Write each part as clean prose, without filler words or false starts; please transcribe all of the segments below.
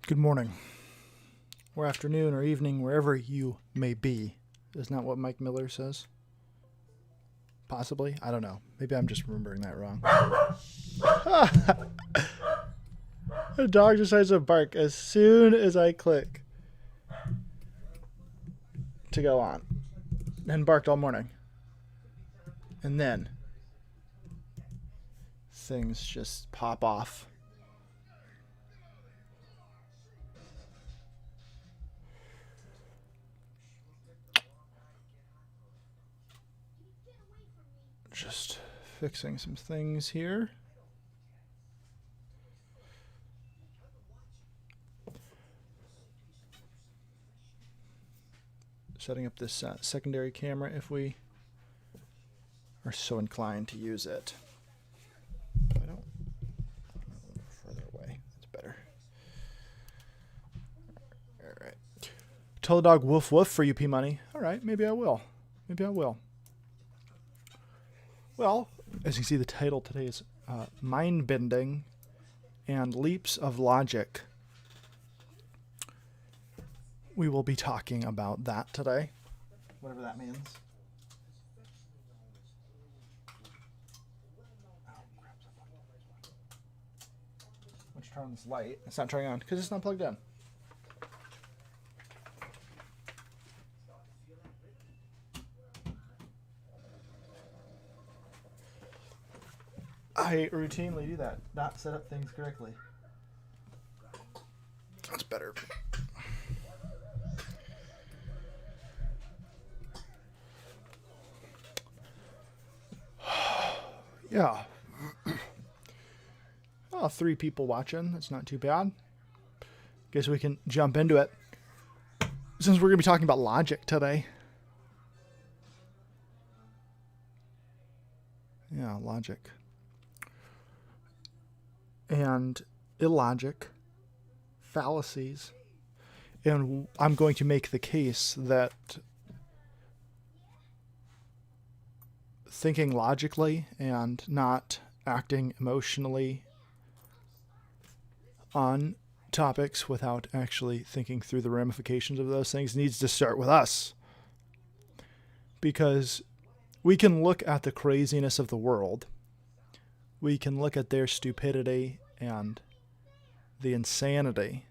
Good morning, or afternoon, or evening, wherever you may be. Isn't that what Mike Miller says? Possibly? I don't know. Maybe I'm just remembering that wrong. The dog decides to bark as soon as I click to go on. And barked all morning. And then things just pop off. Just fixing some things here. Setting up this secondary camera if we are so inclined to use it. I don't. A little further away. That's better. All right. Tell the dog woof woof for you, P Money. All right, maybe I will. Maybe I will. Well, as you see, the title today is Mind Bending and Leaps of Logic. We will be talking about that today, whatever that means. Let's turn on this light. It's not turning on because it's not plugged in. I routinely do that, not set up things correctly. That's better. Yeah. Oh, 3 people watching. That's not too bad. Guess we can jump into it. Since we're going to be talking about logic today. Yeah, logic. And illogic, fallacies. And I'm going to make the case that thinking logically and not acting emotionally on topics without actually thinking through the ramifications of those things needs to start with us. Because we can look at the craziness of the world. We can look at their stupidity and the insanity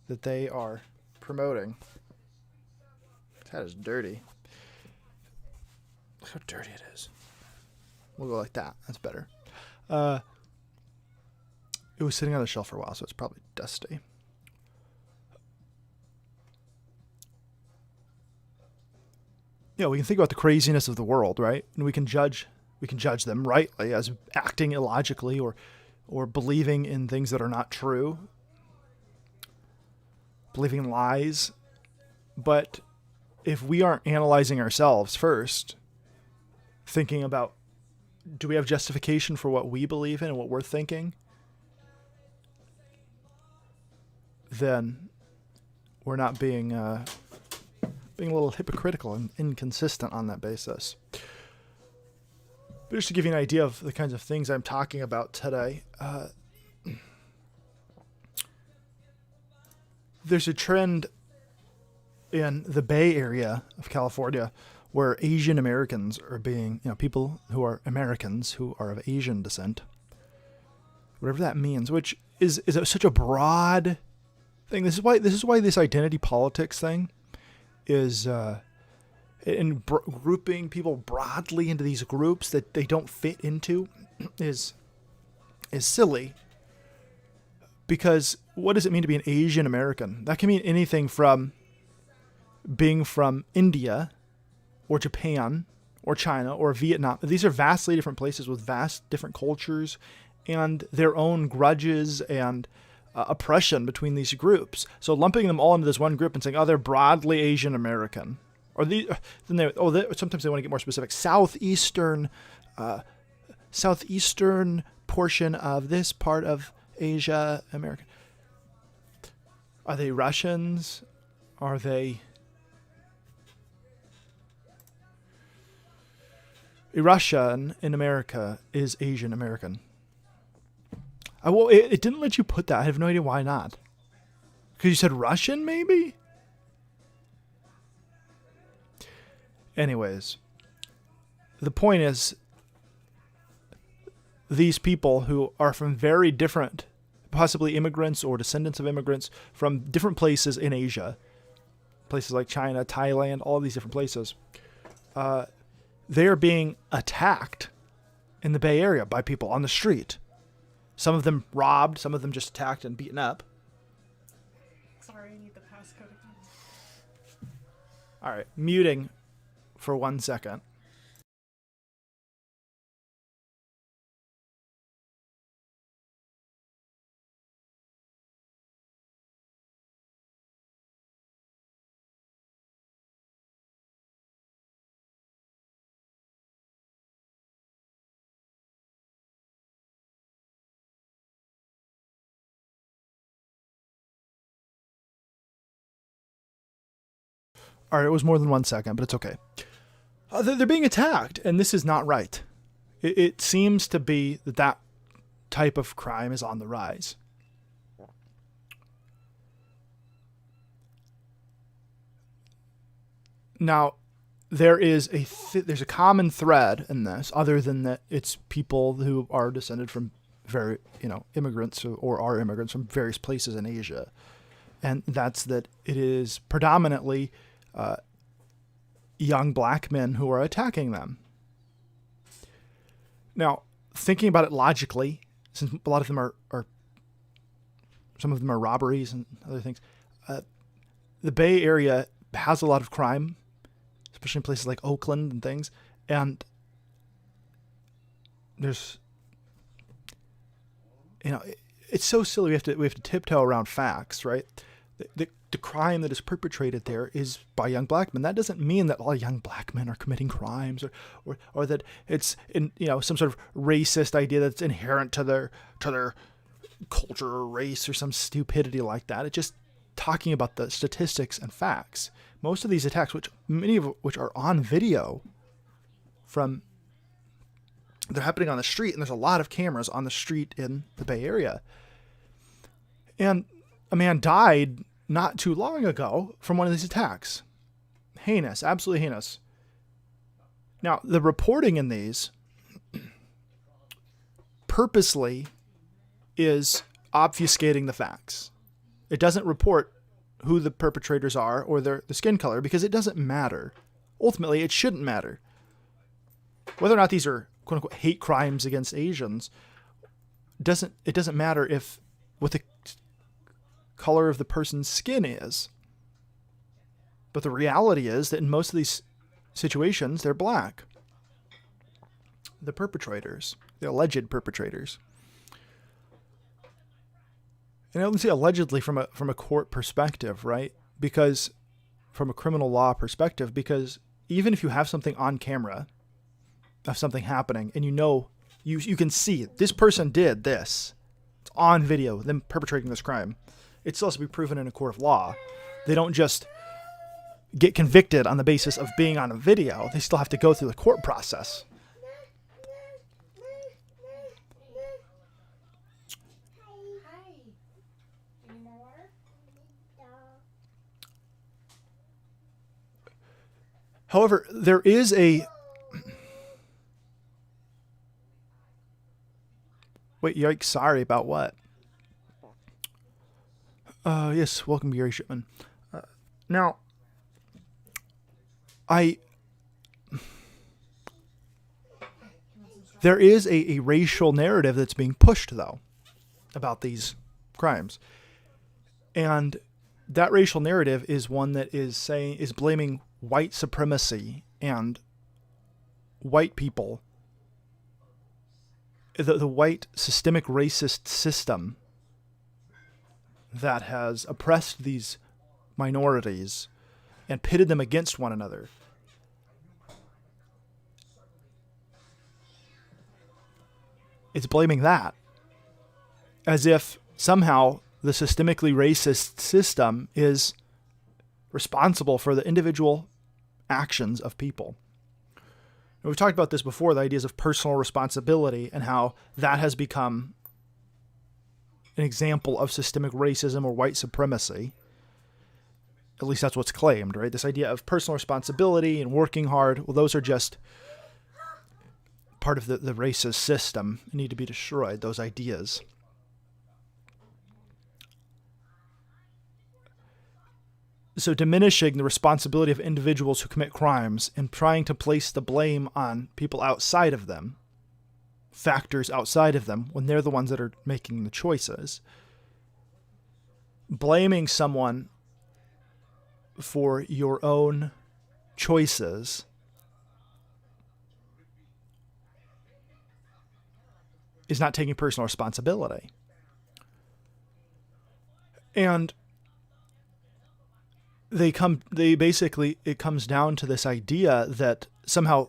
that they are promoting. That is dirty. Look how dirty it is. We'll go like that. That's better. It was sitting on the shelf for a while, so it's probably dusty. Yeah, we can think about the craziness of the world, right? And we can judge them rightly as acting illogically or believing in things that are not true, believing in lies. But if we aren't analyzing ourselves first, thinking about, do we have justification for what we believe in and what we're thinking, then we're not being a little hypocritical and inconsistent on that basis. But just to give you an idea of the kinds of things I'm talking about today, there's a trend in the Bay Area of California where Asian Americans are being, people who are Americans who are of Asian descent, whatever that means, which is such a broad thing. This is why this identity politics thing is grouping people broadly into these groups that they don't fit into is silly. Because what does it mean to be an Asian American? That can mean anything from being from India or Japan or China or Vietnam. These are vastly different places with vast different cultures and their own grudges and oppression between these groups. So lumping them all into this one group and saying, they're broadly Asian American. Or sometimes they want to get more specific. Southeastern portion of this part of Asia, American. Are they Russians? Are they a Russian in America is Asian American? It didn't let you put that. I have no idea why not. Because you said Russian, maybe? Anyways, the point is, these people who are from very different, possibly immigrants or descendants of immigrants from different places in Asia, places like China, Thailand, all of these different places, they are being attacked in the Bay Area by people on the street. Some of them robbed, some of them just attacked and beaten up. Sorry, I need the passcode again. All right, muting for 1 second. All right, it was more than 1 second, but it's okay. They're being attacked, and this is not right. It seems to be that type of crime is on the rise. Now, there's a common thread in this, other than that it's people who are descended from immigrants or are immigrants from various places in Asia, and that's that it is predominantly young black men who are attacking them. Now, thinking about it logically, since a lot of them are some of them are robberies and other things, the Bay Area has a lot of crime, especially in places like Oakland and things, and there's, it's so silly. We have to tiptoe around facts, right? The crime that is perpetrated there is by young black men. That doesn't mean that all young black men are committing crimes, or that it's some sort of racist idea that's inherent to their culture or race or some stupidity like that. It's just talking about the statistics and facts. Most of these attacks, many of which are on video, they're happening on the street, and there's a lot of cameras on the street in the Bay Area. And a man died not too long ago from one of these attacks. Heinous, absolutely heinous. Now, the reporting in these purposely is obfuscating the facts. It doesn't report who the perpetrators are or the skin color, because it doesn't matter. Ultimately, it shouldn't matter. Whether or not these are quote unquote hate crimes against Asians, it doesn't matter what the color of the person's skin is. But the reality is that in most of these situations, they're black. The perpetrators, the alleged perpetrators. And I don't say allegedly from a court perspective, right? Because from a criminal law perspective, because even if you have something on camera of something happening, and you can see this person did this, it's on video, them perpetrating this crime, it still has to be proven in a court of law. They don't just get convicted on the basis of being on a video. They still have to go through the court process. However, there is a... Wait, yikes, sorry, about what? Yes, welcome, Gary Shipman. Now, there is a racial narrative that's being pushed, though, about these crimes. And that racial narrative is one that is blaming white supremacy and white people, the white systemic racist system that has oppressed these minorities and pitted them against one another. It's blaming that as if somehow the systemically racist system is responsible for the individual actions of people. And we've talked about this before, the ideas of personal responsibility and how that has become an example of systemic racism or white supremacy. At least that's what's claimed, right? This idea of personal responsibility and working hard, well, those are just part of the racist system and need to be destroyed, those ideas. So diminishing the responsibility of individuals who commit crimes and trying to place the blame on people outside of them, factors outside of them, when they're the ones that are making the choices. Blaming someone for your own choices is not taking personal responsibility. And it comes down to this idea that somehow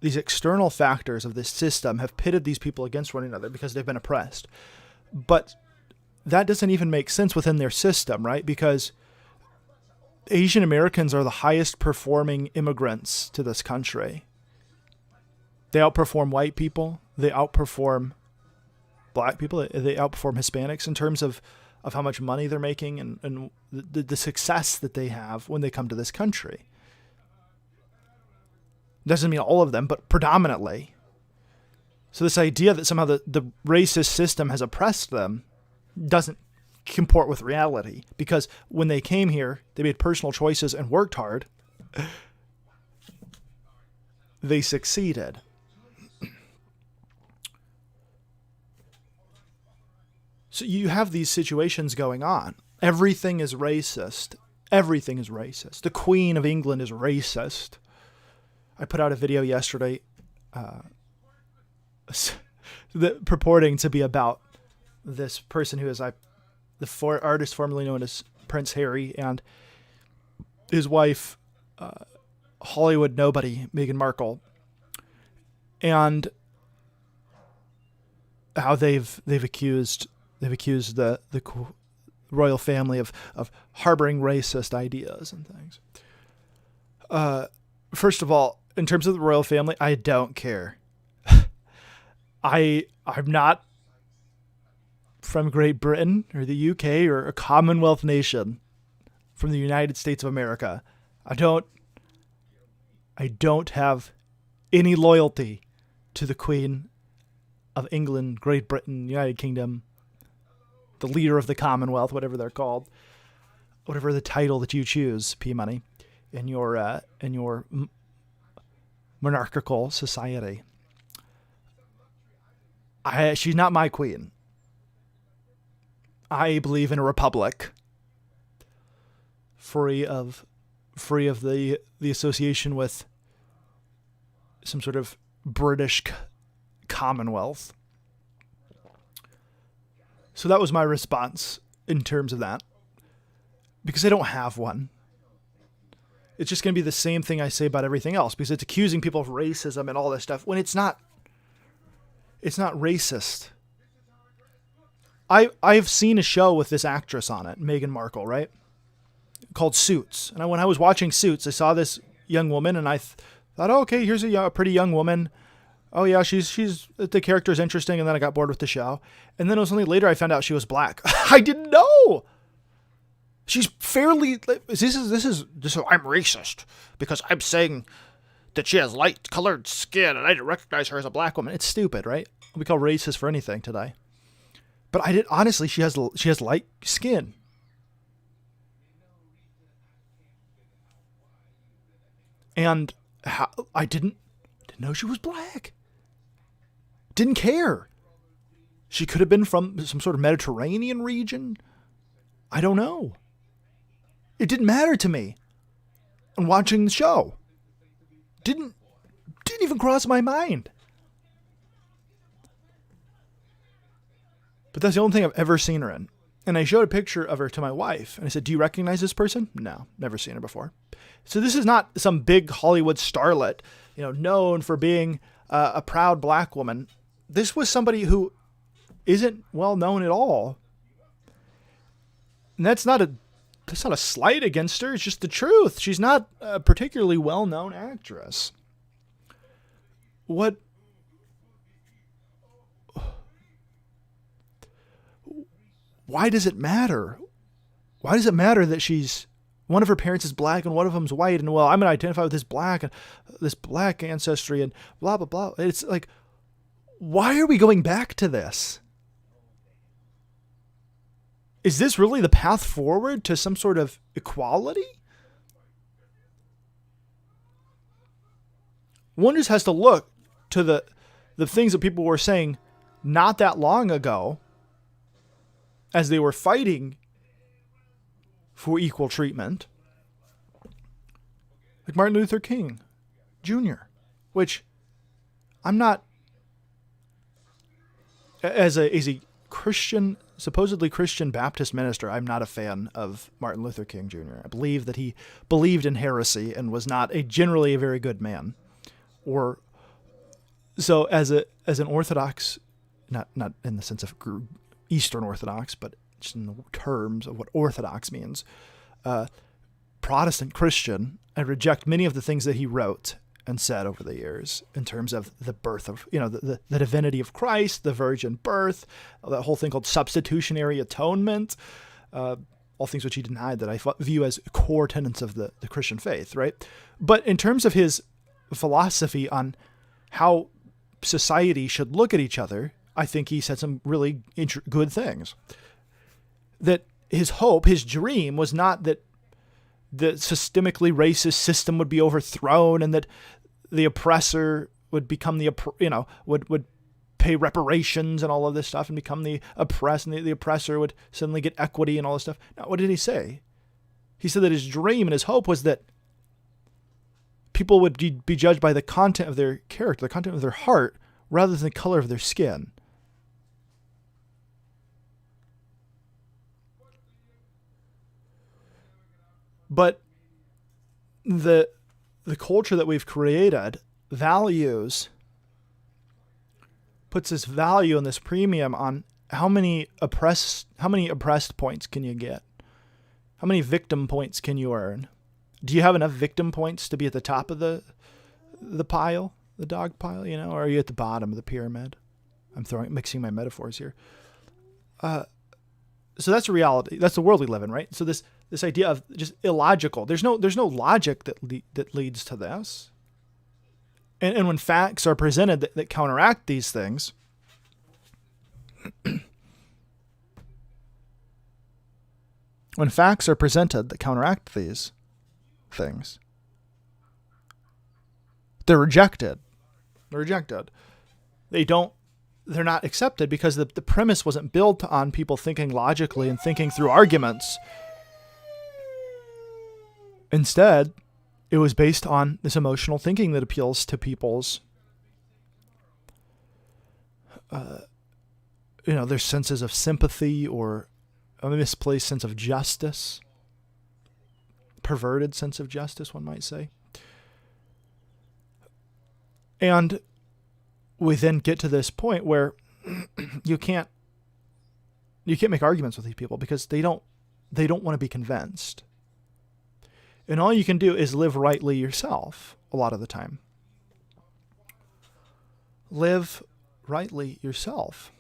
these external factors of this system have pitted these people against one another because they've been oppressed. But that doesn't even make sense within their system, right? Because Asian Americans are the highest performing immigrants to this country. They outperform white people. They outperform black people. They outperform Hispanics in terms of how much money they're making and the success that they have when they come to this country. Doesn't mean all of them, but predominantly. So this idea that somehow the racist system has oppressed them doesn't comport with reality, because when they came here, they made personal choices and worked hard. They succeeded. So you have these situations going on. Everything is racist. Everything is racist. The Queen of England is racist. I put out a video yesterday purporting to be about this person who is the artist formerly known as Prince Harry and his wife, Hollywood nobody, Meghan Markle, and how they've accused the royal family of harboring racist ideas and things. First of all, in terms of the royal family, I don't care. I'm not from Great Britain or the UK or a Commonwealth nation from the United States of America. I don't have any loyalty to the Queen of England, Great Britain, United Kingdom, the leader of the Commonwealth, whatever they're called, whatever the title that you choose, P-Money, in your monarchical society. She's not my queen. I believe in a republic, free of the association with some sort of British Commonwealth. So that was my response in terms of that, because I don't have one. It's just going to be the same thing I say about everything else, because it's accusing people of racism and all this stuff when it's not racist. I've seen a show with this actress on it, Meghan Markle, right? Called Suits. And when I was watching Suits, I saw this young woman and I thought, oh, okay, here's a pretty young woman. Oh yeah, she's the character's interesting, and then I got bored with the show. And then it was only later I found out she was black. I didn't know. She's fairly. This is just. I'm racist because I'm saying that she has light-colored skin, and I didn't recognize her as a black woman. It's stupid, right? We call racist for anything today. But I did honestly. She has light skin. And I didn't know she was black. Didn't care. She could have been from some sort of Mediterranean region. I don't know. It didn't matter to me. And watching the show didn't even cross my mind. But that's the only thing I've ever seen her in. And I showed a picture of her to my wife. And I said, do you recognize this person? No, never seen her before. So this is not some big Hollywood starlet, known for being a proud black woman. This was somebody who isn't well known at all. And that's not a slight against her. It's just the truth. She's not a particularly well-known actress. why does it matter? Why does it matter that one of her parents is black and one of them's white, and well, I'm going to identify with this black ancestry and blah, blah, blah. It's like, why are we going back to this? Is this really the path forward to some sort of equality? One just has to look to the things that people were saying not that long ago as they were fighting for equal treatment, like Martin Luther King Jr., which I'm not, as a Christian, supposedly Christian Baptist minister, I'm not a fan of Martin Luther King Jr. I believe that he believed in heresy and was not generally a very good man. Or so as an Orthodox, not in the sense of Eastern Orthodox, but just in the terms of what Orthodox means, Protestant Christian, I reject many of the things that he wrote and said over the years in terms of the birth of, the divinity of Christ, the virgin birth, that whole thing called substitutionary atonement, all things which he denied that I view as core tenets of the Christian faith, right? But in terms of his philosophy on how society should look at each other, I think he said some really good things. That his hope, his dream was not that the systemically racist system would be overthrown and that the oppressor would become would pay reparations and all of this stuff and become the oppressed, and the oppressor would suddenly get equity and all this stuff. Now, what did he say? He said that his dream and his hope was that people would be judged by the content of their character, the content of their heart, rather than the color of their skin. But the culture that we've created puts this value and this premium on how many oppressed points can you get? How many victim points can you earn? Do you have enough victim points to be at the top of the pile, the dog pile, or are you at the bottom of the pyramid? I'm mixing my metaphors here. So that's a reality. That's the world we live in, right? So this idea of just illogical. There's no logic that leads to this. And when facts are presented that counteract these things, when facts are presented that counteract these things, they're rejected. They're not accepted because the premise wasn't built on people thinking logically and thinking through arguments. Instead, it was based on this emotional thinking that appeals to people's, their senses of sympathy or a misplaced sense of justice, perverted sense of justice, one might say. And we then get to this point where you can't make arguments with these people because they don't want to be convinced. And all you can do is live rightly yourself a lot of the time. Live rightly yourself.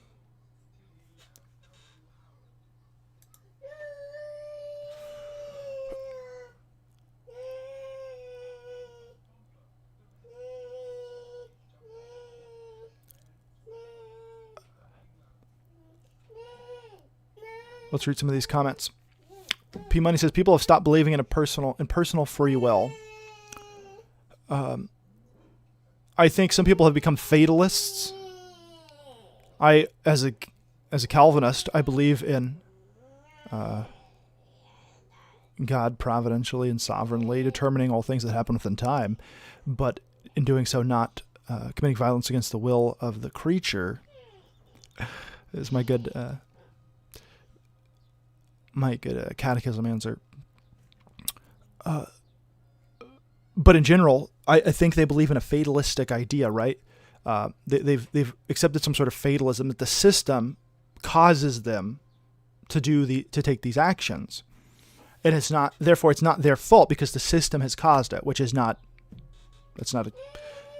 Let's read some of these comments. P Money says people have stopped believing in personal free will. I think some people have become fatalists. As a Calvinist, I believe in God providentially and sovereignly determining all things that happen within time, but in doing so, not committing violence against the will of the creature. Is my good catechism answer. But in general, I think they believe in a fatalistic idea, right? They've accepted some sort of fatalism that the system causes them to take these actions, and it's not. Therefore, it's not their fault because the system has caused it, which is not.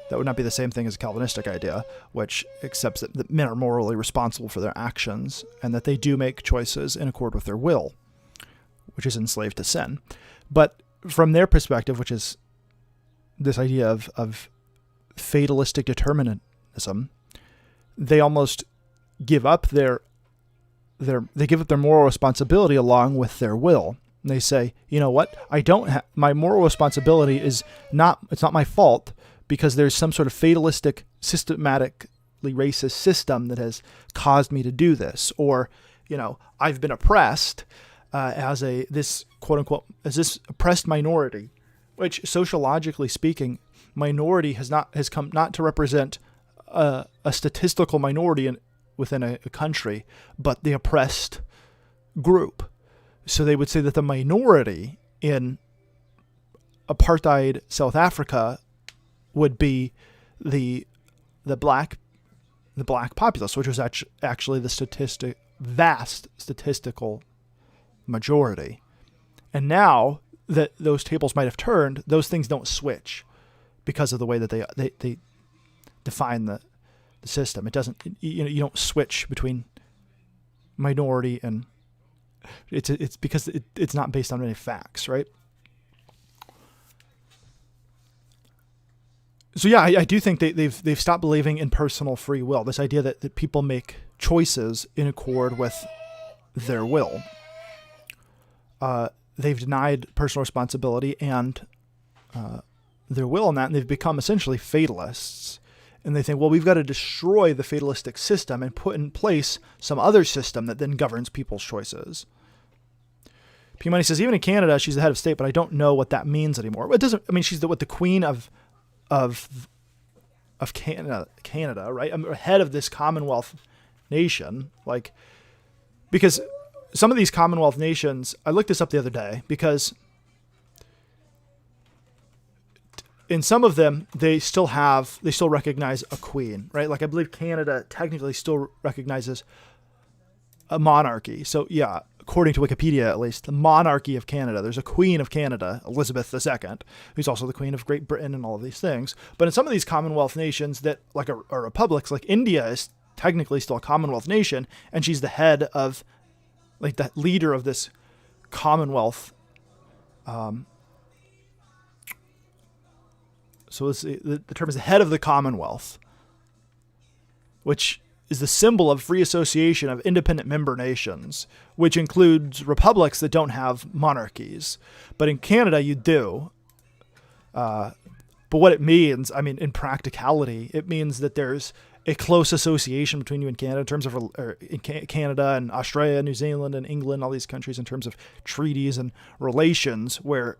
That would not be the same thing as a Calvinistic idea, which accepts that men are morally responsible for their actions and that they do make choices in accord with their will, which is enslaved to sin. But from their perspective, which is this idea of fatalistic determinism, they almost give up their moral responsibility along with their will. And they say, you know what? My moral responsibility it's not my fault because there's some sort of fatalistic, systematically racist system that has caused me to do this. Or, I've been oppressed as this oppressed minority, which sociologically speaking, minority has come not to represent a statistical minority within a country, but the oppressed group. So they would say that the minority in apartheid South Africa would be the black populace, which was actually the vast statistical majority. And now that those tables might have turned, those things don't switch because of the way that they define the system. It doesn't, you don't switch between minority and it's because it's not based on any facts, right? So yeah, I do think they've stopped believing in personal free will. This idea that people make choices in accord with their will. They've denied personal responsibility and their will in that, and they've become essentially fatalists. And they think, well, we've got to destroy the fatalistic system and put in place some other system that then governs people's choices. P Money says, even in Canada, she's the head of state, but I don't know what that means anymore. It doesn't. I mean, she's the queen of Canada, right? I'm head of this Commonwealth nation, because some of these Commonwealth nations, I looked this up the other day, because in some of them, they still recognize a queen, right? I believe Canada technically still recognizes a monarchy. So yeah, according to Wikipedia, at least, the monarchy of Canada, there's a queen of Canada, Elizabeth II, who's also the queen of Great Britain and all of these things. But in some of these Commonwealth nations that are republics, like India is technically still a Commonwealth nation, and she's the head of, the leader of this Commonwealth. So the term is the head of the Commonwealth, which is the symbol of free association of independent member nations, which includes republics that don't have monarchies. But in Canada, you do. But what it means, in practicality, it means that there's a close association between you and Canada in terms of Canada and Australia, New Zealand and England, all these countries in terms of treaties and relations where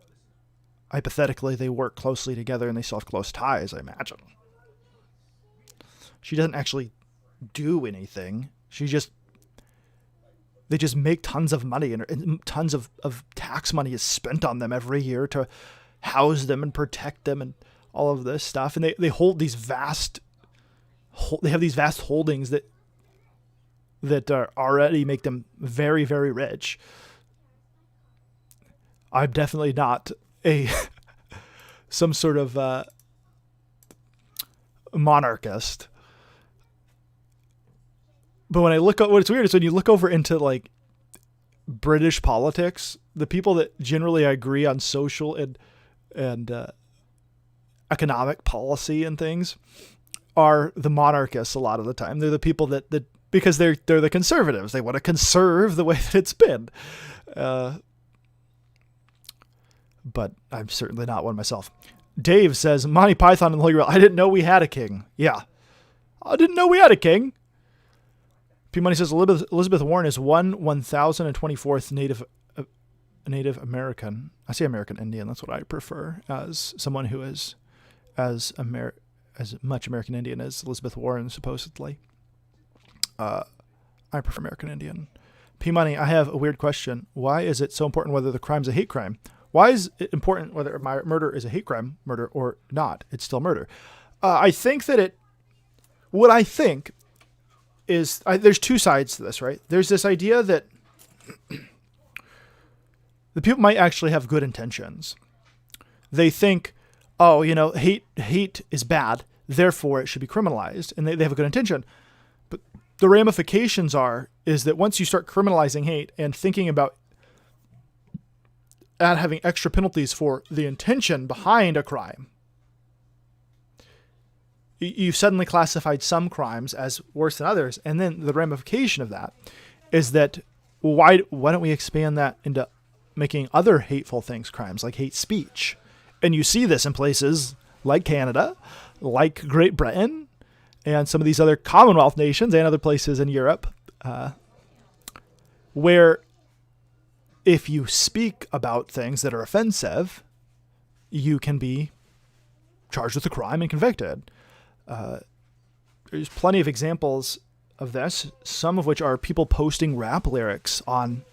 hypothetically they work closely together and they still have close ties, I imagine. She doesn't actually do anything. They just make tons of money and tons of tax money is spent on them every year to house them and protect them and all of this stuff. And they hold these vast holdings that are already make them very, very rich. I'm definitely not some sort of monarchist. But when I look at what's weird is when you look over into British politics, the people that generally agree on social and economic policy and things are the monarchists a lot of the time. They're the people that because they're the conservatives. They want to conserve the way that it's been. But I'm certainly not one myself. Dave says, Monty Python and the Holy Grail. I didn't know we had a king. Yeah. I didn't know we had a king. P Money says Elizabeth Warren is 1,024th Native American. I say American Indian. That's what I prefer as someone who is as much American Indian as Elizabeth Warren supposedly. I prefer American Indian. P Money, I have a weird question. Why is it so important whether the crime's a hate crime? Why is it important whether murder is a hate crime, murder or not? It's still murder. I think that what I think is there's two sides to this, right? There's this idea that the people might actually have good intentions. They think, hate is bad. therefore it should be criminalized, and they have a good intention. But the ramifications is that once you start criminalizing hate and thinking about having extra penalties for the intention behind a crime, you've suddenly classified some crimes as worse than others. And then the ramification of that is that why don't we expand that into making other hateful things crimes, like hate speech? And you see this in places like Canada, like Great Britain, and some of these other Commonwealth nations and other places in Europe, where if you speak about things that are offensive, you can be charged with a crime and convicted. There's plenty of examples of this, some of which are people posting rap lyrics on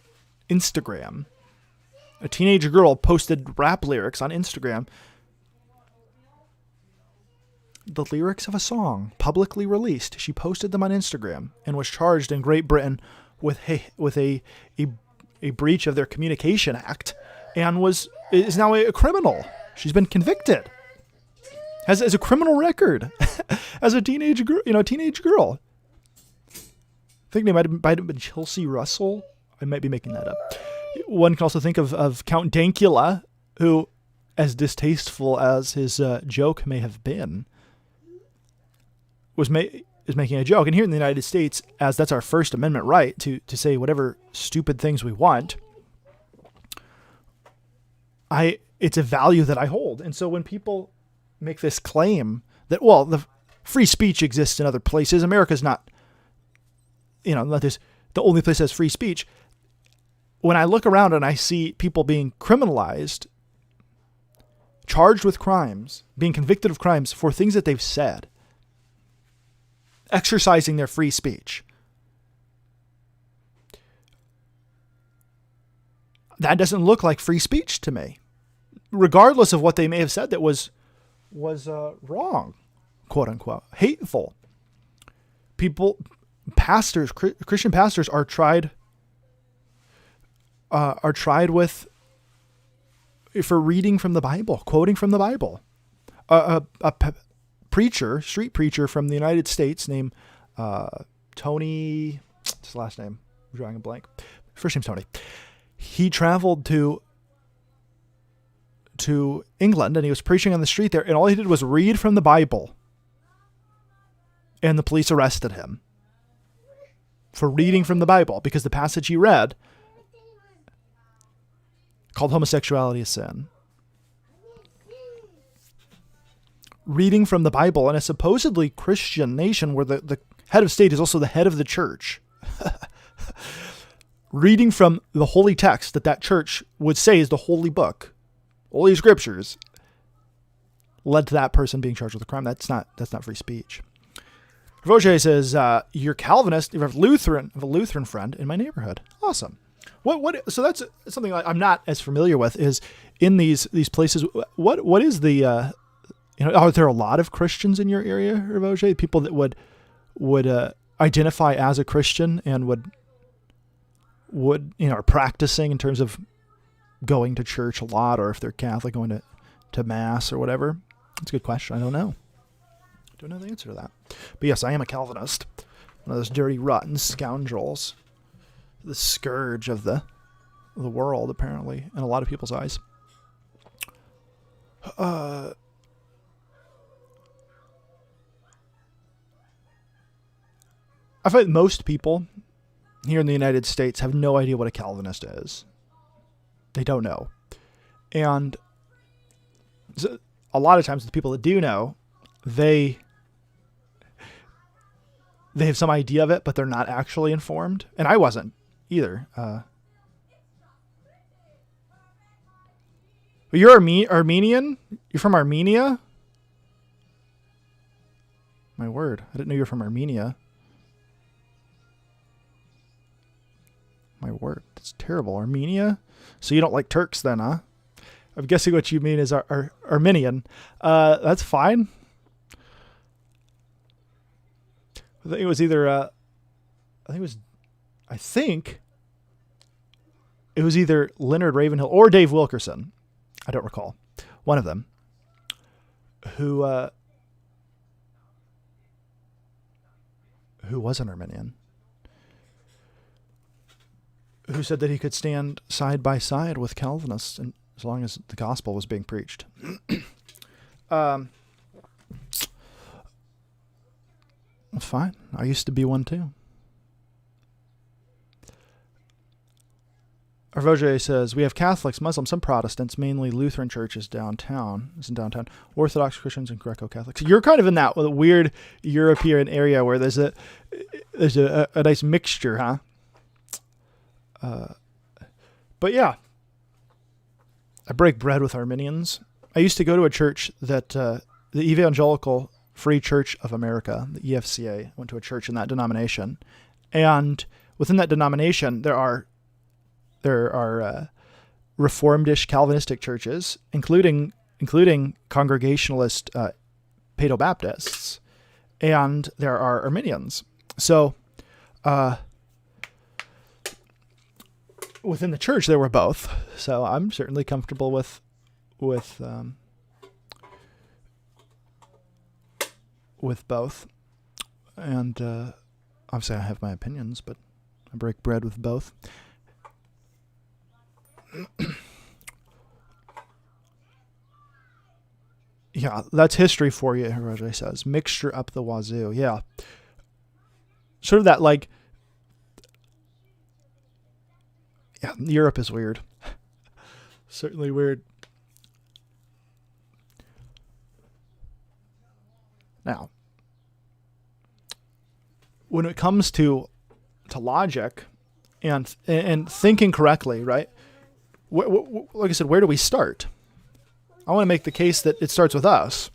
Instagram. A teenage girl posted rap lyrics on Instagram. The lyrics of a song publicly released. She posted them on Instagram and was charged in Great Britain with a breach of their Communication Act, and is now a criminal. She's been convicted. Has a criminal record as a teenage girl. I think they might have been Chelsea Russell. I might be making that up. One can also think of Count Dankula, who, as distasteful as his joke may have been, is making a joke. And here in the United States, as that's our First Amendment right to say whatever stupid things we want, it's a value that I hold. And so when people make this claim that, well, the free speech exists in other places, America's not, not this, the only place that has free speech. When I look around and I see people being criminalized, charged with crimes, being convicted of crimes for things that they've said, exercising their free speech, that doesn't look like free speech to me, regardless of what they may have said that was wrong, quote unquote, hateful. Christian pastors are tried with for reading from the Bible, quoting from the Bible. A street preacher from the United States named Tony, what's his last name? I'm drawing a blank. First name's Tony. He traveled to England and he was preaching on the street there, and all he did was read from the Bible. And the police arrested him for reading from the Bible because the passage he read called homosexuality a sin. Reading from the Bible in a supposedly Christian nation where the head of state is also the head of the church. Reading from the holy text that church would say is the holy book, holy scriptures, led to that person being charged with a crime. That's not free speech. Roger says, you're Calvinist, you have a Lutheran friend in my neighborhood. Awesome. So that's something I'm not as familiar with, is in these places. What is the, are there a lot of Christians in your area, Roger? People that would identify as a Christian and would are practicing in terms of going to church a lot, or if they're Catholic, going to mass or whatever? That's a good question. I don't know. I don't know the answer to that. But yes, I am a Calvinist. One of those dirty, rotten scoundrels. The scourge of the world, apparently, in a lot of people's eyes. I find most people here in the United States have no idea what a Calvinist is. They don't know. And so a lot of times the people that do know, they have some idea of it, but they're not actually informed. And I wasn't either. But you're Armenian? You're from Armenia? My word. I didn't know you were from Armenia. My word. That's terrible. Armenia? So you don't like Turks then, huh? I'm guessing what you mean is Armenian. That's fine. I think it was either, Leonard Ravenhill or Dave Wilkerson. I don't recall. One of them. Who who was an Arminian, who said that he could stand side by side with Calvinists and as long as the gospel was being preached. Fine. I used to be one too. Arvoje says, we have Catholics, Muslims, some Protestants, mainly Lutheran churches downtown. It's in downtown. Orthodox Christians and Greco-Catholics. You're kind of in that weird European area where there's a nice mixture, huh? But yeah, I break bread with Arminians. I used to go to a church that the Evangelical Free Church of America, the EFCA, went to a church in that denomination, and within that denomination there are Reformed-ish Calvinistic churches, including Congregationalist Paedo-Baptists, and there are Arminians. So within the church there were both. So I'm certainly comfortable with both. And obviously I have my opinions, but I break bread with both. Yeah, that's history for you, Hiroji says. Mixture up the wazoo. Yeah. Sort of that, like, yeah, Europe is weird. Certainly weird. Now, when it comes to logic and thinking correctly, right? Like I said, where do we start? I want to make the case that it starts with us.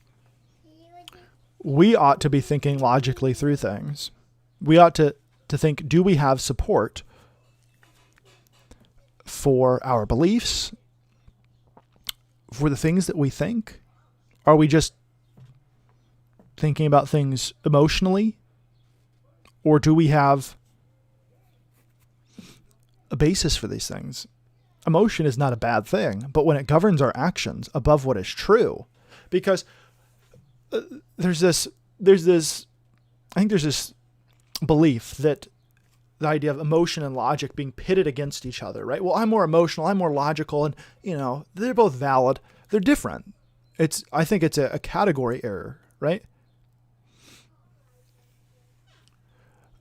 We ought to be thinking logically through things. We ought to think, do we have support for our beliefs, for the things that we think? Are we just thinking about things emotionally? Or do we have a basis for these things? Emotion is not a bad thing, but when it governs our actions above what is true, because there's this belief that the idea of emotion and logic being pitted against each other, right? Well, I'm more emotional, I'm more logical, and they're both valid. They're different. I think it's a category error, right?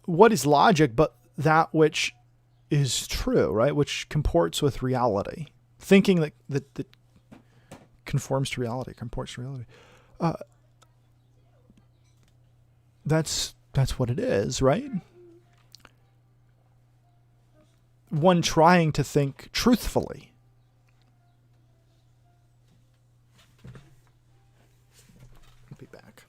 What is logic but that which is true, right? Which comports with reality. Thinking that conforms to reality, comports to reality. That's what it is, right? One trying to think truthfully. I'll be back.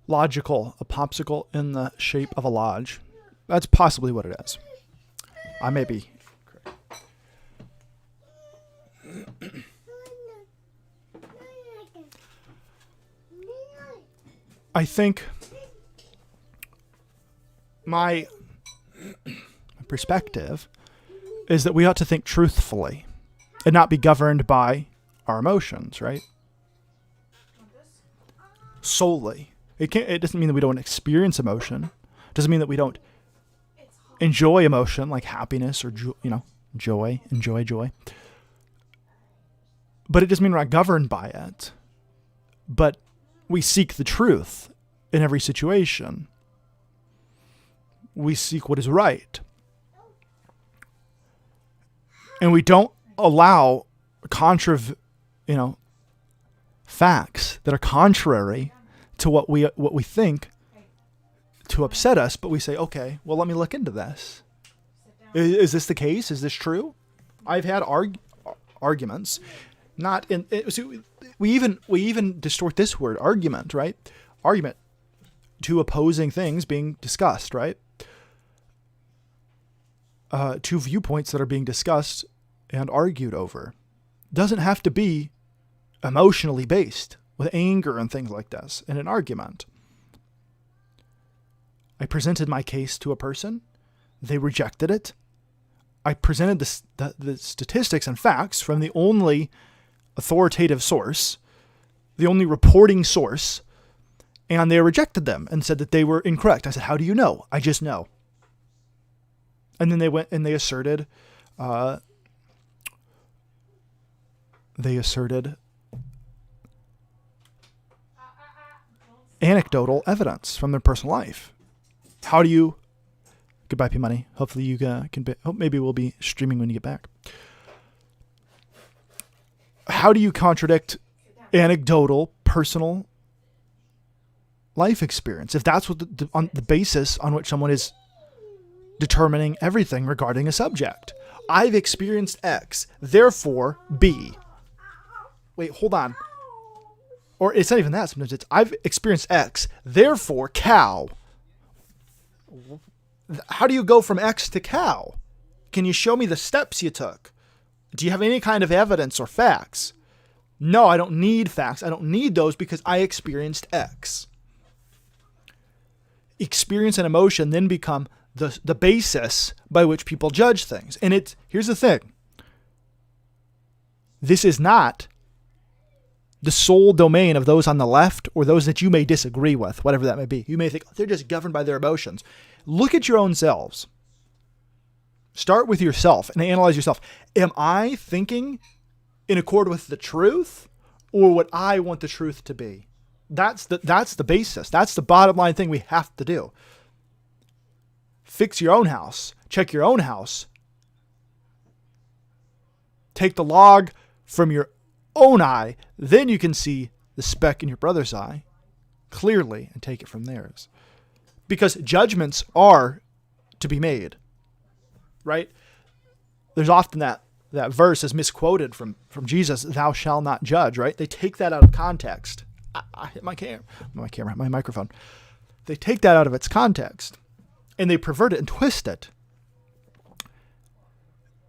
Logical, a popsicle in the shape of a lodge. That's possibly what it is. I may be correct. I think my perspective is that we ought to think truthfully and not be governed by our emotions, right? Solely. It doesn't mean that we don't experience emotion. It doesn't mean that we don't enjoy emotion like happiness or joy. Enjoy joy. But it doesn't mean we're not governed by it. But we seek the truth in every situation. We seek what is right. And we don't allow facts that are contrary to what we think to upset us, but we say, okay, well, let me look into this. Is this the case? Is this true? I've had arguments, not in. So we even distort this word, argument, right? Argument, two opposing things being discussed, right? Two viewpoints that are being discussed and argued over. Doesn't have to be emotionally based. with anger and things like this in an argument. I presented my case to a person. They rejected it. I presented the statistics and facts from the only authoritative source, the only reporting source, and they rejected them and said that they were incorrect. I said, how do you know? I just know. And then they went and they asserted anecdotal evidence from their personal life. How do you... Goodbye, P Money. Hopefully you hope maybe we'll be streaming when you get back. How do you contradict anecdotal, personal life experience if that's what on the basis on which someone is determining everything regarding a subject? I've experienced X, therefore B. Wait, hold on. Or it's not even that. Sometimes it's I've experienced X, therefore cow. How do you go from X to cow? Can you show me the steps you took? Do you have any kind of evidence or facts? No, I don't need facts. I don't need those because I experienced X. Experience and emotion then become the basis by which people judge things. And here's the thing. This is not the sole domain of those on the left or those that you may disagree with, whatever that may be. You may think they're just governed by their emotions. Look at your own selves. Start with yourself and analyze yourself. Am I thinking in accord with the truth or what I want the truth to be? That's the basis. That's the bottom line thing we have to do. Fix your own house. Check your own house. Take the log from your own eye. Then you can see the speck in your brother's eye clearly and take it from theirs. Because judgments are to be made. Right? There's often that verse is misquoted from Jesus, thou shalt not judge, right? They take that out of context. I hit my microphone. They take that out of its context and they pervert it and twist it.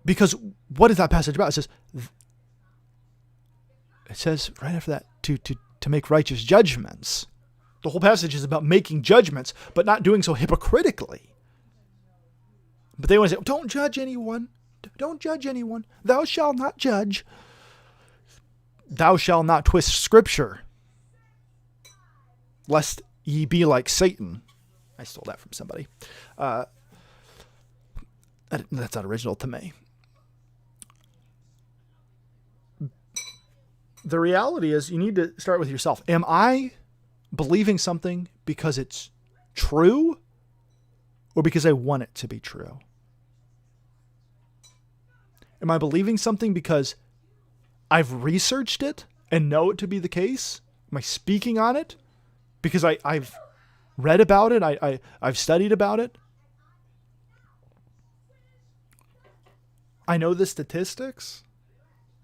Because what is that passage about? It says right after that to make righteous judgments. The whole passage is about making judgments, but not doing so hypocritically. But they want to say, don't judge anyone. Don't judge anyone. Thou shalt not judge. Thou shalt not twist scripture, lest ye be like Satan. I stole that from somebody. That's not original to me. The reality is you need to start with yourself. Am I believing something because it's true or because I want it to be true? Am I believing something because I've researched it and know it to be the case? Am I speaking on it because I've read about it? I've studied about it? I know the statistics,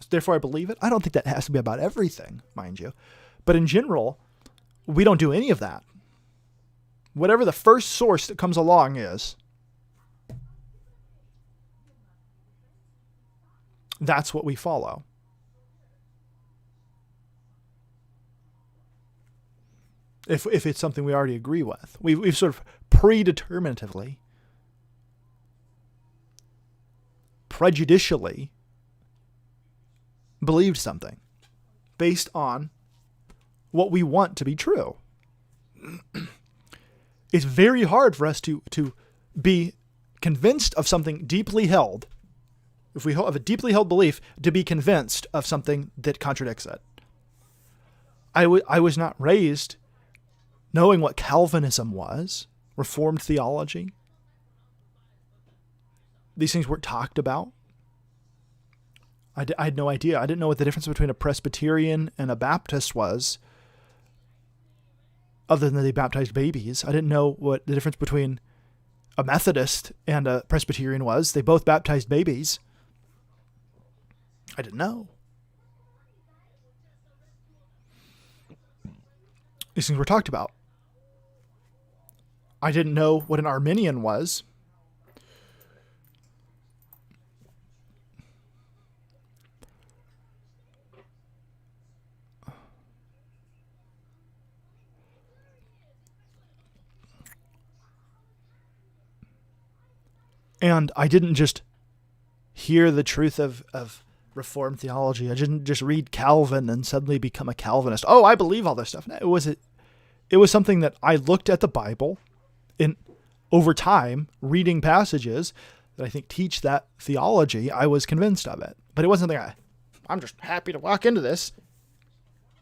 therefore I believe it. I don't think that has to be about everything, mind you. But in general, we don't do any of that. Whatever the first source that comes along is, that's what we follow. If it's something we already agree with. We've sort of predeterminatively, prejudicially believed something based on what we want to be true. It's very hard for us to be convinced of something deeply held. If we have a deeply held belief, to be convinced of something that contradicts it. I was not raised knowing what Calvinism was, Reformed theology. These things weren't talked about. I had no idea. I didn't know what the difference between a Presbyterian and a Baptist was, other than that they baptized babies. I didn't know what the difference between a Methodist and a Presbyterian was. They both baptized babies. I didn't know. These things were talked about. I didn't know what an Arminian was. And I didn't just hear the truth of Reformed theology. I didn't just read Calvin and suddenly become a Calvinist. Oh, I believe all this stuff. No, it was something that I looked at the Bible in over time, reading passages that I think teach that theology. I was convinced of it. But it wasn't something I'm just happy to walk into this.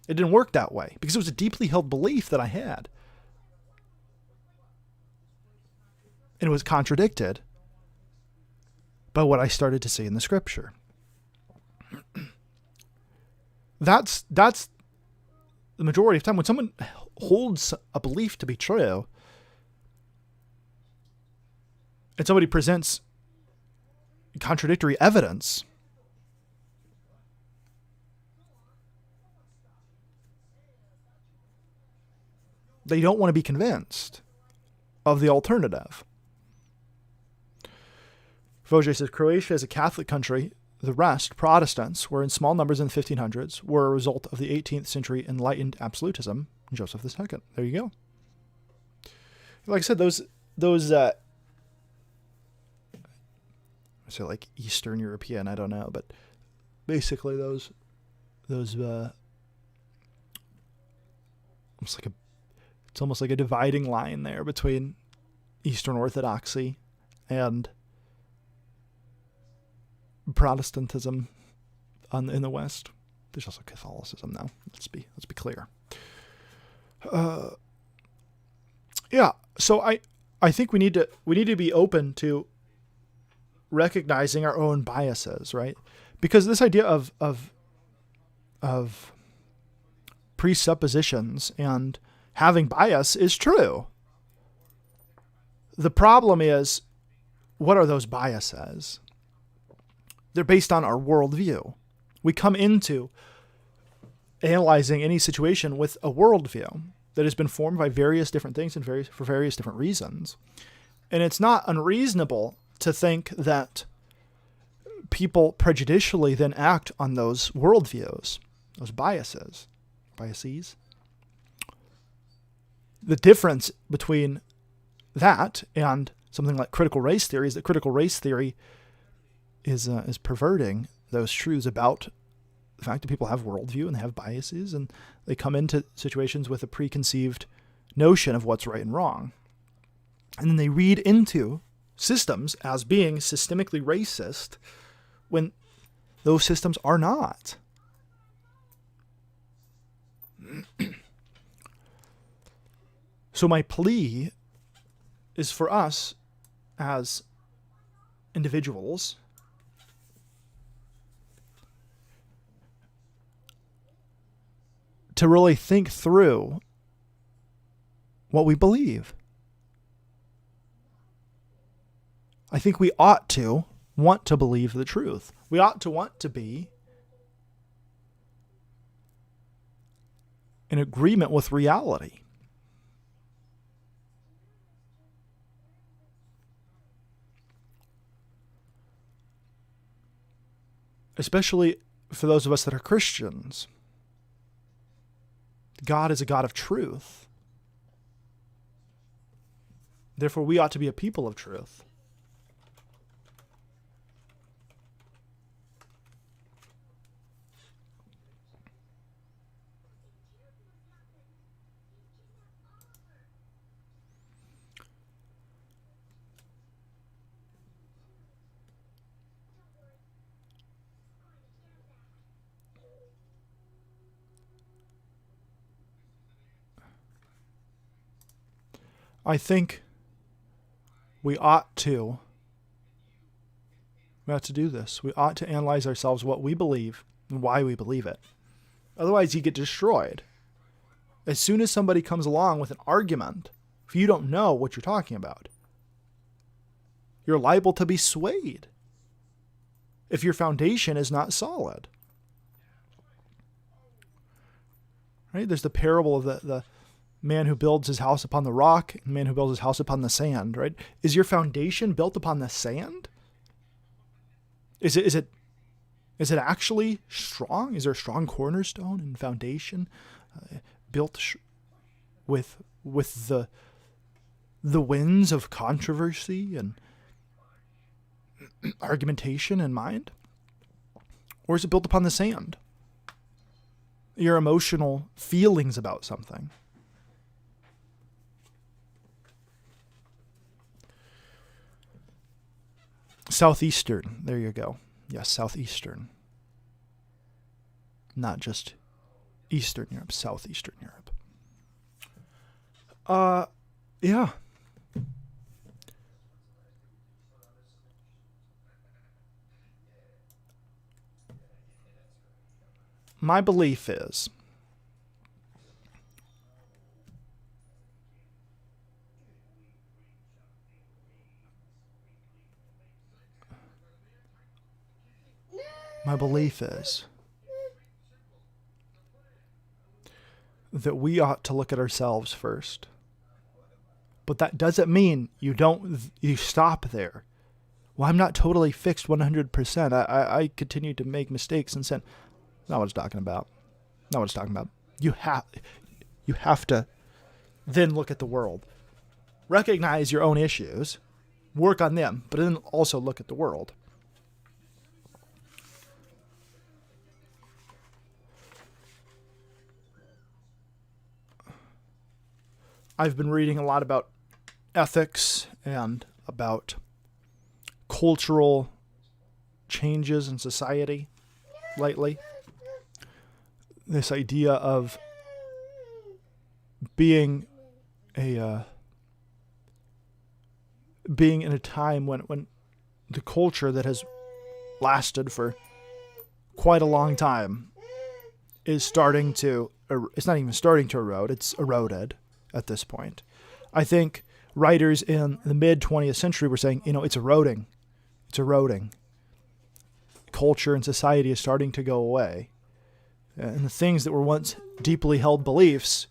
It didn't work that way because it was a deeply held belief that I had. And it was contradicted by what I started to see in the scripture. That's the majority of time when someone holds a belief to be true and somebody presents contradictory evidence, they don't want to be convinced of the alternative. Vojay says, Croatia is a Catholic country. The rest, Protestants, were in small numbers in the 1500s, were a result of the 18th century enlightened absolutism. Joseph II. There you go. Like I said, those I say like Eastern European, I don't know, but basically those it's almost like a dividing line there between Eastern Orthodoxy and Protestantism in the West. There's also Catholicism now. Let's be clear. Yeah. So I think we need to be open to recognizing our own biases, right? Because this idea of presuppositions and having bias is true. The problem is, what are those biases? They're based on our worldview. We come into analyzing any situation with a worldview that has been formed by various different things and for various different reasons. And it's not unreasonable to think that people prejudicially then act on those worldviews, those biases. The difference between that and something like critical race theory is that critical race theory is perverting those truths about the fact that people have worldview and they have biases and they come into situations with a preconceived notion of what's right and wrong. And then they read into systems as being systemically racist when those systems are not. So my plea is for us as individuals to really think through what we believe. I think we ought to want to believe the truth. We ought to want to be in agreement with reality. Especially for those of us that are Christians. God is a God of truth. Therefore, we ought to be a people of truth. I think we ought to do this. We ought to analyze ourselves, what we believe and why we believe it. Otherwise, you get destroyed. As soon as somebody comes along with an argument, if you don't know what you're talking about, you're liable to be swayed if your foundation is not solid. Right? There's the parable of the man who builds his house upon the rock, and the man who builds his house upon the sand, right? Is your foundation built upon the sand? Is it actually strong? Is there a strong cornerstone and foundation built with the winds of controversy and argumentation in mind? Or is it built upon the sand? Your emotional feelings about something. Southeastern. There you go. Yes, Southeastern. Not just Eastern Europe, Southeastern Europe. Yeah. My belief is that we ought to look at ourselves first. But that doesn't mean you stop there. Well, I'm not totally fixed 100%. I continue to make mistakes and sin. Not what it's talking about. Not what it's talking about. You have to then look at the world. Recognize your own issues. Work on them. But then also look at the world. I've been reading a lot about ethics and about cultural changes in society lately. This idea of being in a time when the culture that has lasted for quite a long time is starting to, it's not even starting to erode, it's eroded at this point. I think writers in the mid-20th century were saying, it's eroding. It's eroding. Culture and society is starting to go away. And the things that were once deeply held beliefs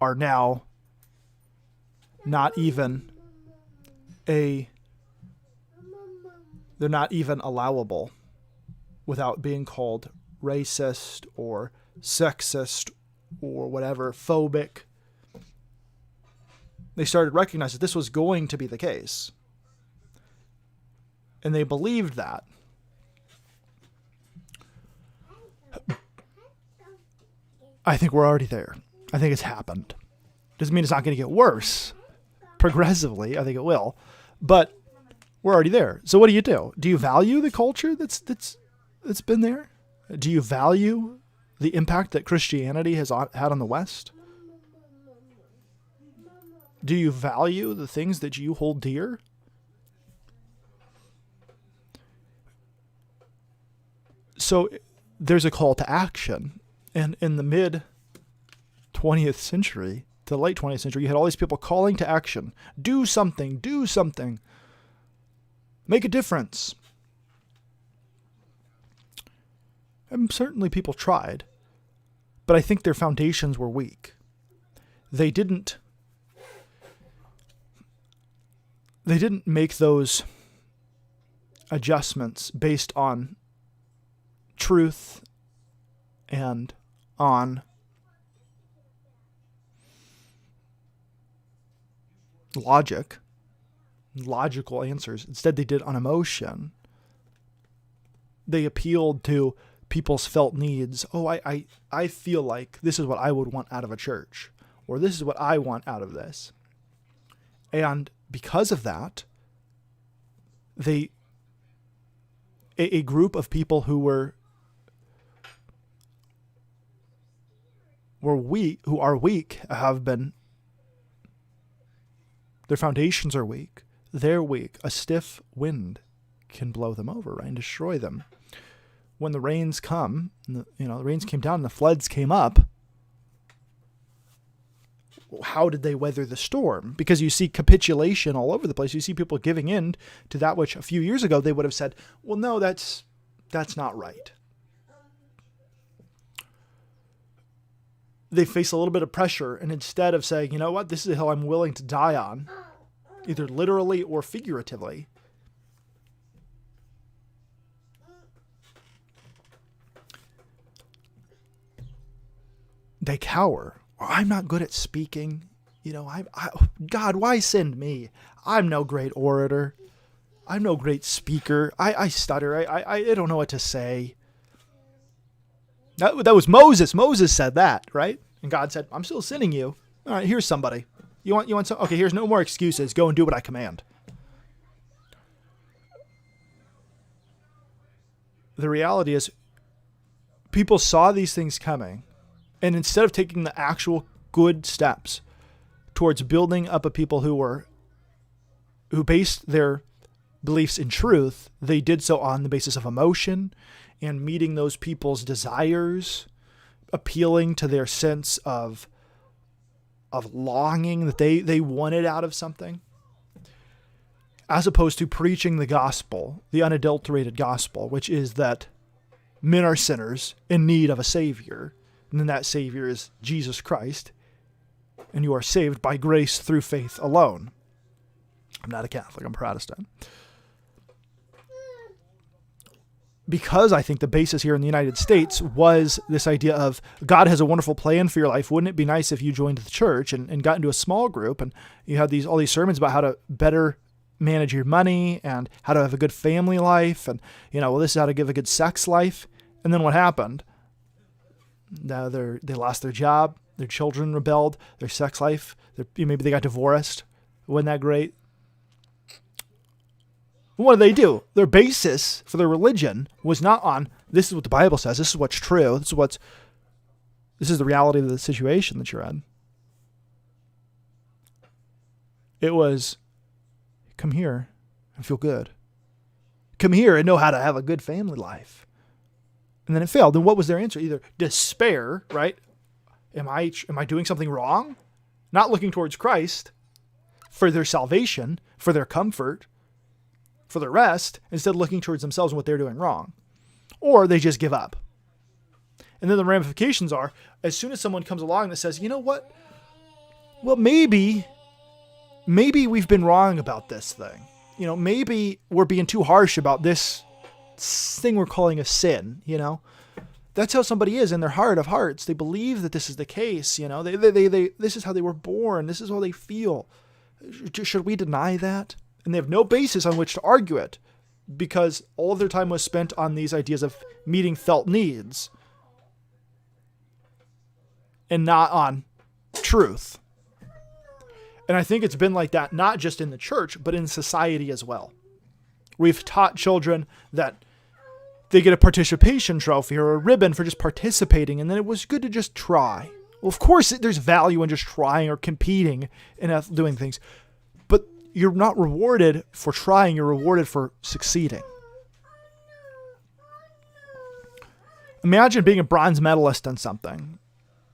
are now not even they're not even allowable without being called racist or sexist or whatever, phobic. They started to recognize that this was going to be the case. And they believed that. I think we're already there. I think it's happened. Doesn't mean it's not going to get worse. Progressively, I think it will. But we're already there. So what do? Do you value the culture that's been there? Do you value the impact that Christianity has had on the West? Do you value the things that you hold dear? So there's a call to action. And in the mid-20th century, to the late 20th century, you had all these people calling to action. Do something. Do something. Make a difference. And certainly people tried. But I think their foundations were weak. They didn't make those adjustments based on truth and on logical answers. Instead, they did on emotion. They appealed to people's felt needs. Oh, I feel like this is what I would want out of a church, or this is what I want out of this. And because of that, a group of people who are weak, their foundations are weak. They're weak. A stiff wind can blow them over, right, and destroy them. When the rains come, the rains came down and the floods came up, how did they weather the storm? Because you see capitulation all over the place. You see people giving in to that which a few years ago they would have said, well, no, that's not right. They face a little bit of pressure, and instead of saying, you know what, this is a hill I'm willing to die on, either literally or figuratively, they cower. I'm not good at speaking. God, why send me? I'm no great orator. I'm no great speaker. I stutter. I don't know what to say. That was Moses. Moses said that, right? And God said, I'm still sending you. All right, here's somebody. You want some? Okay, here's no more excuses. Go and do what I command. The reality is, people saw these things coming, and instead of taking the actual good steps towards building up a people who based their beliefs in truth, they did so on the basis of emotion and meeting those people's desires, appealing to their sense of longing that they wanted out of something, as opposed to preaching the gospel, the unadulterated gospel, which is that men are sinners in need of a Savior, and then that Savior is Jesus Christ, and you are saved by grace through faith alone. I'm not a Catholic, I'm Protestant. Because I think the basis here in the United States was this idea of God has a wonderful plan for your life. Wouldn't it be nice if you joined the church and got into a small group and you had all these sermons about how to better manage your money and how to have a good family life, and this is how to give a good sex life. And then what happened? Now they lost their job, their children rebelled, their sex life, maybe they got divorced. Wasn't that great? What do? Their basis for their religion was not on, this is what the Bible says, this is what's true, this is the reality of the situation that you're in. It was, come here and feel good. Come here and know how to have a good family life. And then it failed. Then what was their answer? Either despair, right? Am I doing something wrong? Not looking towards Christ for their salvation, for their comfort, for their rest, instead looking towards themselves and what they're doing wrong. Or they just give up. And then the ramifications are, as soon as someone comes along that says, you know what? Well, maybe we've been wrong about this thing. Maybe we're being too harsh about this thing we're calling a sin, That's how somebody is in their heart of hearts. They believe that this is the case, They this is how they were born. This is how they feel. Should we deny that? And they have no basis on which to argue it, because all of their time was spent on these ideas of meeting felt needs and not on truth. And I think it's been like that, not just in the church, but in society as well. We've taught children that they get a participation trophy or a ribbon for just participating, and then it was good to just try. Well, of course, there's value in just trying or competing and doing things, but you're not rewarded for trying, you're rewarded for succeeding. Imagine being a bronze medalist on something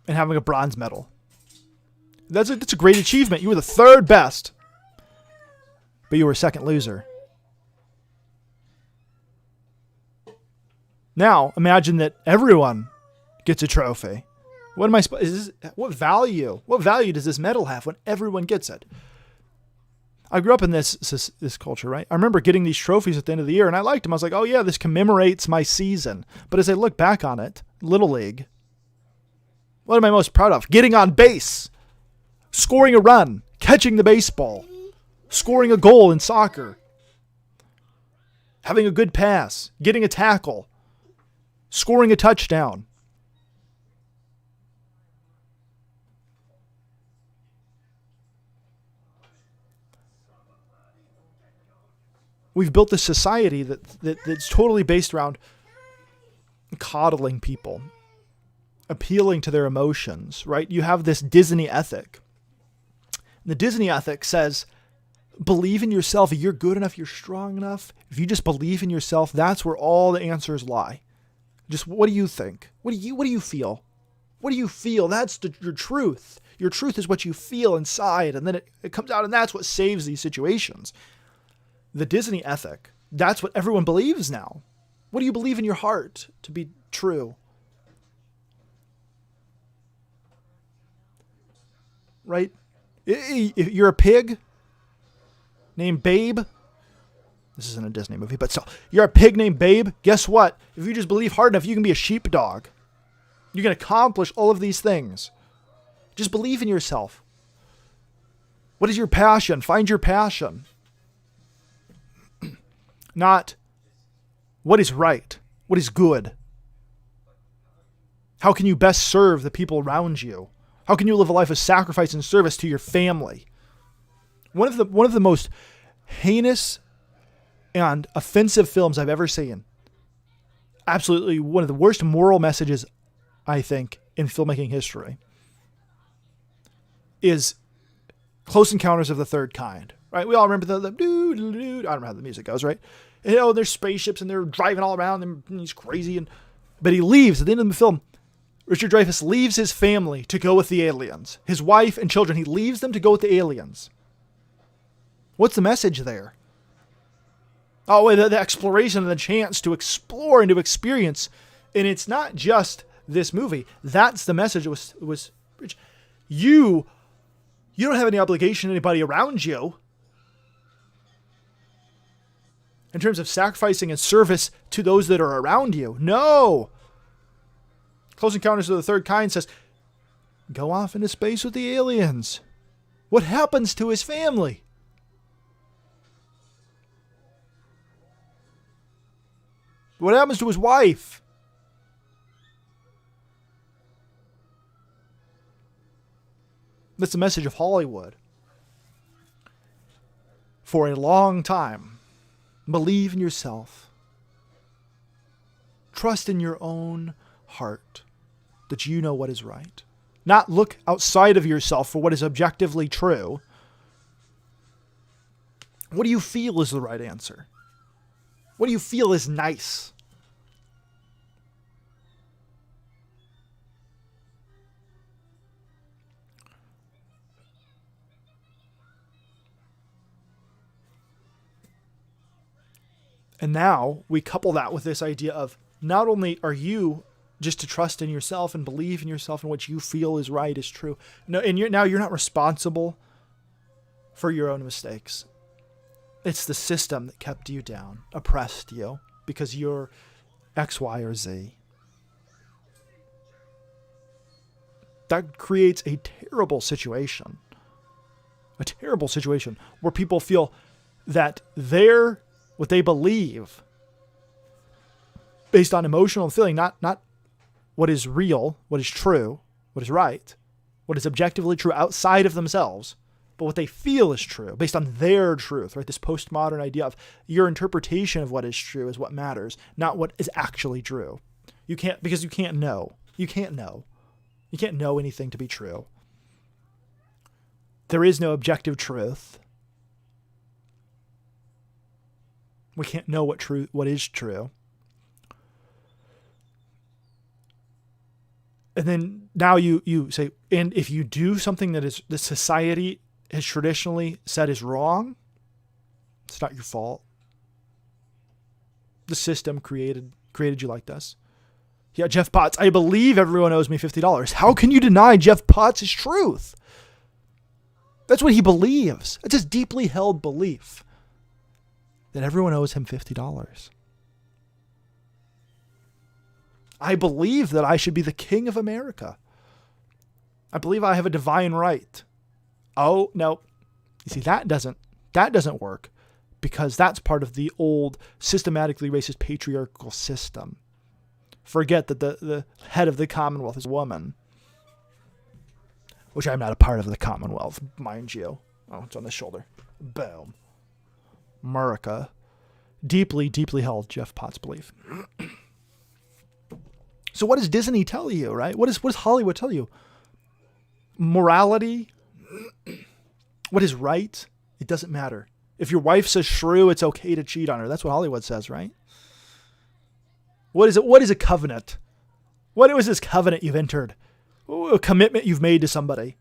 and having a bronze medal. That's a great achievement. You were the third best, but you were a second loser. Now, imagine that everyone gets a trophy. What value does this medal have when everyone gets it? I grew up in this culture, right? I remember getting these trophies at the end of the year, and I liked them. I was like, oh yeah, this commemorates my season. But as I look back on it, Little League, what am I most proud of? Getting on base, scoring a run, catching the baseball, scoring a goal in soccer, having a good pass, getting a tackle, scoring a touchdown. We've built a society that's totally based around coddling people, appealing to their emotions, right? You have this Disney ethic. The Disney ethic says, believe in yourself. You're good enough. You're strong enough. If you just believe in yourself, that's where all the answers lie. Just what do you think? What do you feel? What do you feel? That's your truth. Your truth is what you feel inside, and then it comes out, and that's what saves these situations. The Disney ethic, that's what everyone believes now. What do you believe in your heart to be true? Right? If you're a pig named Babe. This isn't a Disney movie, but still. You're a pig named Babe. Guess what? If you just believe hard enough, you can be a sheepdog. You can accomplish all of these things. Just believe in yourself. What is your passion? Find your passion. Not what is right, what is good. How can you best serve the people around you? How can you live a life of sacrifice and service to your family? One of the most heinous and offensive films I've ever seen. Absolutely one of the worst moral messages, I think, in filmmaking history is Close Encounters of the Third Kind. Right? We all remember the doo, doo, doo. I don't know how the music goes, right? And, there's spaceships and they're driving all around and he's crazy. But he leaves at the end of the film. Richard Dreyfuss leaves his family to go with the aliens. His wife and children, he leaves them to go with the aliens. What's the message there? Oh, the exploration and the chance to explore and to experience. And it's not just this movie. That's the message. It was you don't have any obligation to anybody around you in terms of sacrificing and service to those that are around you. No. Close Encounters of the Third Kind says, go off into space with the aliens. What happens to his family? What happens to his wife? That's the message of Hollywood. For a long time, believe in yourself. Trust in your own heart that you know what is right. Not look outside of yourself for what is objectively true. What do you feel is the right answer? What do you feel is nice? And now we couple that with this idea of not only are you just to trust in yourself and believe in yourself and what you feel is right is true. No, and you're not responsible for your own mistakes. It's the system that kept you down, oppressed you because you're X, Y, or Z. That creates a terrible situation. A terrible situation where people feel that what they believe based on emotional feeling, not what is real, what is true, what is right, what is objectively true outside of themselves, but what they feel is true based on their truth, right? This postmodern idea of your interpretation of what is true is what matters, not what is actually true. Because you can't know. You can't know. You can't know anything to be true. There is no objective truth. We can't know what is true. And then now you say, and if you do something that the society has traditionally said is wrong, it's not your fault. The system created you like this. Yeah, Jeff Potts, I believe everyone owes me $50. How can you deny Jeff Potts' truth? That's what he believes. It's his deeply held belief that everyone owes him $50. I believe that I should be the king of America. I believe I have a divine right. Oh, no. You see, that doesn't work because that's part of the old systematically racist patriarchal system. Forget that the head of the Commonwealth is a woman, which I'm not a part of the Commonwealth, mind you. Oh, it's on the shoulder. Boom. America. Deeply, deeply held Jeff Potts' belief. So what does Disney tell you, right? What does Hollywood tell you? Morality? What is right? It doesn't matter. If your wife says shrew, it's okay to cheat on her. That's what Hollywood says, right? What is it? What is a covenant? What was this covenant you've entered? A commitment you've made to somebody?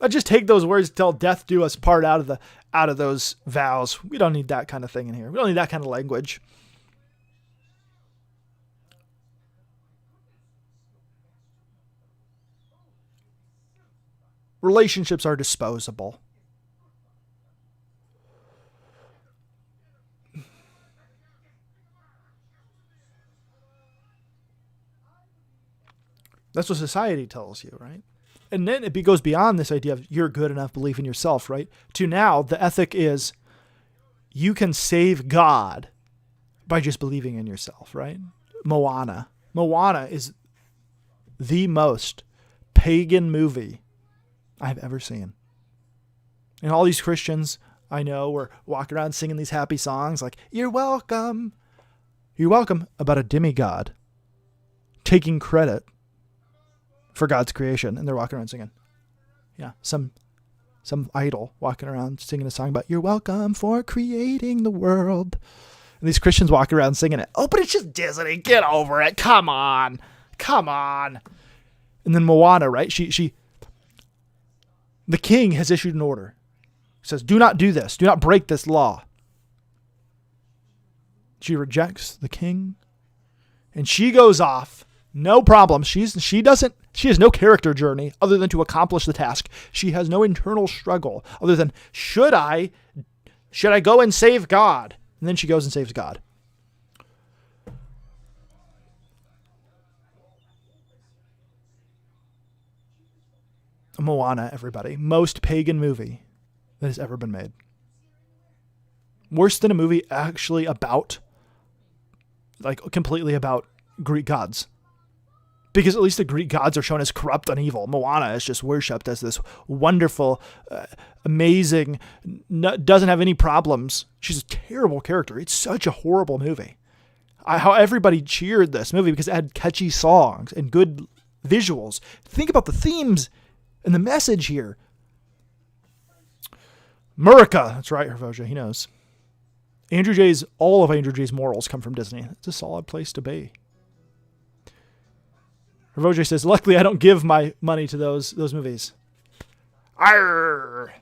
Let's just take those words till death do us part out of those vows. We don't need that kind of thing in here. We don't need that kind of language. Relationships are disposable. That's what society tells you, right? And then it goes beyond this idea of you're good enough, belief in yourself, right? To now the ethic is you can save God by just believing in yourself, right? Moana. Moana is the most pagan movie I've ever seen. And all these Christians I know were walking around singing these happy songs like, "You're welcome. You're welcome," about a demigod taking credit for God's creation. And they're walking around singing. Yeah, some idol walking around singing a song about, "You're welcome for creating the world." And these Christians walking around singing it. "Oh, but it's just Disney. Get over it. Come on. Come on." And then Moana, right? The king has issued an order. He says, "Do not do this. Do not break this law." She rejects the king and she goes off. No problem. She has no character journey other than to accomplish the task. She has no internal struggle other than, should I go and save God? And then she goes and saves God. Moana, everybody. Most pagan movie that has ever been made. Worse than a movie actually about, like, completely about Greek gods. Because at least the Greek gods are shown as corrupt and evil. Moana is just worshipped as this wonderful, amazing, doesn't have any problems. She's a terrible character. It's such a horrible movie. How everybody cheered this movie because it had catchy songs and good visuals. Think about the themes and the message here. Murica. That's right, Hervoja. He knows. All of Andrew J's morals come from Disney. It's a solid place to be. Hervoja says, "Luckily, I don't give my money to those movies." Arr!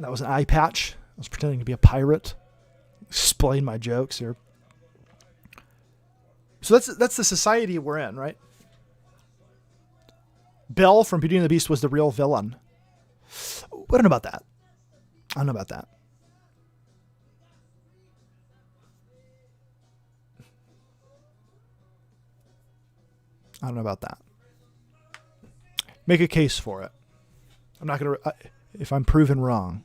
That was an eye patch. I was pretending to be a pirate. Explain my jokes here. So that's the society we're in, right? Belle from Beauty and the Beast was the real villain. I don't know about that. I don't know about that. I don't know about that. Make a case for it. I'm not going to, if I'm proven wrong.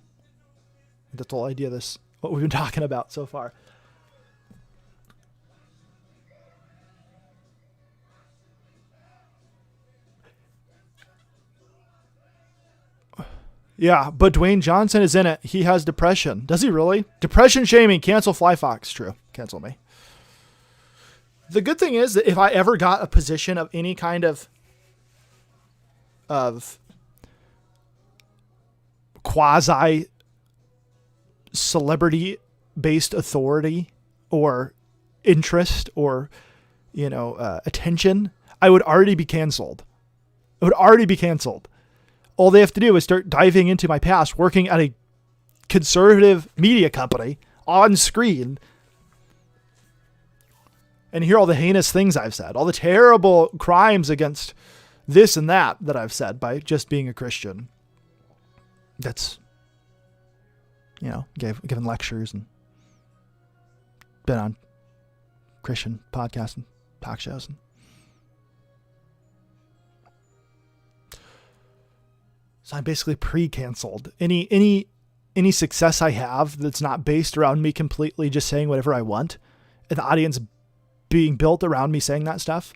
That's the whole idea of this, what we've been talking about so far. Yeah, but Dwayne Johnson is in it. He has depression. Does he really? Depression shaming. Cancel FlyFox. True. Cancel me. The good thing is that if I ever got a position of any kind of quasi celebrity based authority or interest or, attention, I would already be canceled. All they have to do is start diving into my past, working at a conservative media company on screen, and hear all the heinous things I've said, all the terrible crimes against this and that I've said by just being a Christian. That's, given lectures and been on Christian podcasts and talk shows. So I'm basically pre-canceled. Any success I have that's not based around me completely just saying whatever I want, and the audience being built around me saying that stuff,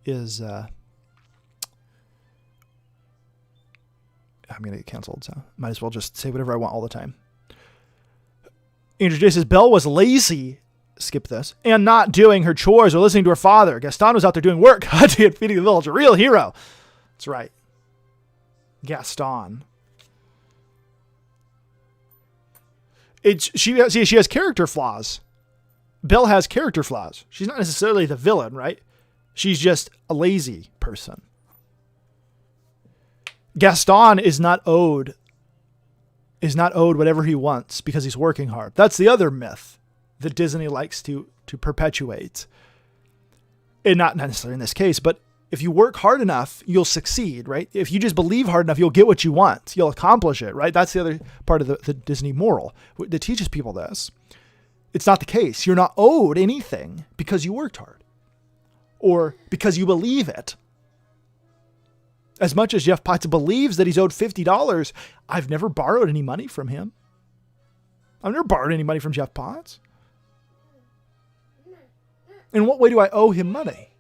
is I'm gonna get canceled. So might as well just say whatever I want all the time. Andrew J says Belle was lazy. Skip this. And not doing her chores or listening to her father. Gaston was out there doing work, hunting and feeding the village. A real hero. That's right. Gaston. She has character flaws. Belle has character flaws. She's not necessarily the villain, right? She's just a lazy person. Gaston is not owed whatever he wants because he's working hard. That's the other myth that Disney likes to perpetuate. And not necessarily in this case, but if you work hard enough, you'll succeed, right? If you just believe hard enough, you'll get what you want. You'll accomplish it, right? That's the other part of the Disney moral that teaches people this. It's not the case. You're not owed anything because you worked hard or because you believe it. As much as Jeff Potts believes that he's owed $50, I've never borrowed any money from him. I've never borrowed any money from Jeff Potts. In what way do I owe him money?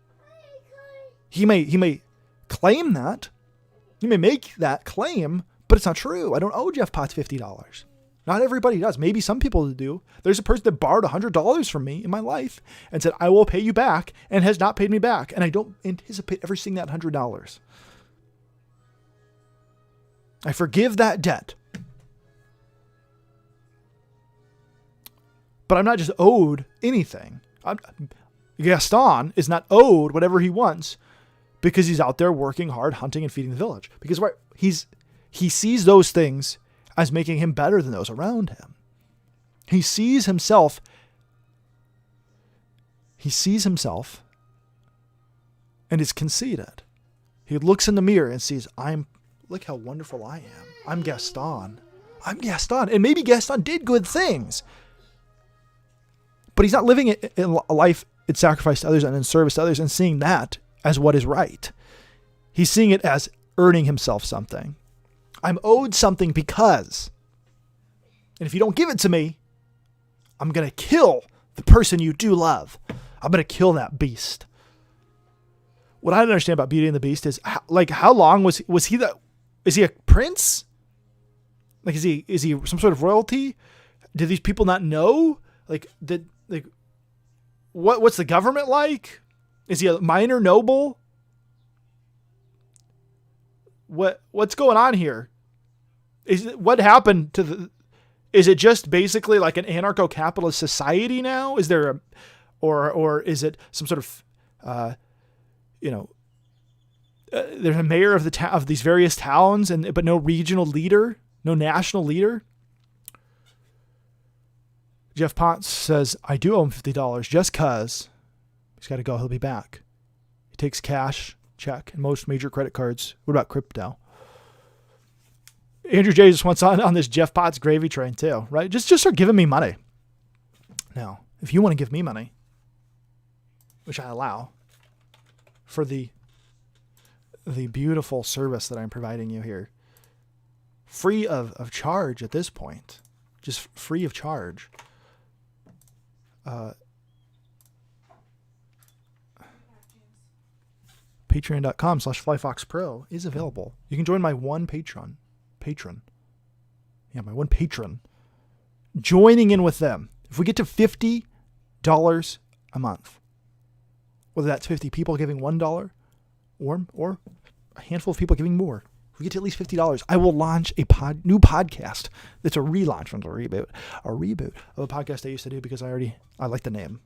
He may claim that. He may make that claim, but it's not true. I don't owe Jeff Potts $50. Not everybody does. Maybe some people do. There's a person that borrowed $100 from me in my life and said, I will pay you back, and has not paid me back. And I don't anticipate ever seeing that $100. I forgive that debt. But I'm not just owed anything. Gaston is not owed whatever he wants because he's out there working hard, hunting and feeding the village. Because he sees those things as making him better than those around him. He sees himself and is conceited. He looks in the mirror and sees, look how wonderful I am. I'm Gaston. And maybe Gaston did good things. But he's not living in a life in sacrifice to others and in service to others and seeing that as what is right. He's seeing it as earning himself something. I'm owed something because, and if you don't give it to me, I'm going to kill the person you do love. I'm going to kill that beast. What I don't understand about Beauty and the Beast is how long was he is he a prince? Like, is he some sort of royalty? Did these people not know? What's the government like? Is he a minor noble? What's going on here? What happened to is it just basically like an anarcho-capitalist society now? Is there or is it some sort of, there's a mayor of these various towns but no regional leader, no national leader? Jeff Potts says, I do owe him $50 just because he's got to go. He'll be back. He takes cash, check, and most major credit cards. What about crypto? Andrew J. just wants on this Jeff Potts gravy train too, right? Just start giving me money. Now, if you want to give me money, which I allow, for the beautiful service that I'm providing you here, free of charge at this point, just free of charge. Patreon.com/FlyFoxPro is available. You can join my one patron. Yeah, my one patron. Joining in with them. If we get to $50 a month, whether that's 50 people giving $1 or a handful of people giving more, if we get to at least $50, I will launch a new podcast. That's a relaunch, a reboot of a podcast I used to do because I like the name.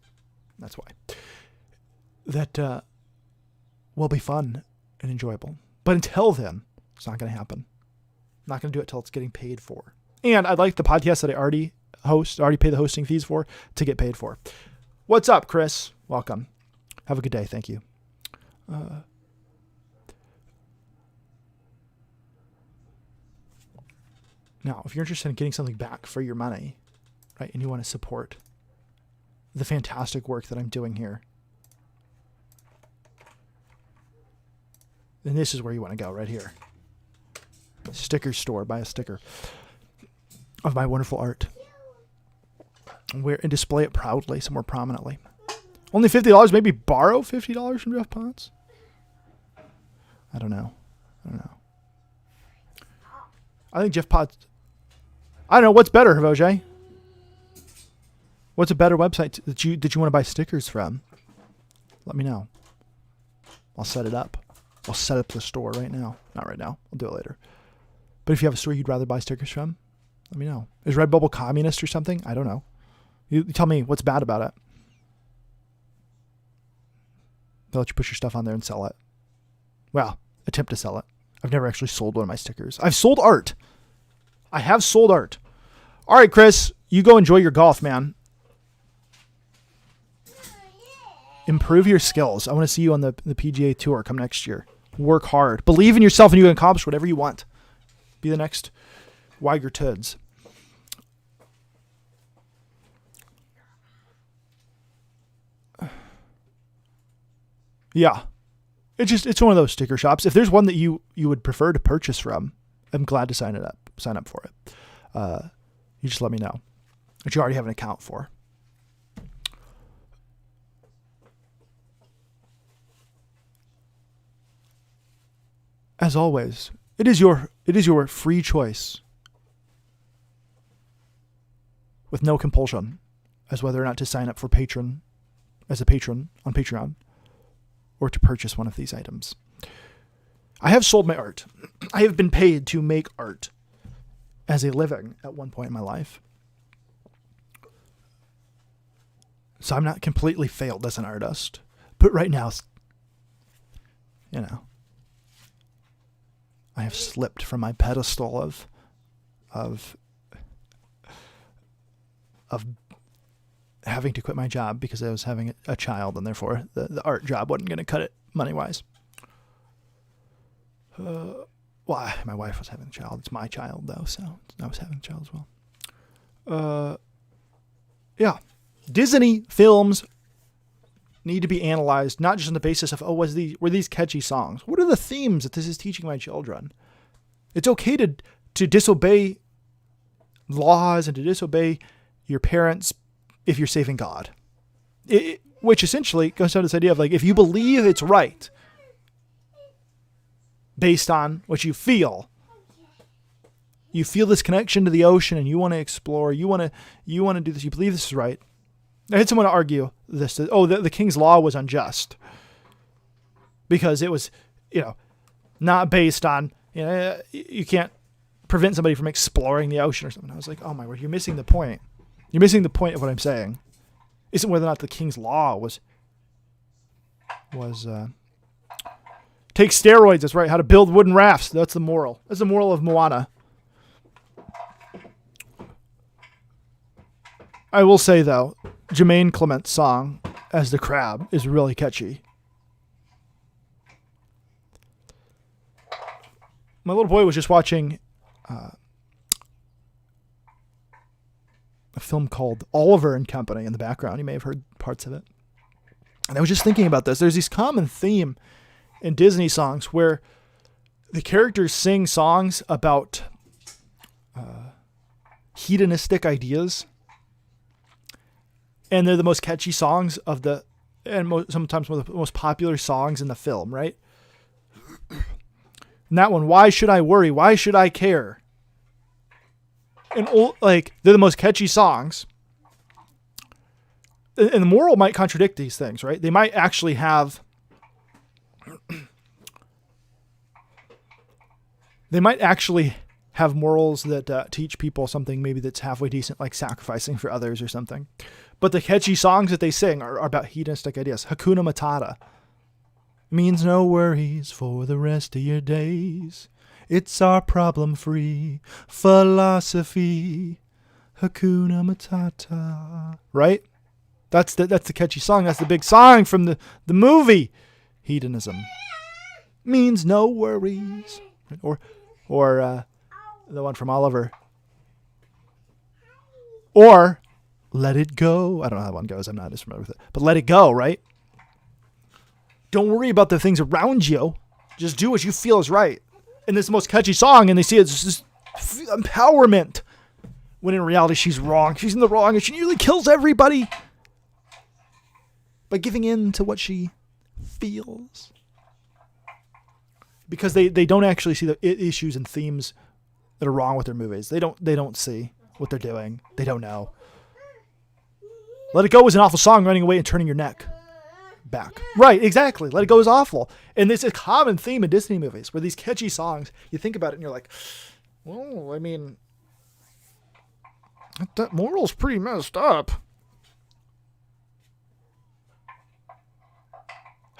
That's why. That will be fun and enjoyable. But until then, it's not going to happen. I'm not going to do it till it's getting paid for. And I'd like the podcast that I already pay the hosting fees for, to get paid for. What's up, Chris? Welcome. Have a good day. Thank you. Now, if you're interested in getting something back for your money, right, and you want to support the fantastic work that I'm doing here, then this is where you want to go, right here. Sticker store. Buy a sticker of my wonderful art. And display it proudly, somewhere prominently. Only $50. Maybe borrow $50 from Jeff Potts? I don't know. I think Jeff Potts... I don't know. What's better, Vojay? What's a better website that you want to buy stickers from? Let me know. I'll set it up. I'll set up the store right now. Not right now. I'll do it later. But if you have a store you'd rather buy stickers from, let me know. Is Redbubble communist or something? I don't know. You tell me what's bad about it. They'll let you put your stuff on there and sell it. Well, attempt to sell it. I've never actually sold one of my stickers. I've sold art. I have sold art. All right, Chris, you go enjoy your golf, man. Improve your skills. I want to see you on the PGA Tour come next year. Work hard. Believe in yourself and you can accomplish whatever you want. Be the next Weiger Toods. Yeah. It's one of those sticker shops. If there's one that you would prefer to purchase from, I'm glad to sign up for it. You just let me know that you already have an account for. As always, it is your free choice, with no compulsion, as whether or not to sign up as a patron on Patreon, or to purchase one of these items. I have sold my art. I have been paid to make art as a living at one point in my life. So I'm not completely failed as an artist. But right now, I have slipped from my pedestal of having to quit my job because I was having a child, and therefore the art job wasn't going to cut it money-wise. Well, my wife was having a child. It's my child, though, so I was having a child as well. Yeah. Disney films need to be analyzed, not just on the basis of, were these catchy songs? What are the themes that this is teaching my children? It's okay to disobey laws and to disobey your parents if you're saving God. Which essentially goes down to this idea of, like, if you believe it's right based on what you feel this connection to the ocean and you want to explore, you want to do this, you believe this is right. I had someone argue this, the king's law was unjust because it was, not based on, you can't prevent somebody from exploring the ocean or something. I was like, oh my word, you're missing the point. You're missing the point of what I'm saying. Isn't whether or not the king's law was take steroids. That's right. How to build wooden rafts. That's the moral. That's the moral of Moana. I will say, though, Jermaine Clement's song as the crab is really catchy. My little boy was just watching a film called Oliver and Company in the background. You may have heard parts of it. And I was just thinking about this. There's this common theme in Disney songs where the characters sing songs about hedonistic ideas. And they're the most catchy songs sometimes one of the most popular songs in the film, right? And that one, why should I worry? Why should I care? And they're the most catchy songs. And the moral might contradict these things, right? They might actually have morals that teach people something maybe that's halfway decent, like sacrificing for others or something. But the catchy songs that they sing are about hedonistic ideas. Hakuna Matata means no worries for the rest of your days. It's our problem-free philosophy. Hakuna Matata. Right? That's the catchy song. That's the big song from the movie. Hedonism means no worries. Or the one from Oliver. Or Let It Go. I don't know how that one goes. I'm not as familiar with it. But Let It Go, right? Don't worry about the things around you. Just do what you feel is right. And this is the most catchy song, and they see it's just empowerment. When in reality, she's wrong. She's in the wrong, and she nearly kills everybody by giving in to what she feels. Because they don't actually see the issues and themes that are wrong with their movies. They don't see what they're doing. They don't know. Let It Go is an awful song, running away and turning your neck back. Right, exactly. Let It Go is awful. And it's a common theme in Disney movies where these catchy songs, you think about it and you're like, well, I mean, that moral's pretty messed up.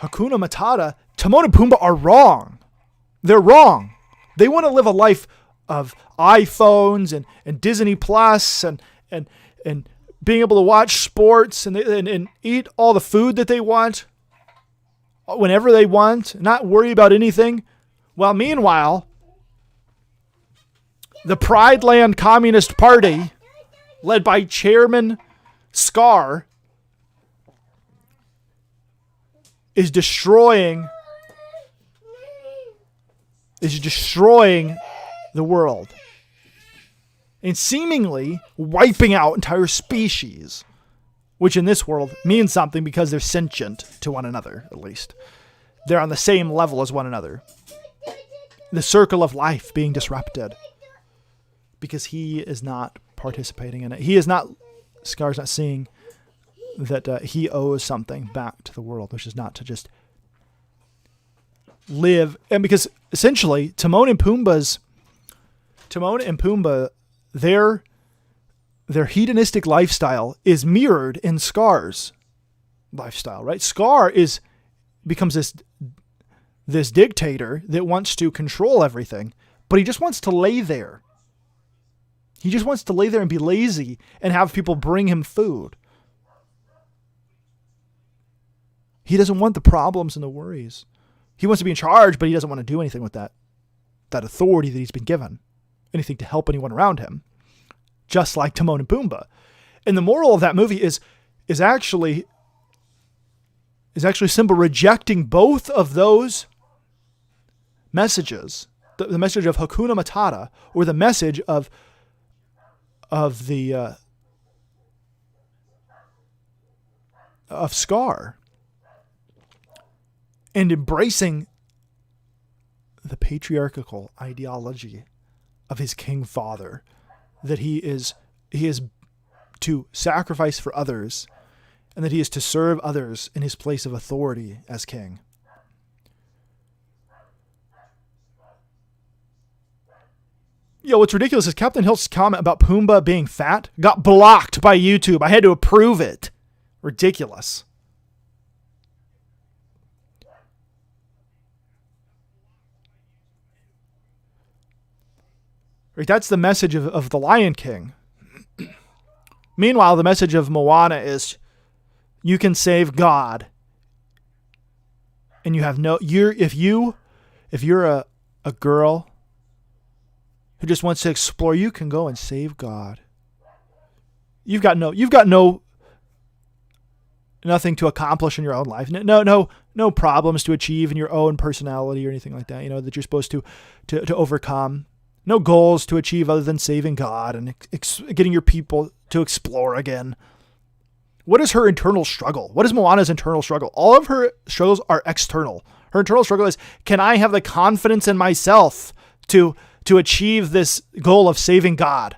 Hakuna Matata, Timon and Pumbaa are wrong. They're wrong. They want to live a life of iPhones and Disney Plus and being able to watch sports and eat all the food that they want whenever they want, not worry about anything. Well, meanwhile, the Pride Land Communist Party, led by Chairman Scar, is destroying is destroying the world and seemingly wiping out entire species, which in this world means something because they're sentient to one another, at least. They're on the same level as one another. The circle of life being disrupted because he is not participating in it. He is not, Scar's not seeing that he owes something back to the world, which is not to just live. And because essentially Timon and Pumbaa, their hedonistic lifestyle is mirrored in Scar's lifestyle, right? Scar becomes this dictator that wants to control everything, but he just wants to lay there. He just wants to lay there and be lazy and have people bring him food. He doesn't want the problems and the worries. He wants to be in charge, but he doesn't want to do anything with that authority that he's been given. Anything to help anyone around him. Just like Timon and Pumbaa. And the moral of that movie is actually Simba rejecting both of those messages. The message of Hakuna Matata, or the message of Scar, and embracing the patriarchal ideology of his king father, that he is to sacrifice for others, and that he is to serve others in his place of authority as king. What's ridiculous is Captain Hilt's comment about Pumbaa being fat got blocked by YouTube. I had to approve it. Ridiculous. Right, that's the message of the Lion King. Meanwhile, the message of Moana is you can save God. And you have if you're a girl who just wants to explore, you can go and save God. You've got nothing to accomplish in your own life. No problems to achieve in your own personality or anything like that, that you're supposed to overcome. No goals to achieve other than saving God and getting your people to explore again. What is her internal struggle? What is Moana's internal struggle? All of her struggles are external. Her internal struggle is, can I have the confidence in myself to achieve this goal of saving God?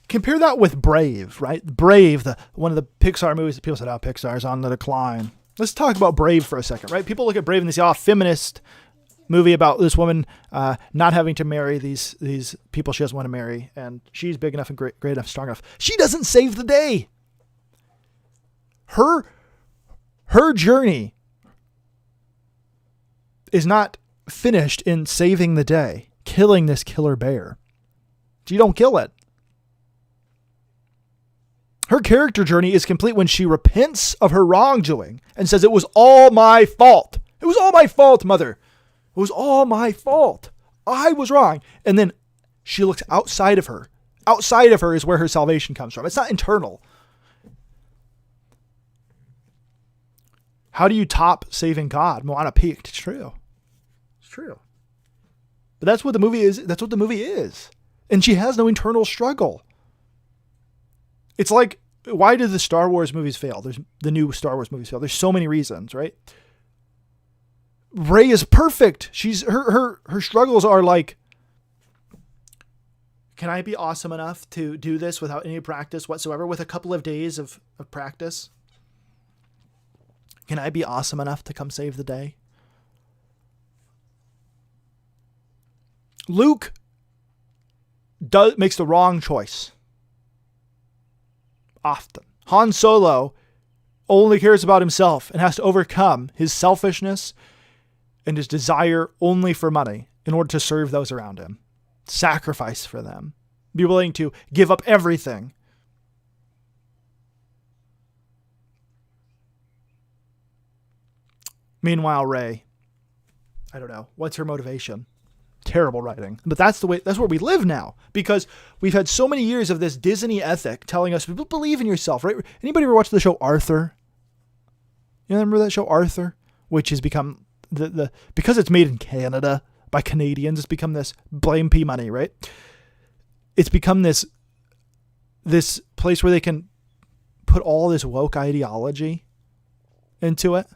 Compare that with Brave, right? Brave, one of the Pixar movies that people said, Pixar's on the decline. Let's talk about Brave for a second, right? People look at Brave and they say, feminist movie about this woman not having to marry these people she doesn't want to marry, and she's big enough and great enough, strong enough. She doesn't save the day. Her journey is not finished in saving the day, killing this killer bear. You don't kill it. Her character journey is complete when she repents of her wrongdoing and says, it was all my fault. It was all my fault, mother. It was all my fault. I was wrong. And then she looks outside of her. Outside of her is where her salvation comes from. It's not internal. How do you top saving God? Moana peaked. It's true. It's true. But that's what the movie is. That's what the movie is. And she has no internal struggle. It's like, why did the Star Wars movies fail? The new Star Wars movies fail. There's so many reasons, right? Rey is perfect. Her struggles are like, can I be awesome enough to do this without any practice whatsoever, with a couple of days of practice? Can I be awesome enough to come save the day? Luke makes the wrong choice. Often. Han Solo only cares about himself and has to overcome his selfishness and his desire only for money in order to serve those around him. Sacrifice for them. Be willing to give up everything. Meanwhile, Rey, I don't know. What's her motivation? Terrible writing. But that's where we live now, because we've had so many years of this Disney ethic telling us, believe in yourself, right? Anybody ever watched the show Arthur? You remember that show Arthur? Which has become because it's made in Canada by Canadians, it's become this blame P money, right? It's become this place where they can put all this woke ideology into it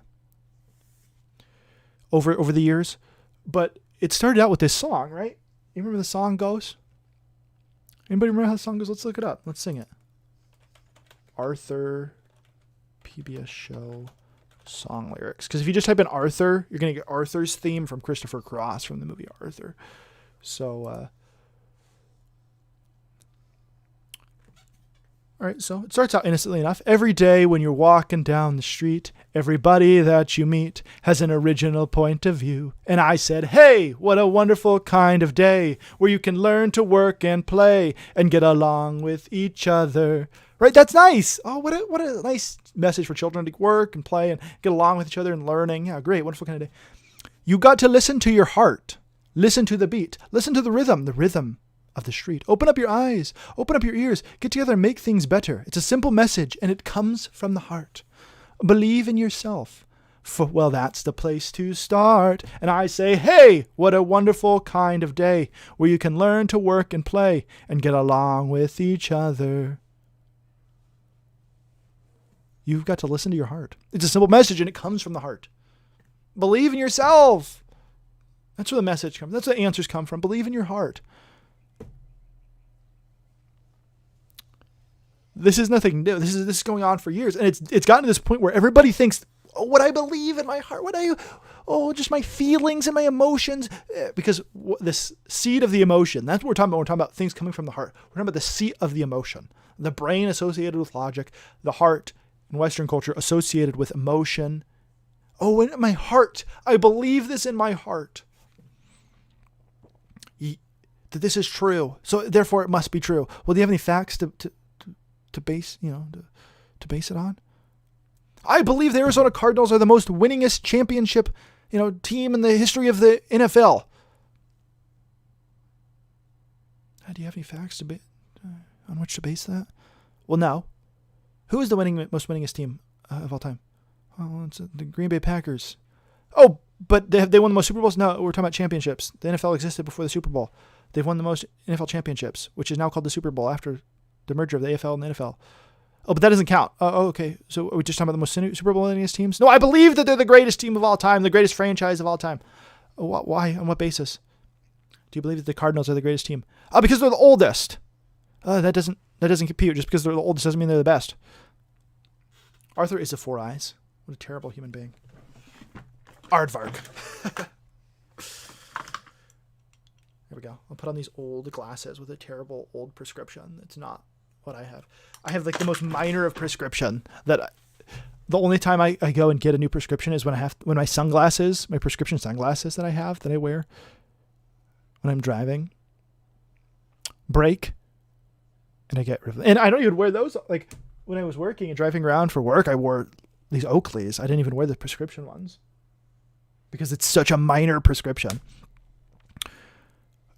over the years. But it started out with this song, right? You remember the song goes? Anybody remember how the song goes? Let's look it up. Let's sing it. Arthur PBS show song lyrics. Because if you just type in Arthur, you're going to get Arthur's theme from Christopher Cross from the movie Arthur. So, all right, so it starts out innocently enough. Every day when you're walking down the street, everybody that you meet has an original point of view. And I said, hey, what a wonderful kind of day where you can learn to work and play and get along with each other. Right? That's nice. Oh, what a nice message for children to work and play and get along with each other and learning. Yeah, great. Wonderful kind of day. You got to listen to your heart. Listen to the beat. Listen to the rhythm of the street. Open up your eyes. Open up your ears. Get together and make things better. It's a simple message, and it comes from the heart. Believe in yourself. Well, that's the place to start. And I say, hey, what a wonderful kind of day where you can learn to work and play and get along with each other. You've got to listen to your heart. It's a simple message, and it comes from the heart. Believe in yourself. That's where the message comes. That's where the answers come from. Believe in your heart. This is nothing new. This is going on for years, and it's gotten to this point where everybody thinks, oh, what I believe in my heart, just my feelings and my emotions, because this seed of the emotion. That's what we're talking about. We're talking about things coming from the heart. We're talking about the seat of the emotion, the brain associated with logic, the heart in Western culture associated with emotion. Oh, in my heart, I believe this in my heart. That this is true, so therefore it must be true. Well, do you have any facts to base it on? I believe the Arizona Cardinals are the most winningest championship, team in the history of the NFL. Do you have any facts on which to base that? Well, no. Who is the most winningest team of all time? Oh, it's the Green Bay Packers. Oh, but they won the most Super Bowls? No, we're talking about championships. The NFL existed before the Super Bowl. They've won the most NFL championships, which is now called the Super Bowl after the merger of the AFL and the NFL. Oh, but that doesn't count. Oh, okay. So are we just talking about the most Super Bowl winningest teams? No, I believe that they're the greatest team of all time, the greatest franchise of all time. Why? On what basis? Do you believe that the Cardinals are the greatest team? Because they're the oldest. That doesn't compute. Just because they're the oldest doesn't mean they're the best. Arthur is the Four Eyes. What a terrible human being. Aardvark. There we go. I'll put on these old glasses with a terrible old prescription. That's not what I have. I have like the most minor of prescription that the only time I go and get a new prescription is when my sunglasses, my prescription sunglasses that I wear when I'm driving, break, and I get rid of them. And I don't even wear those. Like when I was working and driving around for work, I wore these Oakleys. I didn't even wear the prescription ones because it's such a minor prescription.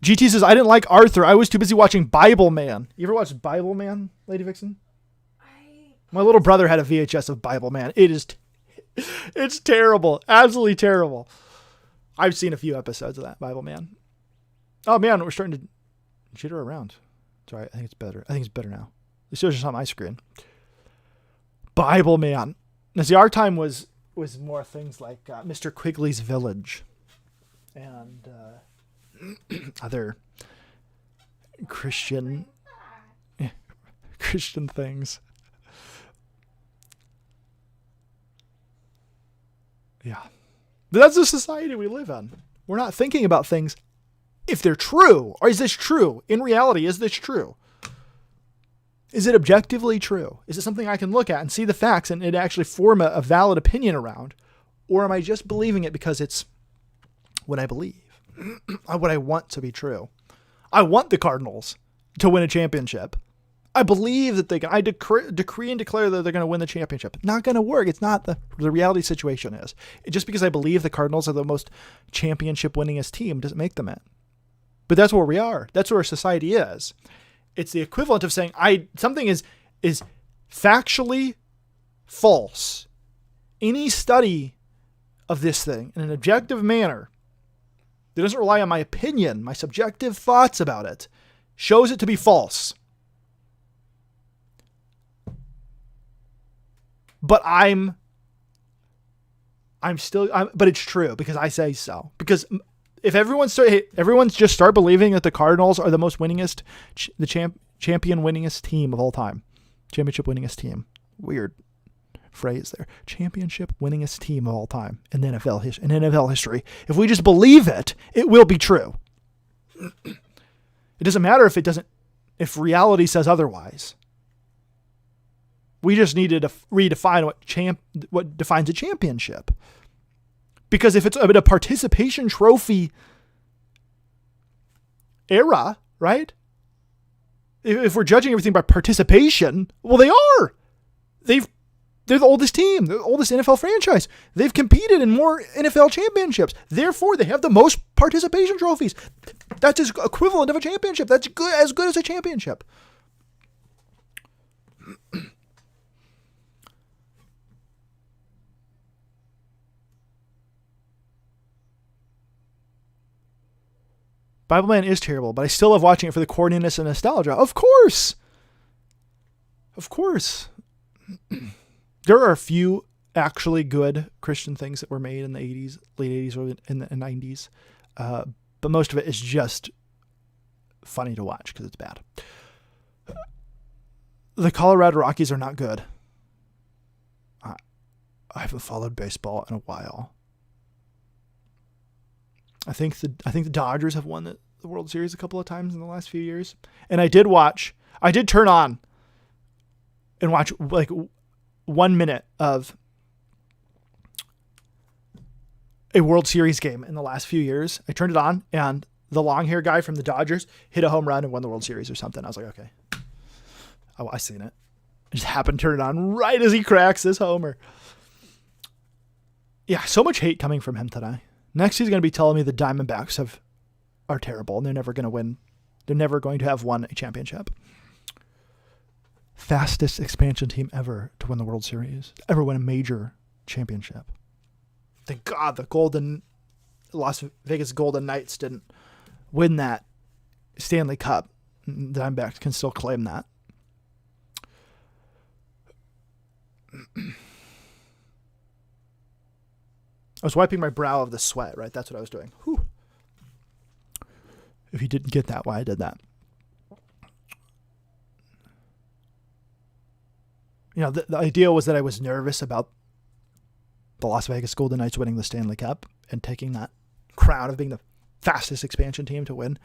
GT says, I didn't like Arthur. I was too busy watching Bible Man. You ever watched Bible Man, Lady Vixen? My little brother had a VHS of Bible Man. It's terrible. Absolutely terrible. I've seen a few episodes of that Bible Man. Oh man, we're starting to jitter around. Sorry, I think it's better. I think it's better now. It shows just on my screen. Bible Man. Now see, our time was more things like Mr. Quigley's Village and other Christian things. Yeah. But that's the society we live in. We're not thinking about things if they're true. Or is this true? In reality, is this true? Is it objectively true? Is it something I can look at and see the facts and it actually form a valid opinion around? Or am I just believing it because it's what I believe? What I want to be true. I want the Cardinals to win a championship. I believe that they can. I decree and declare that they're going to win the championship. Not going to work. It's not the reality situation is. Just because I believe the Cardinals are the most championship winningest team doesn't make them it. But that's where we are. That's where our society is. It's the equivalent of saying something is factually false. Any study of this thing in an objective manner that doesn't rely on my opinion, my subjective thoughts about it, shows it to be false. But but it's true because I say so. Because if everyone's just start believing that the Cardinals are the most winningest, champion winningest team of all time, championship winningest team. Weird phrase there. Championship winningest team of all time in NFL history. If we just believe it, it will be true. It doesn't matter if reality says otherwise. We just need to redefine what defines a championship. Because if it's a participation trophy era, right? If we're judging everything by participation, well, they are. They're the oldest team, the oldest NFL franchise. They've competed in more NFL championships. Therefore, they have the most participation trophies. That's equivalent of a championship. That's as good as a championship. Bible Man is terrible, but I still love watching it for the corniness and nostalgia. Of course. Of course. There are a few actually good Christian things that were made in the 80s, late 80s or in the 90s. But most of it is just funny to watch because it's bad. The Colorado Rockies are not good. I haven't followed baseball in a while. I think the Dodgers have won the World Series a couple of times in the last few years. And I did turn on and watch like 1 minute of a World Series game in the last few years. I turned it on and the long hair guy from the Dodgers hit a home run and won the World Series or something. I was like, okay. Oh, I seen it. I just happened to turn it on right as he cracks this homer. Yeah, so much hate coming from him today. Next, he's going to be telling me the Diamondbacks are terrible and they're never going to win. They're never going to have won a championship. Fastest expansion team ever to win the World Series, ever win a major championship. Thank God the Las Vegas Golden Knights didn't win that Stanley Cup. The Diamondbacks can still claim that. I was wiping my brow of the sweat, right? That's what I was doing. Whew. If you didn't get that, why I did that. You know, the idea was that I was nervous about the Las Vegas Golden Knights winning the Stanley Cup and taking that crown of being the fastest expansion team to win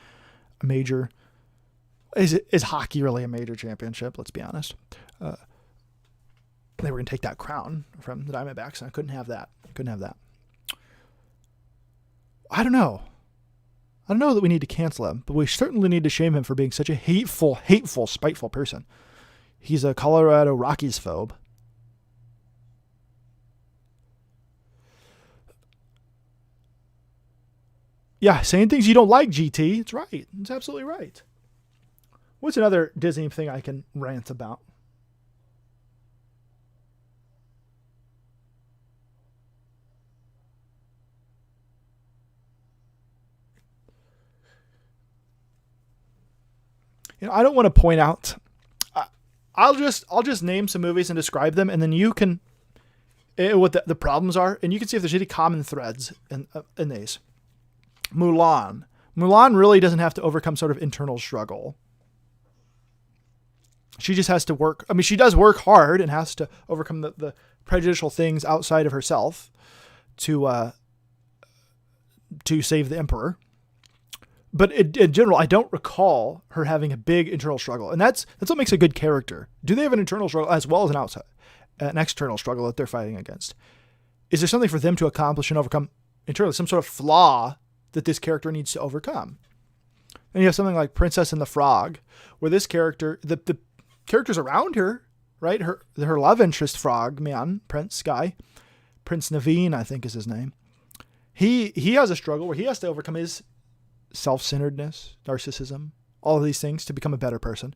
a major. Is hockey really a major championship? Let's be honest. They were going to take that crown from the Diamondbacks, and I couldn't have that. I don't know that we need to cancel him, but we certainly need to shame him for being such a hateful, spiteful person. He's a Colorado Rockies phobe. Yeah, saying things you don't like, GT. It's right. It's absolutely right. What's another Disney thing I can rant about? You know, I don't want to point out. I'll just name some movies and describe them, and then you can what the problems are, and you can see if there's any common threads in these. Mulan really doesn't have to overcome sort of internal struggle. She just has to work. I mean, she does work hard and has to overcome the prejudicial things outside of herself to save the emperor. But in general, I don't recall her having a big internal struggle. And that's what makes a good character. Do they have an internal struggle as well as an external struggle that they're fighting against? Is there something for them to accomplish and overcome internally, some sort of flaw that this character needs to overcome? And you have something like Princess and the Frog, where this character, the characters around her, right? Her love interest frog man, Prince Naveen, I think is his name. He has a struggle where he has to overcome his self-centeredness, narcissism, all of these things to become a better person.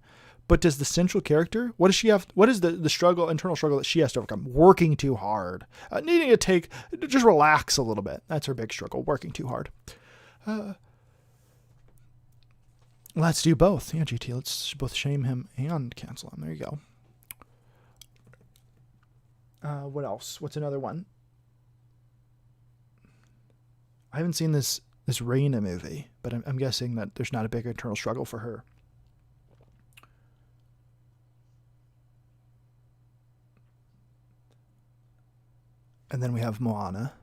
But does the central character, what does she have? What is the struggle, internal struggle that she has to overcome? Working too hard, needing to just relax a little bit. That's her big struggle, working too hard. Let's do both. Yeah, GT, let's both shame him and cancel him. There you go. What else? What's another one? I haven't seen this Raina movie, but I'm guessing that there's not a big internal struggle for her. And then we have Moana.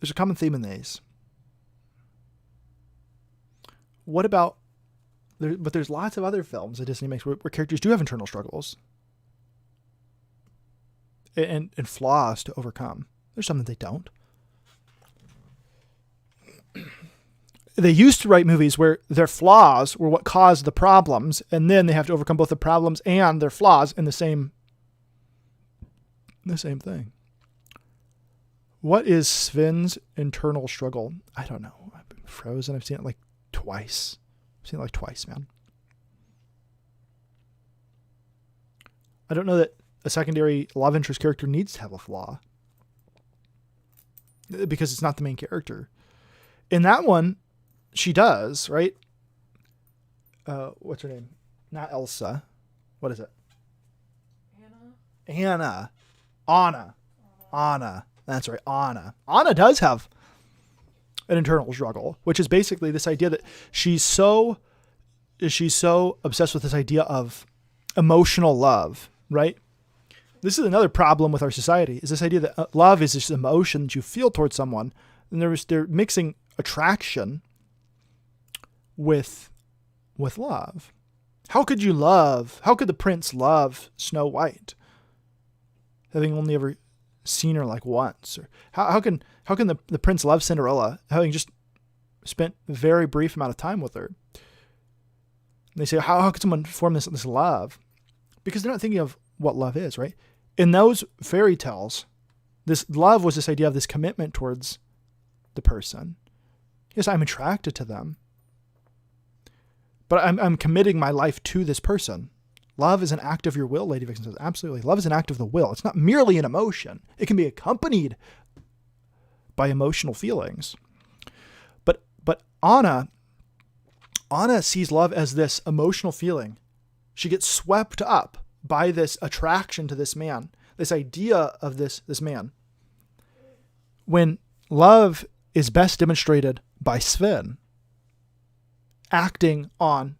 There's a common theme in these. What about... But there's lots of other films that Disney makes where characters do have internal struggles. And flaws to overcome. There's some that they don't. They used to write movies where their flaws were what caused the problems, and then they have to overcome both the problems and their flaws in the same thing. What is Sven's internal struggle? I don't know. I've been Frozen. I've seen it like twice. Man. I don't know that a secondary love interest character needs to have a flaw, because it's not the main character. In that one, she does, right? What's her name? Not Elsa. What is it? Anna. Anna. That's right. Anna. Anna does have an internal struggle, which is basically this idea that she's so obsessed with this idea of emotional love, right? This is another problem with our society, is this idea that love is this emotion that you feel towards someone, and they're mixing attraction with love. How could the prince love Snow White, having only ever seen her like once? Or how can the prince love Cinderella, having just spent a very brief amount of time with her? And they say, how could someone form this love? Because they're not thinking of what love is, right? In those fairy tales, this love was this idea of this commitment towards the person. Yes, I'm attracted to them, but I'm committing my life to this person. Love is an act of your will, Lady Vixen says. Absolutely. Love is an act of the will. It's not merely an emotion. It can be accompanied by emotional feelings. But Anna sees love as this emotional feeling. She gets swept up by this attraction to this man, this idea of this man. When love is best demonstrated by Sven, acting on,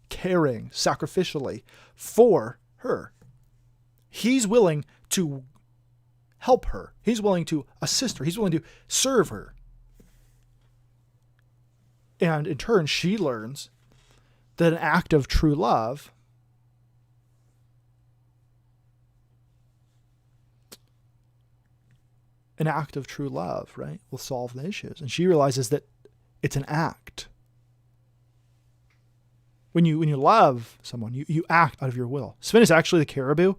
caring sacrificially for her. He's willing to help her. He's willing to assist her. He's willing to serve her. And in turn, she learns that an act of true love right, will solve the issues. And she realizes that it's an act. When you love someone, you act out of your will. Sven is actually the caribou.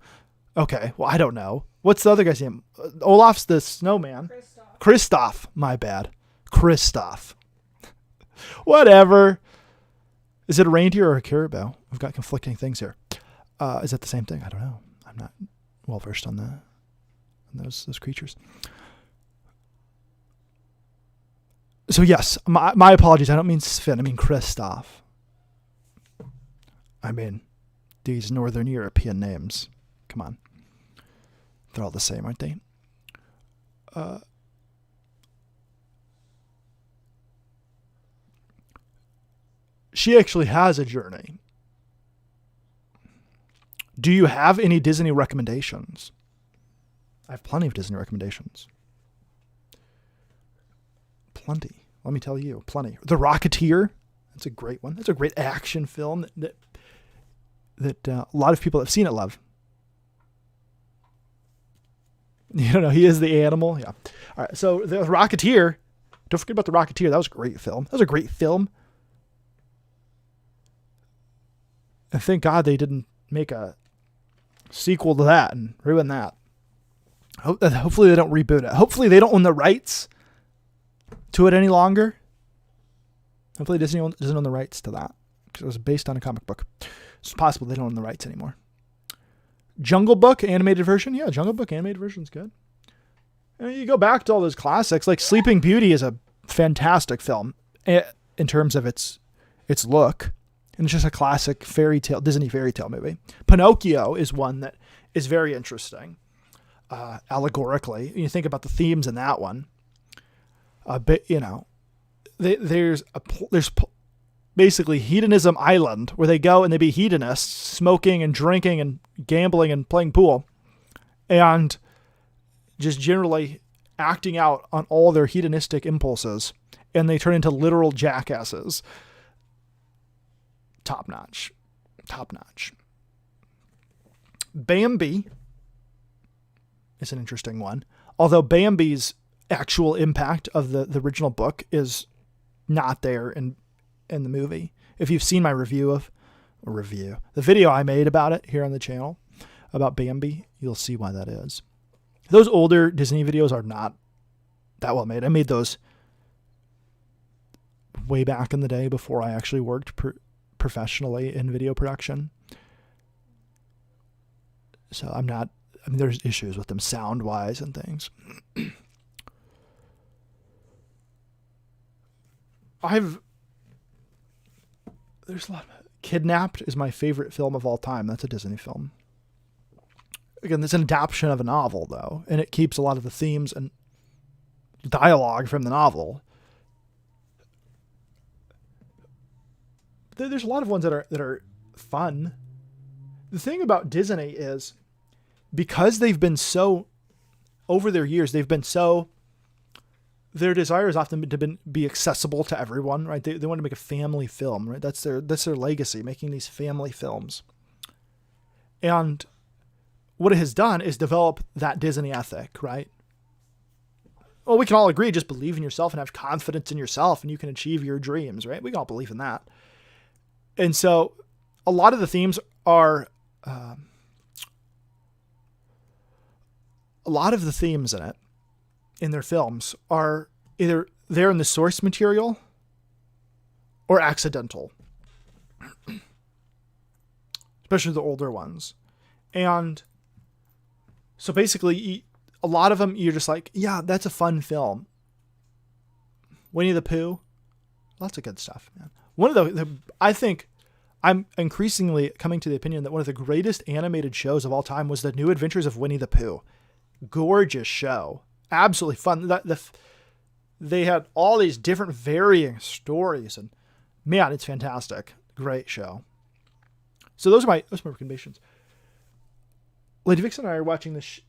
Okay, well, I don't know. What's the other guy's name? Olaf's the snowman. Kristoff. My bad. Kristoff. Whatever. Is it a reindeer or a caribou? I've got conflicting things here. Is that the same thing? I don't know. I'm not well versed on those creatures. So yes, my apologies. I don't mean Sven. I mean Kristoff. I mean, these Northern European names. Come on. They're all the same, aren't they? She actually has a journey. Do you have any Disney recommendations? I have plenty of Disney recommendations. Plenty. Let me tell you, plenty. The Rocketeer. That's a great one. That's a great action film that a lot of people have seen it love. You don't know, he is the animal. Yeah. All right. So the Rocketeer. Don't forget about the Rocketeer. That was a great film. And thank God they didn't make a sequel to that and ruin that. Hopefully they don't reboot it. Hopefully they don't own the rights to it any longer. Hopefully Disney doesn't own the rights to that, because it was based on a comic book. It's possible they don't own the rights anymore. Jungle Book animated version. Yeah, Jungle Book animated version's good. And you go back to all those classics. Like Sleeping Beauty is a fantastic film in terms of its look. And it's just a classic fairy tale, Disney fairy tale movie. Pinocchio is one that is very interesting. Allegorically, you think about the themes in that one. But there's basically Hedonism Island, where they go and they be hedonists, smoking and drinking and gambling and playing pool, and just generally acting out on all their hedonistic impulses, and they turn into literal jackasses. Top notch. Bambi is an interesting one. Although Bambi's actual impact of the original book is not there in the movie. If you've seen my the video I made about it here on the channel about Bambi, you'll see why that is. Those older Disney videos are not that well made. I made those way back in the day before I actually worked professionally in video production. So there's issues with them sound-wise and things. There's a lot of... Kidnapped is my favorite film of all time. That's a Disney film. Again, it's an adaptation of a novel, though, and it keeps a lot of the themes and dialogue from the novel. There's a lot of ones that are fun. The thing about Disney is, because they've been so, over their years, their desire is often to be accessible to everyone, right? They want to make a family film, right? That's their legacy, making these family films. And what it has done is develop that Disney ethic, right? Well, we can all agree, just believe in yourself and have confidence in yourself and you can achieve your dreams, right? We can all believe in that. And so a lot of the themes are, a lot of the themes in their films are either there in the source material or accidental, especially the older ones. And so basically a lot of them, you're just like, yeah, that's a fun film. Winnie the Pooh, lots of good stuff, man. One of I think I'm increasingly coming to the opinion that one of the greatest animated shows of all time was The New Adventures of Winnie the Pooh. Gorgeous show. Absolutely fun. They had all these different varying stories, and man, it's fantastic. Great show. So those are my recommendations. Lady Vixen and I are watching this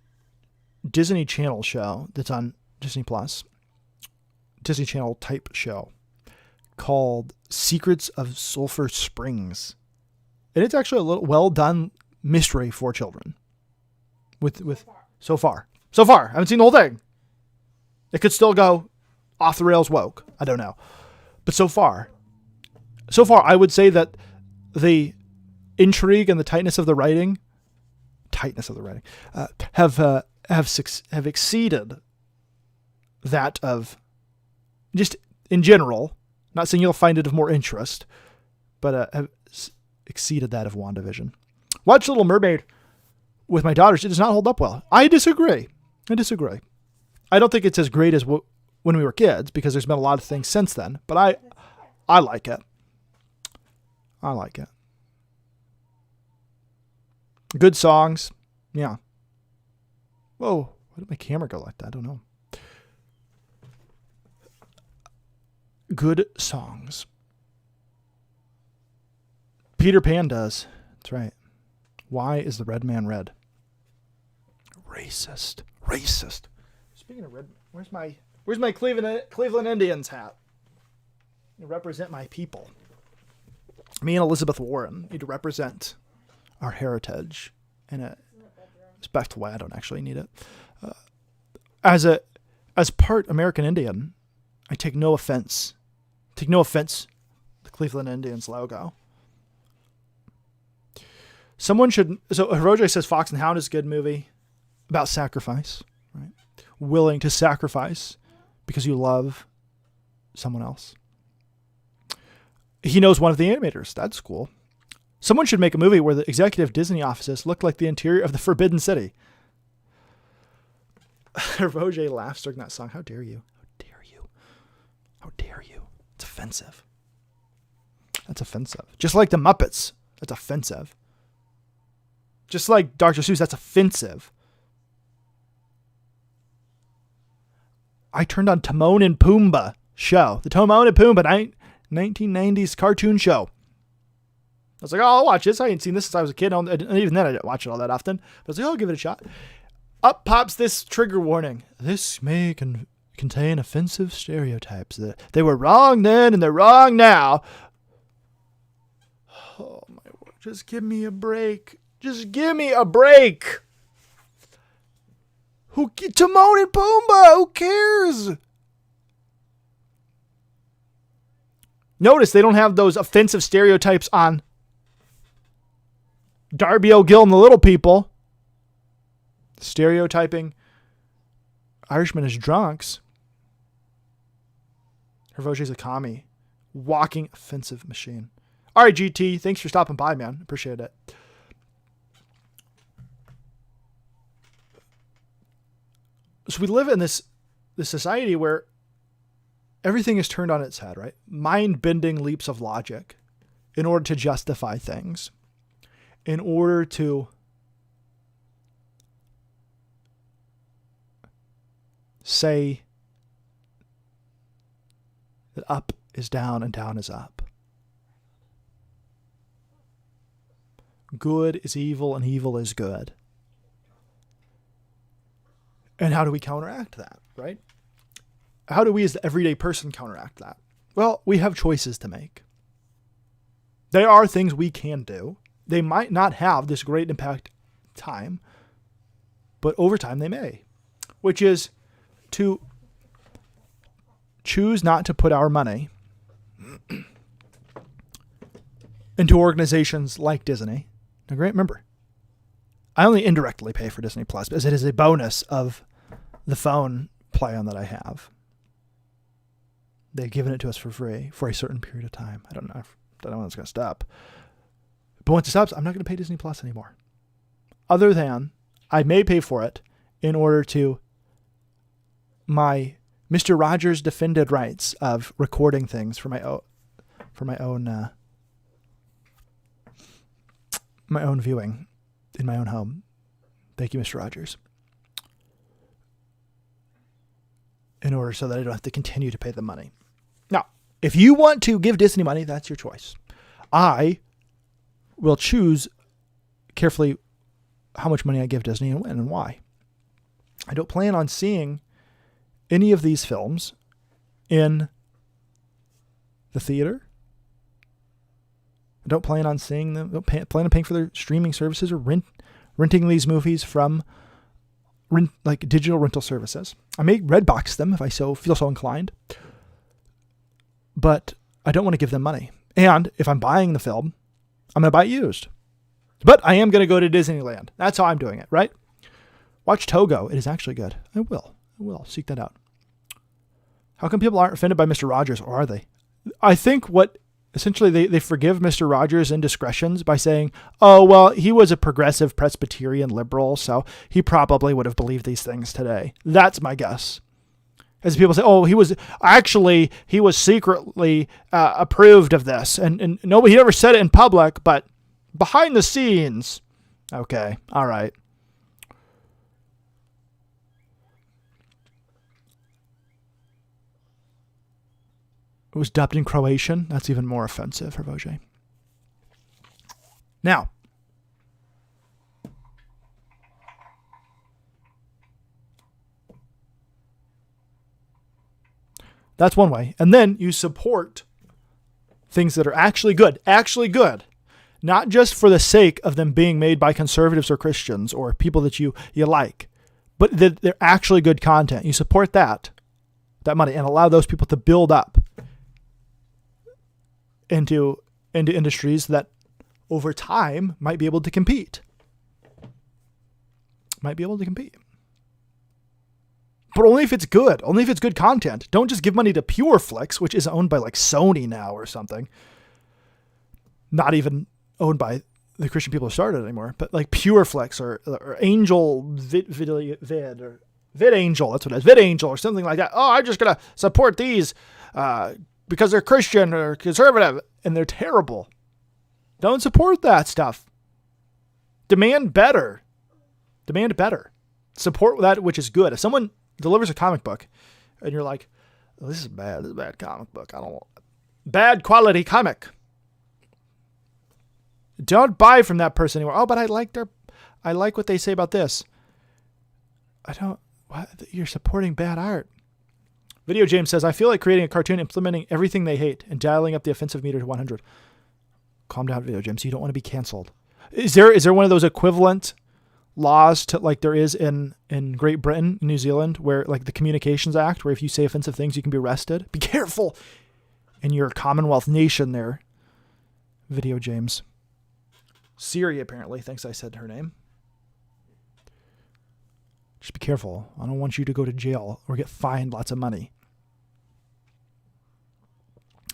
Disney Channel show that's on Disney Plus. Disney Channel type show called Secrets of Sulphur Springs. And it's actually a little well done mystery for children. So far. I haven't seen the whole thing. It could still go off the rails woke. I don't know. But so far, I would say that the intrigue and the tightness of the writing have exceeded that of, just in general, not saying you'll find it of more interest, but have exceeded that of WandaVision. Watch Little Mermaid with my daughters. It does not hold up well. I disagree. I don't think it's as great as when we were kids, because there's been a lot of things since then, but I like it. Good songs. Yeah. Whoa. Why did my camera go like that? I don't know. Good songs. Peter Pan does. That's right. Why is the red man red? Racist. Speaking of red, where's my Cleveland Indians hat? To represent my people. Me and Elizabeth Warren need to represent our heritage in a respectful way. I don't actually need it. As part American Indian, I take no offense. The Cleveland Indians logo. Someone should. So Hiroji says Fox and Hound is a good movie about sacrifice, right? Willing to sacrifice because you love someone else. He knows one of the animators. That's cool. Someone should make a movie where the executive Disney offices look like the interior of the Forbidden City. Roger laughs during that song. How dare you? How dare you? How dare you? It's offensive. That's offensive. Just like the Muppets. That's offensive. Just like Dr. Seuss. That's offensive. I turned on Timon and Pumbaa show. The Timon and Pumbaa 1990s cartoon show. I was like, oh, I'll watch this. I ain't seen this since I was a kid. And even then, I didn't watch it all that often. But I was like, oh, I'll give it a shot. Up pops this trigger warning. This may contain offensive stereotypes. They were wrong then and they're wrong now. Oh, my word. Just give me a break. Just give me a break. Timon and Pumbaa, who cares? Notice they don't have those offensive stereotypes on Darby O'Gill and the Little People. Stereotyping Irishmen as drunks. Hervogier's a commie. Walking offensive machine. All right, GT. Thanks for stopping by, man. Appreciate it. So we live in this society where everything is turned on its head, right? Mind-bending leaps of logic in order to justify things. In order to say that up is down and down is up. Good is evil and evil is good. And how do we counteract that, right? How do we as the everyday person counteract that? Well, we have choices to make. There are things we can do. They might not have this great impact time, but over time they may, which is to choose not to put our money into organizations like Disney. Now, remember, I only indirectly pay for Disney Plus because it is a bonus of the phone plan that I have. They've given it to us for free for a certain period of time. I don't know when it's going to stop. But once it stops, I'm not going to pay Disney Plus anymore. Other than I may pay for it in order to my Mr. Rogers defended rights of recording things for my own viewing in my own home. Thank you, Mr. Rogers. In order so that I don't have to continue to pay the money. Now, if you want to give Disney money, that's your choice. I will choose carefully how much money I give Disney and when and why. I don't plan on seeing any of these films in the theater. I don't plan on seeing them. I don't plan on paying for their streaming services or renting these movies from digital rental services. I may Redbox them if I feel so inclined, but I don't want to give them money. And if I'm buying the film, I'm going to buy it used. But I am going to go to Disneyland. That's how I'm doing it, right? Watch Togo. It is actually good. I will. Seek that out. How come people aren't offended by Mr. Rogers, or are they? I think essentially they forgive Mr. Rogers' indiscretions by saying, oh, well, he was a progressive Presbyterian liberal, so he probably would have believed these things today. That's my guess. As people say, oh, he was secretly approved of this. And nobody, he never said it in public, but behind the scenes. Okay, all right. It was dubbed in Croatian. That's even more offensive, Hervoge. Now, that's one way. And then you support things that are actually good, not just for the sake of them being made by conservatives or Christians or people that you like, but that they're actually good content. You support that money and allow those people to build up into industries that over time might be able to compete. Might be able to compete. But only if it's good. Only if it's good content. Don't just give money to PureFlix, which is owned by like Sony now or something. Not even owned by the Christian people who started anymore. But like PureFlix or Angel Vid or VidAngel. That's what it is. VidAngel or something like that. Oh, I'm just going to support these because they're Christian or conservative. And they're terrible. Don't support that stuff. Demand better. Demand better. Support that which is good. If someone delivers a comic book and you're like, oh, this is bad. This is a bad comic book. I don't want bad quality comic. Don't buy from that person anymore. Oh, but I like what they say about this. You're supporting bad art. Video James says, I feel like creating a cartoon implementing everything they hate and dialing up the offensive meter to 100. Calm down, Video James. You don't want to be canceled. Is there one of those equivalent laws to like there is in Great Britain, New Zealand, where like the Communications Act, where if you say offensive things, you can be arrested? Be careful in your Commonwealth nation there, Video James. Siri apparently thinks I said her name. Just be careful. I don't want you to go to jail or get fined lots of money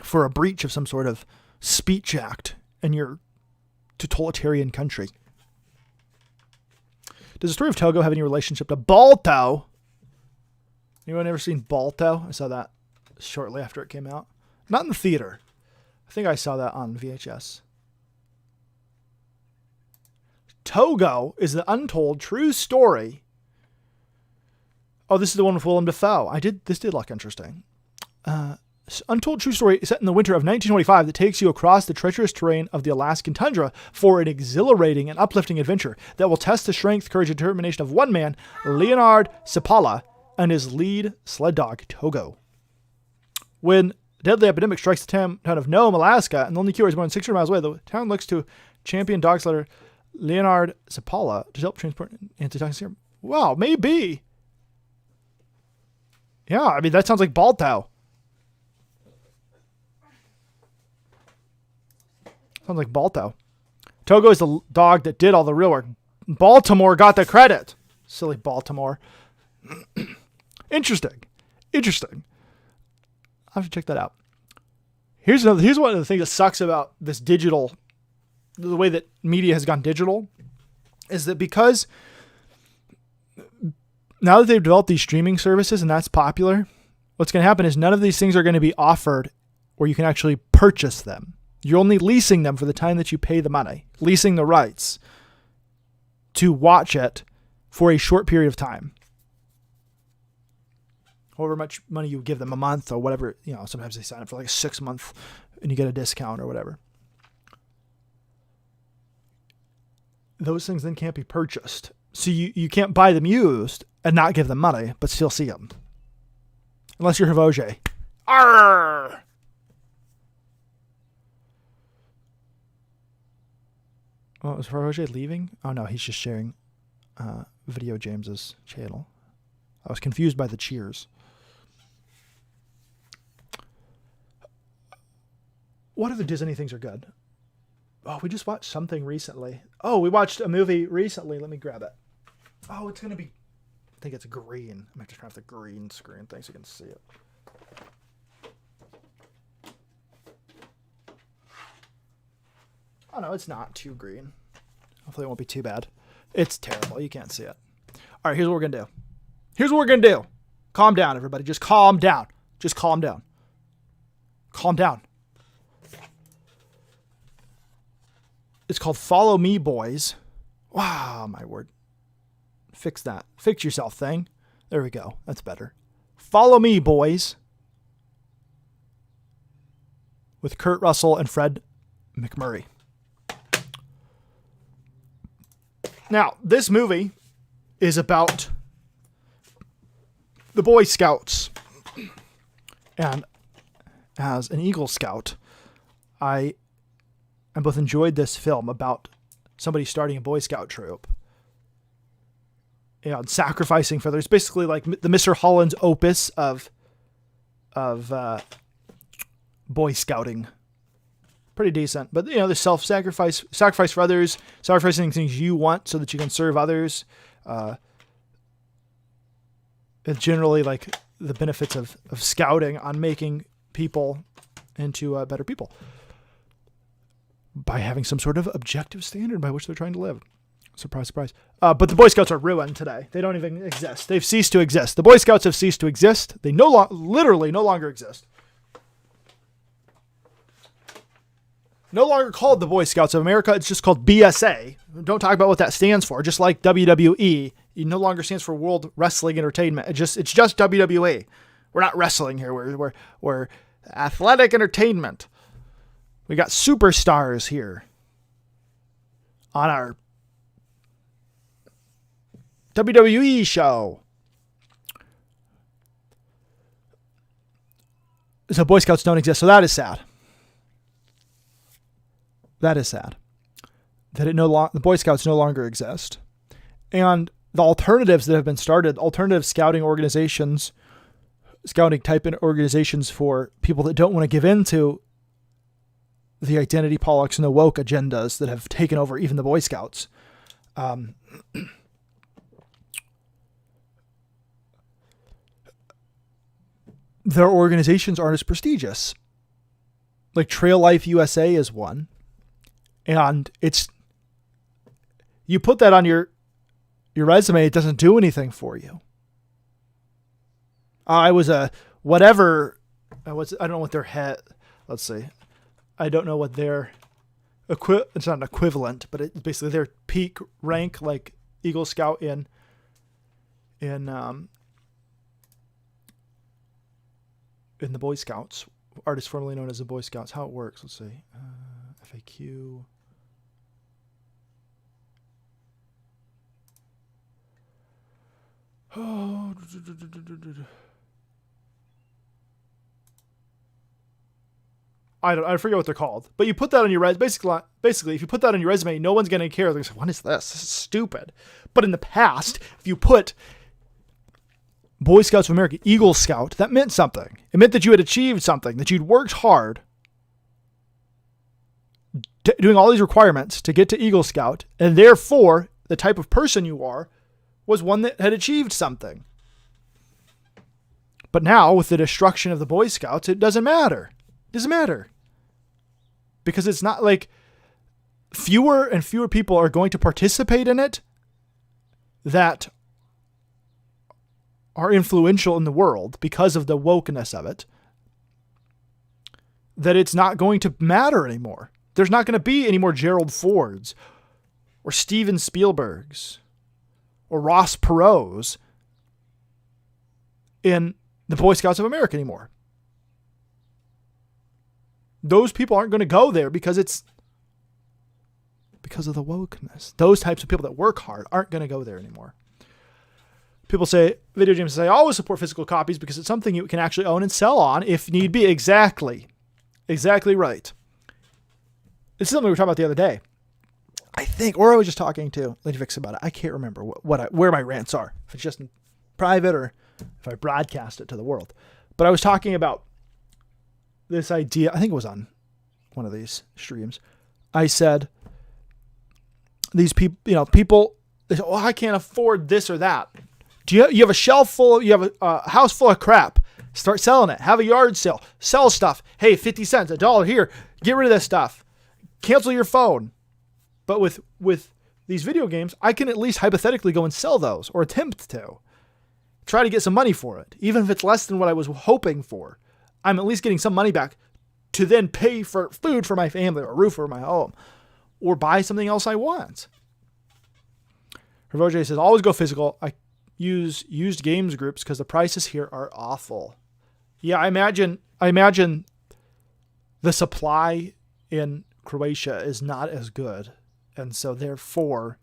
for a breach of some sort of speech act in your totalitarian country. Does the story of Togo have any relationship to Balto? Anyone ever seen Balto? I saw that shortly after it came out. Not in the theater. I think I saw that on VHS. Togo is the untold true story. Oh, this is the one with Willem Dafoe. This did look interesting. Untold true story set in the winter of 1925 that takes you across the treacherous terrain of the Alaskan tundra for an exhilarating and uplifting adventure that will test the strength, courage, and determination of one man, Leonard Sepala, and his lead sled dog, Togo. When a deadly epidemic strikes the town of Nome, Alaska, and the only cure is more than 600 miles away, the town looks to champion dog sledder Leonard Sepala to help transport antitoxin serum. Wow, maybe. Yeah, I mean, that sounds like Balto. Sounds like Balto. Togo is the dog that did all the real work. Baltimore got the credit. Silly Baltimore. Interesting. I'll have to check that out. Here's one of the things that sucks about this digital, the way that media has gone digital, is that because now that they've developed these streaming services and that's popular, what's going to happen is none of these things are going to be offered where you can actually purchase them. You're only leasing them for the time that you pay the money, leasing the rights to watch it for a short period of time. However much money you give them, a month or whatever, sometimes they sign up for like a 6 month and you get a discount or whatever. Those things then can't be purchased. So you can't buy them used and not give them money, but still see them. Unless you're Havoge. Arrgh! Oh, is Havoge leaving? Oh no, he's just sharing Video James's channel. I was confused by the cheers. What other Disney things are good? Oh, we just watched something recently. Oh, we watched a movie recently. Let me grab it. Oh, it's going to be... I think it's green. I'm going to turn off the green screen thing so you can see it. Oh, no, it's not too green. Hopefully it won't be too bad. It's terrible. You can't see it. All right, here's what we're going to do. Calm down, everybody. Just calm down. Calm down. It's called Follow Me, Boys. Wow, my word. Fix that. Fix yourself thing. There we go. That's better. Follow Me, Boys. With Kurt Russell and Fred McMurray. Now, this movie is about the Boy Scouts. And as an Eagle Scout, I both enjoyed this film about somebody starting a Boy Scout troop. And sacrificing for others. Basically like the Mr. Holland's opus of Boy Scouting. pretty decent. But, the sacrifice for others, sacrificing things you want so that you can serve others. And generally, like, the benefits of scouting on making people into better people by having some sort of objective standard by which they're trying to live. Surprise, surprise. But the Boy Scouts are ruined today. They don't even exist. They've ceased to exist. The Boy Scouts have ceased to exist. They literally no longer exist. No longer called the Boy Scouts of America. It's just called BSA. Don't talk about what that stands for. Just like WWE, it no longer stands for World Wrestling Entertainment. It's just WWE. We're not wrestling here. We're athletic entertainment. We got superstars here on our WWE show. So Boy Scouts don't exist. So that is sad. That is sad. That the Boy Scouts no longer exist. And the alternatives that have been started, alternative scouting organizations, scouting type organizations for people that don't want to give in to the identity politics and the woke agendas that have taken over even the Boy Scouts. Their organizations aren't as prestigious. Like Trail Life USA is one. And you put that on your resume, it doesn't do anything for you. I was a whatever. I don't know what their let's see. I don't know what their it's not an equivalent, but it's basically their peak rank, like Eagle Scout in the Boy Scouts, artist formerly known as the Boy Scouts. How it works, let's see. FAQ. Oh. I forget what they're called, but you put that on your resume. Basically, if you put that on your resume, no one's going to care. They're going to say, "What is this? This is stupid." But in the past, if you put Boy Scouts of America, Eagle Scout, that meant something. It meant that you had achieved something, that you'd worked hard doing all these requirements to get to Eagle Scout, and therefore the type of person you are was one that had achieved something. But now, with the destruction of the Boy Scouts, it doesn't matter. It doesn't matter. Because it's not like fewer and fewer people are going to participate in it that are influential in the world because of the wokeness of it, that it's not going to matter anymore. There's not going to be any more Gerald Fords or Steven Spielbergs or Ross Perot's in the Boy Scouts of America anymore. Those people aren't going to go there because of the wokeness. Those types of people that work hard aren't going to go there anymore. People say, video games say, I always support physical copies because it's something you can actually own and sell on if need be. Exactly. Exactly right. This is something we were talking about the other day. I think, or I was just talking to Lady Vix about it. I can't remember where my rants are. If it's just in private or if I broadcast it to the world. But I was talking about this idea. I think it was on one of these streams. I said, these people, people, they say, oh, I can't afford this or that. You have a shelf full, you have a house full of crap. Start selling it. Have a yard sale. Sell stuff. Hey, 50 cents, $1 here. Get rid of this stuff. Cancel your phone. But with these video games, I can at least hypothetically go and sell those or attempt to. Try to get some money for it. Even if it's less than what I was hoping for. I'm at least getting some money back to then pay for food for my family or a roof for my home. Or buy something else I want. Hervoje says, always go physical. I use used games groups because the prices here are awful. Yeah, I imagine the supply in Croatia is not as good. And so therefore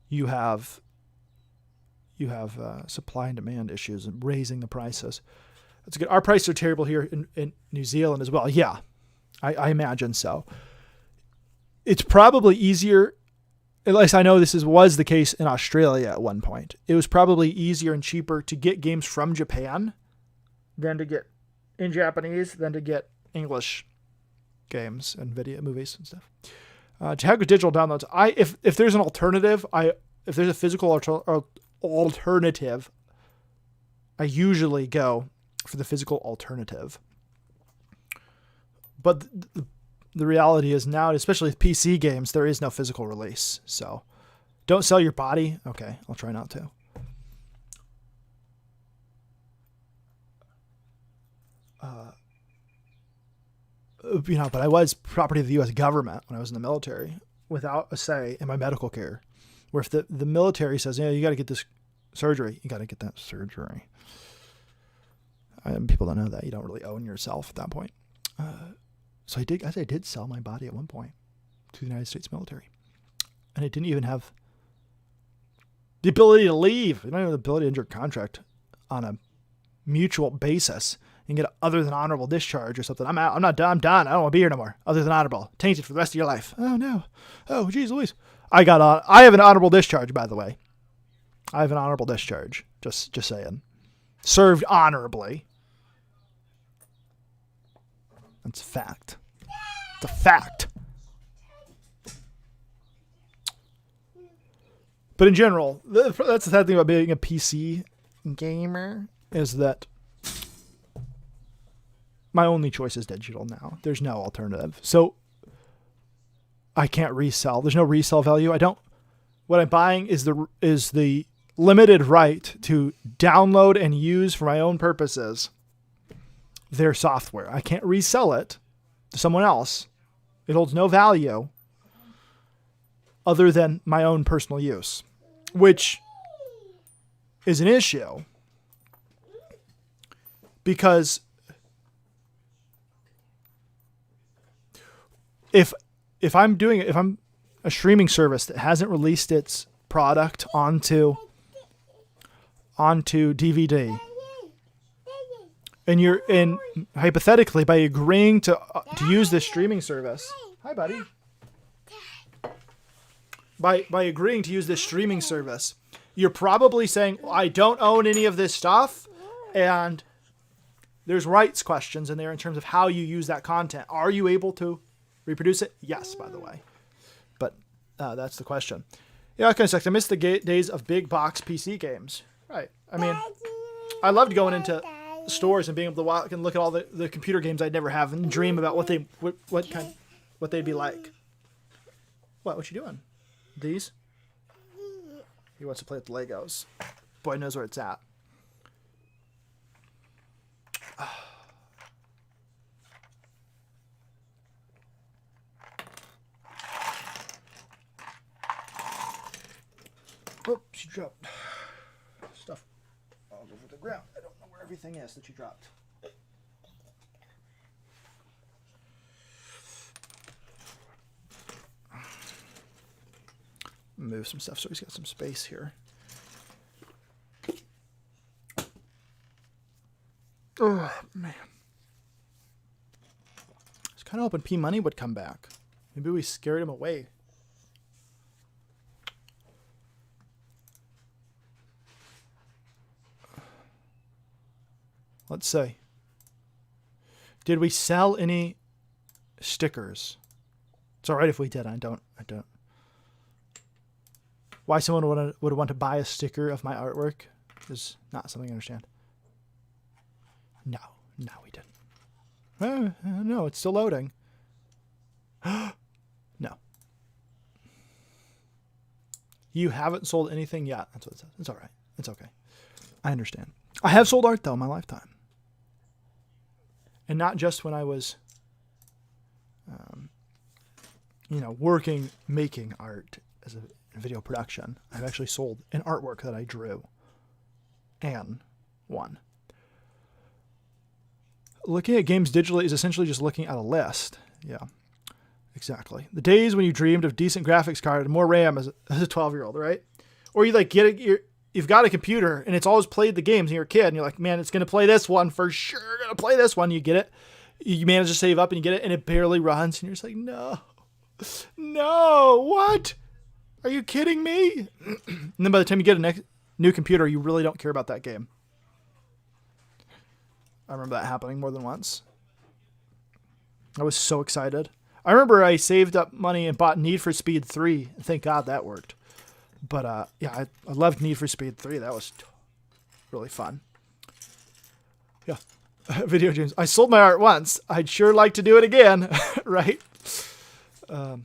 you have supply and demand issues and raising the prices. That's good. Our prices are terrible here in New Zealand as well. Yeah, I imagine so. It's probably easier, at least I know this was the case in Australia at one point. It was probably easier and cheaper to get games from Japan than to get in Japanese than to get English games and video movies and stuff. To heck with digital downloads. If there's an alternative, if there's a physical alternative, I usually go for the physical alternative. But the reality is now, especially with PC games, there is no physical release. So don't sell your body. Okay, I'll try not to. But I was property of the U.S. government when I was in the military without a say in my medical care. Where if the military says, yeah, you got to get this surgery, you got to get that surgery. People don't know that. You don't really own yourself at that point. So I did sell my body at one point to the United States military. And I didn't even have the ability to leave. I don't have the ability to enter a contract on a mutual basis and get other than honorable discharge or something. I'm out. I'm not done. I'm done. I don't want to be here no more. Other than honorable. Tainted for the rest of your life. Oh, no. Oh, geez Louise. I have an honorable discharge, by the way. I have an honorable discharge. Just saying. Served honorably. That's a fact. It's a fact. But in general, that's the sad thing about being a PC gamer is that my only choice is digital now. There's no alternative. So I can't resell. There's no resale value. What I'm buying is the limited right to download and use for my own purposes their software. I can't resell it to someone else. It holds no value other than my own personal use, which is an issue because if I'm a streaming service that hasn't released its product onto DVD, and hypothetically by agreeing to use this streaming service, hi buddy, by agreeing to use this streaming service, you're probably saying, I don't own any of this stuff, and there's rights questions in there in terms of how you use that content. Are you able to reproduce it? Yes, by the way. But that's the question. Yeah, it kind of sucks. I miss the days of big box PC games. Right. I mean, I loved going into stores and being able to walk and look at all the computer games I'd never have and dream about what they'd be like. What you doing? These? He wants to play with the Legos. Boy knows where it's at. Whoop, she dropped stuff all over the ground. I don't know where everything is that you dropped. Move some stuff so he's got some space here. Oh, man. I was kind of hoping P Money would come back. Maybe we scared him away. Let's see. Did we sell any stickers? It's all right if we did. I don't. Why someone would want to buy a sticker of my artwork is not something I understand. No, we didn't. No, it's still loading. No. You haven't sold anything yet. That's what it says. It's all right. It's okay. I understand. I have sold art, though, in my lifetime. And not just when I was, making art as a video production. I've actually sold an artwork that I drew and won. Looking at games digitally is essentially just looking at a list. Yeah, exactly. The days when you dreamed of decent graphics card and more RAM as a 12-year-old, right? Or you you've got a computer and it's always played the games and you're a kid and you're like, man, it's going to play this one for sure. Going to play this one. You get it. You manage to save up and you get it and it barely runs. And you're just like, no, what? Are you kidding me? And then by the time you get a new computer, you really don't care about that game. I remember that happening more than once. I was so excited. I remember I saved up money and bought Need for Speed 3. Thank God that worked. But yeah, I loved Need for Speed 3. That was really fun. Yeah. Video games. I sold my art once. I'd sure like to do it again. Right? Yeah.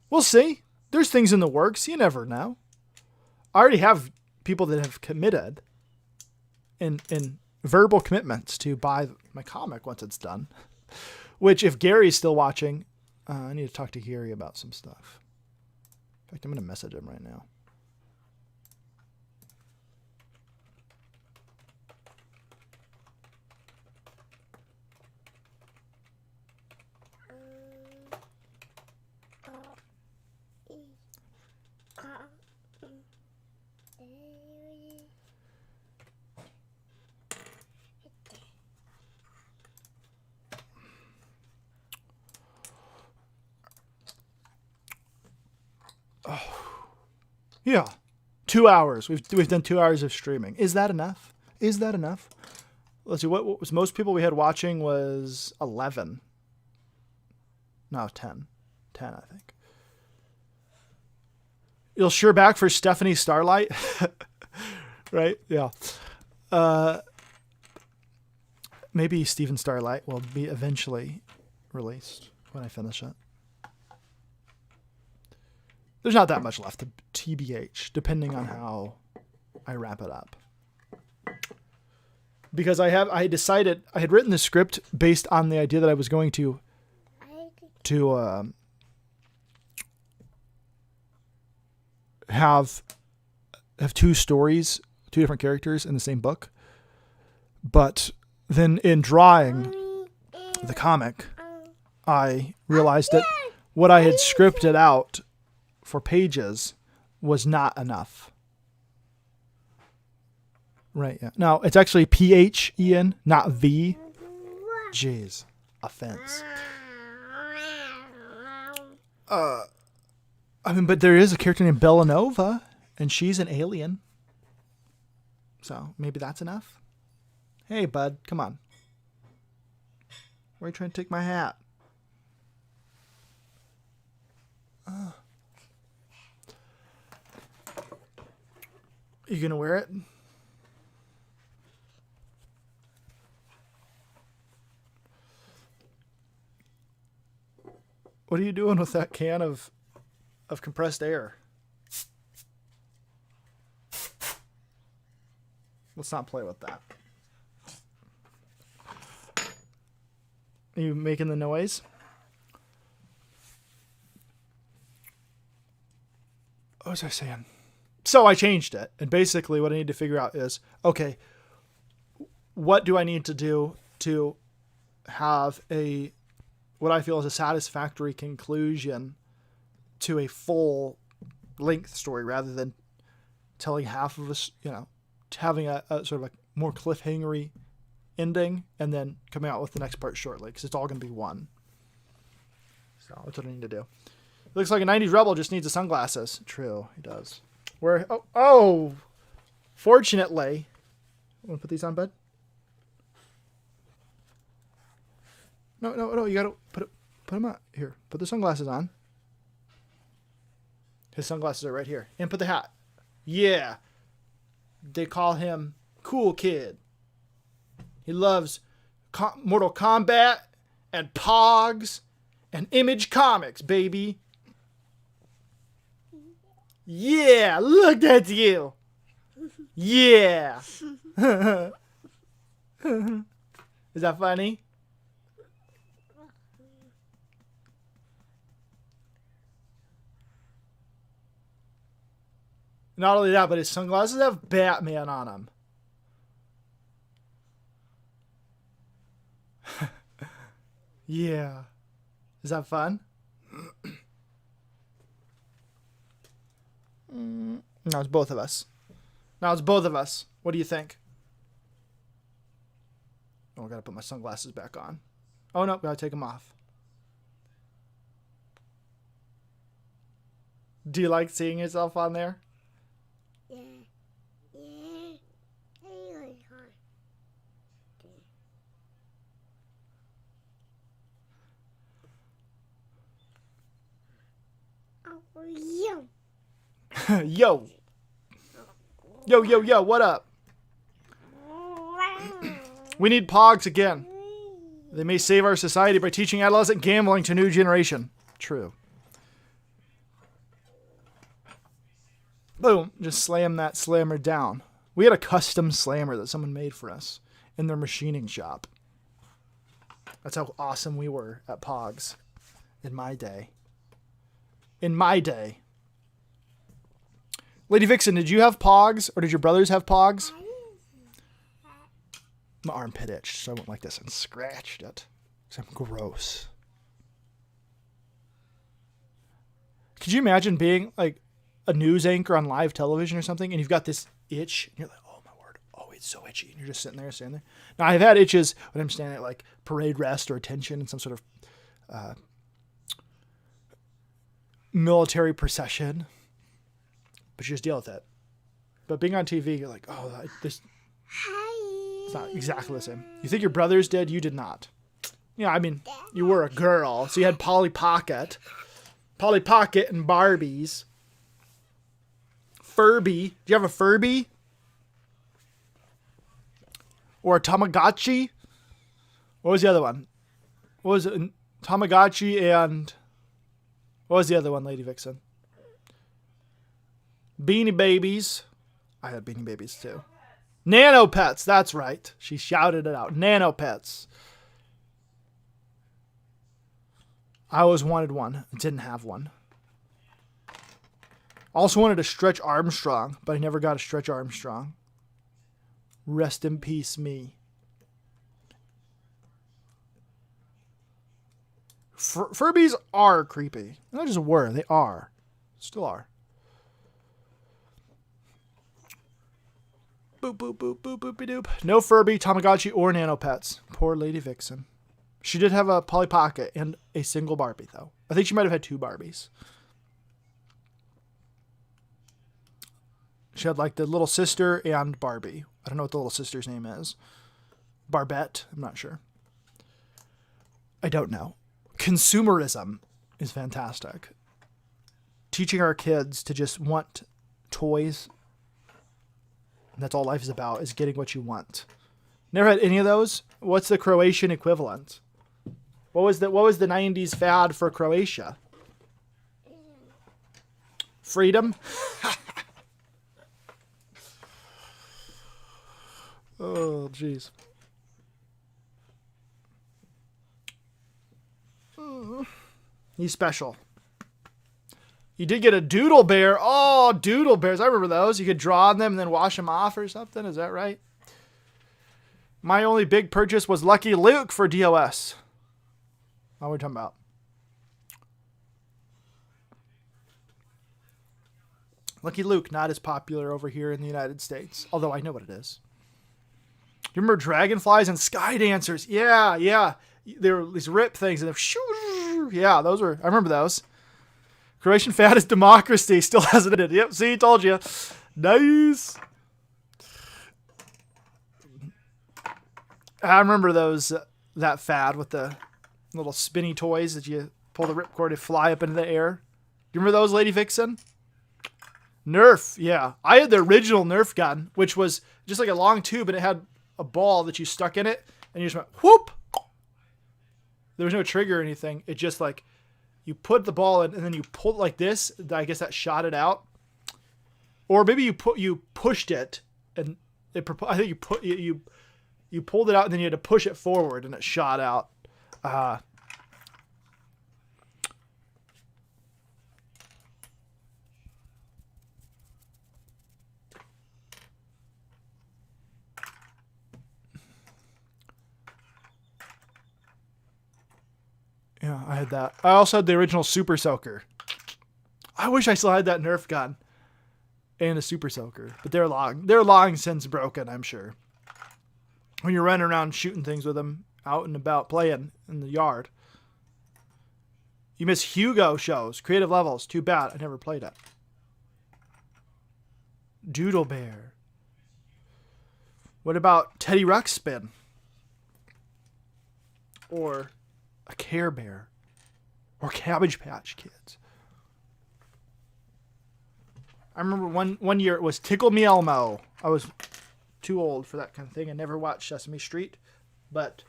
We'll see. There's things in the works. You never know. I already have people that have committed in verbal commitments to buy my comic once it's done. Which, if Gary's still watching, I need to talk to Gary about some stuff. In fact, I'm going to message him right now. Yeah. 2 hours. We've done 2 hours of streaming. Is that enough? Is that enough? Let's see. What was most people we had watching was 11. No, 10. 10, I think. You'll sure back for Stephanie Starlight? Right? Yeah. Maybe Steven Starlight will be eventually released when I finish it. There's not that much left to TBH, depending on how I wrap it up. Because I had decided, I had written the script based on the idea that I was going to have two stories, two different characters in the same book. But then in drawing the comic, I realized that what I had scripted out for pages was not enough. Right, yeah. No, it's actually PHEN, not V. Jeez. Offense. I mean, but there is a character named Bellanova, and she's an alien. So, maybe that's enough? Hey, bud, come on. Why are you trying to take my hat? You gonna wear it? What are you doing with that can of compressed air? Let's not play with that. Are you making the noise? What was I saying? So I changed it. And basically what I need to figure out is, okay, what do I need to do to have what I feel is a satisfactory conclusion to a full length story rather than telling half of us, having a sort of a more cliffhangery ending and then coming out with the next part shortly because it's all going to be one. So that's what I need to do. It looks like a 90s rebel just needs the sunglasses. True, he does. Fortunately. Want to put these on, bud? No, you gotta put them on. Here, put the sunglasses on. His sunglasses are right here. And put the hat. Yeah. They call him Cool Kid. He loves Mortal Kombat and Pogs and Image Comics, baby. Yeah, look at you. Yeah. Is that funny? Not only that, but his sunglasses have Batman on them. Yeah. Is that fun? Now it's both of us. What do you think? Oh, I gotta put my sunglasses back on. Oh no, gotta take them off. Do you like seeing yourself on there? Yeah. Yeah. Yo. Yo, yo, yo, what up? We need Pogs again. They may save our society by teaching adolescent gambling to new generation. True. Boom. Just slam that slammer down. We had a custom slammer that someone made for us in their machining shop. That's how awesome we were at Pogs in my day. In my day. Lady Vixen, did you have Pogs or did your brothers have Pogs? My armpit itched, so I went like this and scratched it. Because I'm gross. Could you imagine being like a news anchor on live television or something and you've got this itch and you're like, oh my word, oh it's so itchy, and you're just standing there. Now I've had itches when I'm standing at like parade rest or attention in some sort of military procession. But you just deal with it. But being on TV, you're like, oh, this. It's not exactly the same. You think your brothers did? You did not. Yeah, I mean, you were a girl, so you had Polly Pocket and Barbies. Furby. Do you have a Furby? Or a Tamagotchi? What was the other one? What was it? Tamagotchi and... What was the other one, Lady Vixen? Beanie Babies. I had Beanie Babies too. Nano Pets. That's right. She shouted it out. Nano Pets. I always wanted one. Didn't have one. Also wanted a Stretch Armstrong, but I never got a Stretch Armstrong. Rest in peace, me. Furbies are creepy. They not just were. They are. Still are. Boop, boop, boop, boop, boopy doop. No Furby, Tamagotchi, or Nano Pets. Poor Lady Vixen. She did have a Polly Pocket and a single Barbie, though. I think she might have had 2 Barbies. She had like the little sister and Barbie. I don't know what the little sister's name is. Barbette? I'm not sure. I don't know. Consumerism is fantastic. Teaching our kids to just want toys. And that's all life is about, is getting what you want. Never had any of those? What's the Croatian equivalent? What was the 90s fad for Croatia? Freedom? Oh, jeez. He's special. You did get a doodle bear. Oh, doodle bears. I remember those. You could draw on them and then wash them off or something. Is that right? My only big purchase was Lucky Luke for DOS. What are we talking about? Lucky Luke, not as popular over here in the United States. Although I know what it is. Do you remember dragonflies and sky dancers? Yeah, yeah. There were these rip things. And yeah, those were... I remember those. Croatian fad is democracy. Still hasn't ended. Yep, see, told you. Nice. I remember those, that fad with the little spinny toys that you pull the ripcord to fly up into the air. You remember those, Lady Vixen? Nerf, yeah. I had the original Nerf gun, which was just like a long tube, and it had a ball that you stuck in it, and you just went, whoop! There was no trigger or anything. It just like... You put the ball in, and then you pull it like this. I guess that shot it out, or maybe you pushed it, and it. I think you pulled it out, and then you had to push it forward, and it shot out. Yeah, I had that. I also had the original Super Soaker. I wish I still had that Nerf gun and a Super Soaker, but they're long since broken, I'm sure. When you're running around shooting things with them out and about playing in the yard. You miss Hugo shows, creative levels. Too bad. I never played it. Doodle Bear. What about Teddy Ruxpin? Or a Care Bear, or Cabbage Patch Kids. I remember one year it was Tickle Me Elmo. I was too old for that kind of thing. I never watched Sesame Street, but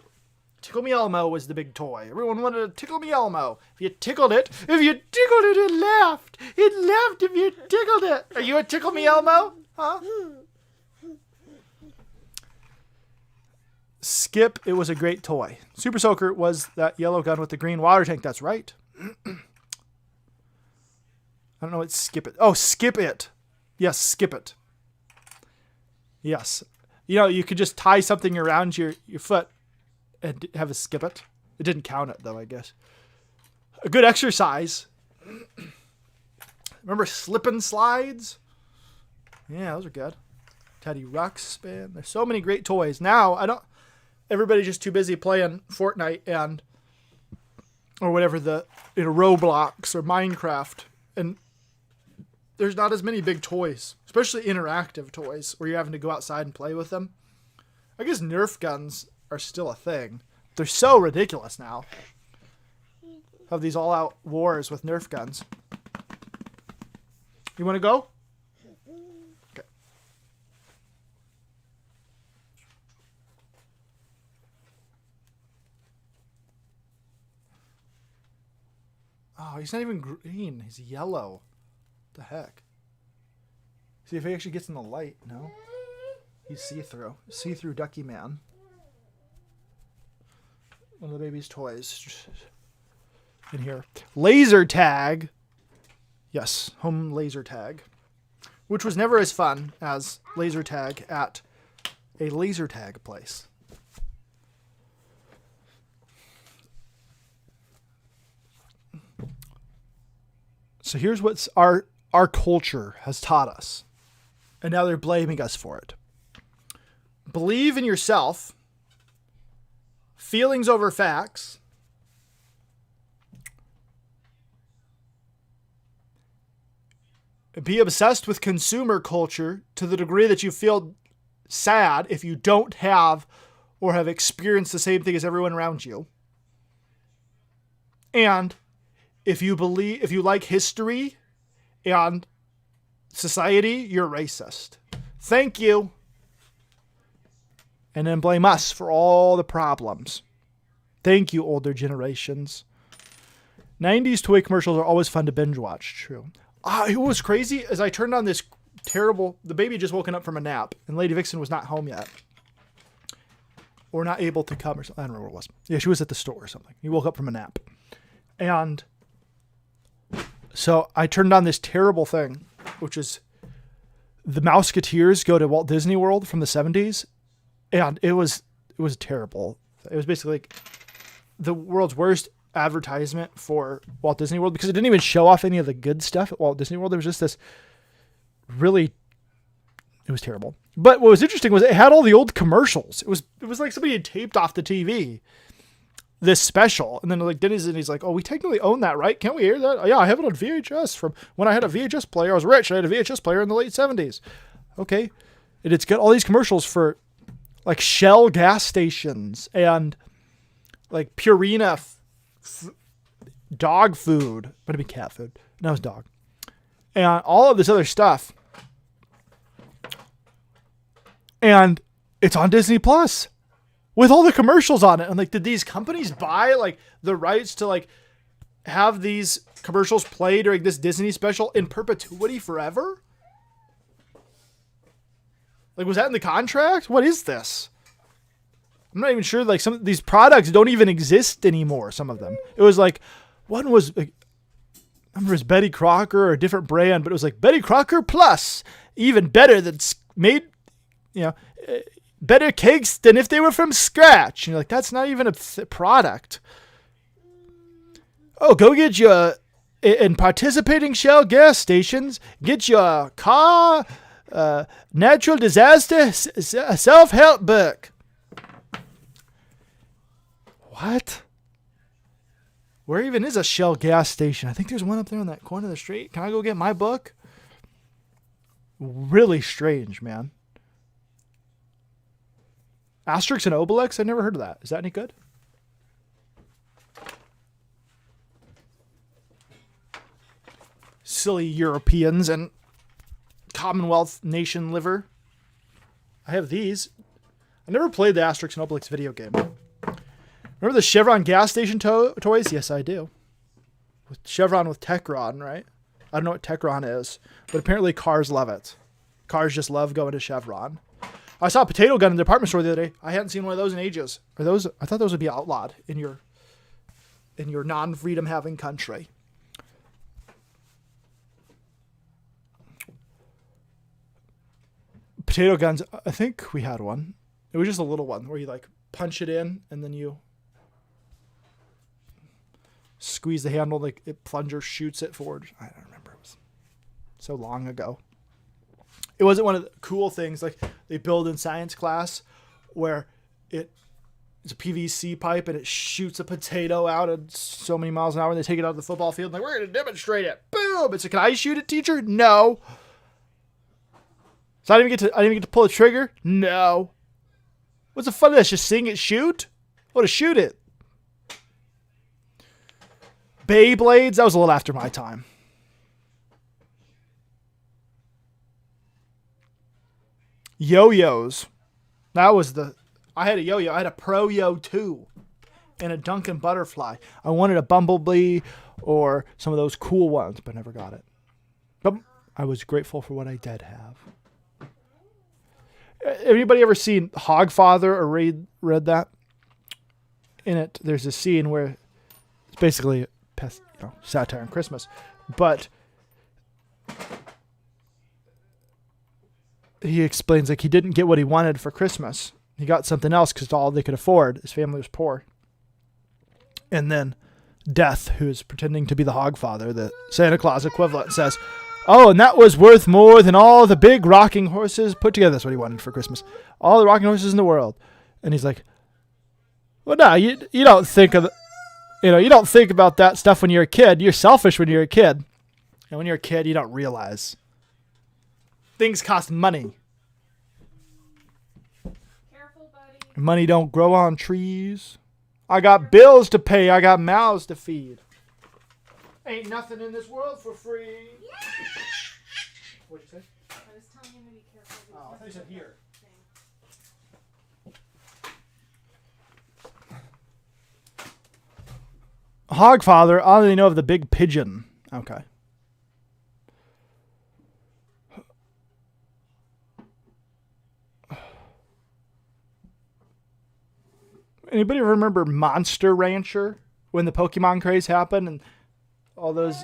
Tickle Me Elmo was the big toy. Everyone wanted to Tickle Me Elmo. If you tickled it, it laughed. It laughed if you tickled it. Are you a Tickle Me Elmo? Huh? Skip, it was a great toy. Super Soaker was that yellow gun with the green water tank. That's right. I don't know what Skip It. Oh, Skip It. Yes, Skip It. Yes. You know, you could just tie something around your foot and have a Skip It. It didn't count it, though, I guess. A good exercise. Remember Slip and Slides? Yeah, those are good. Teddy Ruxpin. There's so many great toys. Now, everybody's just too busy playing Fortnite or whatever Roblox or Minecraft. And there's not as many big toys, especially interactive toys where you're having to go outside and play with them. I guess Nerf guns are still a thing. They're so ridiculous now. Have these all-out wars with Nerf guns. You want to go? Okay. Oh, he's not even green. He's yellow. The heck? See if he actually gets in the light. No, he's see-through Ducky Man. One of the baby's toys in here. Laser tag. Yes, home laser tag, which was never as fun as laser tag at a laser tag place. So here's what's our culture has taught us, and now they're blaming us for it. Believe in yourself, feelings over facts, be obsessed with consumer culture to the degree that you feel sad if you don't have or have experienced the same thing as everyone around you. And if you like history and society, you're racist. Thank you. And then blame us for all the problems. Thank you, older generations. 90s toy commercials are always fun to binge watch. True. It was crazy as I turned on this the baby had just woken up from a nap and Lady Vixen was not home yet. Or not able to come or something. I don't know where it was. Yeah, she was at the store or something. He woke up from a nap. And so I turned on this terrible thing, which is the Mouseketeers go to Walt Disney World from the 70s. And it was terrible. It was basically like the world's worst advertisement for Walt Disney World because it didn't even show off any of the good stuff at Walt Disney World. There was just this it was terrible. But what was interesting was it had all the old commercials. It was like somebody had taped off the TV this special, and then like Disney's like, oh, we technically own that, right? Can't we hear that? Oh, yeah, I have it on VHS from when I had a VHS player. I was rich. I had a VHS player in the late 70s. Okay. And it's got all these commercials for like Shell gas stations and like Purina dog food, but it'd be cat food. No, it's dog. And all of this other stuff. And it's on Disney Plus with all the commercials on it. And like, did these companies buy like the rights to like have these commercials play during this Disney special in perpetuity forever? Like, was that in the contract? What is this? I'm not even sure. Like, some of these products don't even exist anymore. Some of them. It was like, one was like, I remember it was Betty Crocker or a different brand, but it was like Betty Crocker Plus, even better than made, better cakes than if they were from scratch. And you're like, that's not even a product. Oh, go get your, in participating Shell gas stations, get your car, natural disaster self-help book. What? Where even is a Shell gas station? I think there's one up there on that corner of the street. Can I go get my book? Really strange, man. Asterix and Obelix? I never heard of that. Is that any good? Silly Europeans and Commonwealth nation liver. I have these. I never played the Asterix and Obelix video game. Remember the Chevron gas station toys? Yes, I do. With Chevron with Techron, right? I don't know what Techron is, but apparently cars love it. Cars just love going to Chevron. I saw a potato gun in the department store the other day. I hadn't seen one of those in ages. Are those? I thought those would be outlawed in your non-freedom having country. Potato guns. I think we had one. It was just a little one where you like punch it in and then you squeeze the handle, like it plunger shoots it forward. I don't remember. It was so long ago. It wasn't one of the cool things like they build in science class where it's a PVC pipe and it shoots a potato out at so many miles an hour and they take it out of the football field and like, we're going to demonstrate it. Boom. It's like, can I shoot it, teacher? No. So I didn't even get to pull the trigger? No. What's the fun of this? Just seeing it shoot? I want to shoot it. Beyblades, that was a little after my time. Yo-yos. That was I had a yo-yo. I had a Pro Yo 2 and a Duncan Butterfly. I wanted a Bumblebee or some of those cool ones, but never got it. But I was grateful for what I did have. Anybody ever seen Hogfather or read that? In it, there's a scene where it's basically satire on Christmas, but he explains like he didn't get what he wanted for Christmas. He got something else because all they could afford. His family was poor. And then Death, who's pretending to be the Hogfather, the Santa Claus equivalent, says, oh, and that was worth more than all the big rocking horses put together. That's what he wanted for Christmas. All the rocking horses in the world. And he's like, well, no, you don't think of, you don't think about that stuff when you're a kid. You're selfish when you're a kid. And when you're a kid, you don't realize. Things cost money. Careful, buddy. Money don't grow on trees. I got bills to pay. I got mouths to feed. Ain't nothing in this world for free. What'd you say? I was telling him to be careful. Oh, I thought you said here. Hogfather, I only know of the big pigeon. Okay. Anybody remember Monster Rancher when the Pokemon craze happened and all these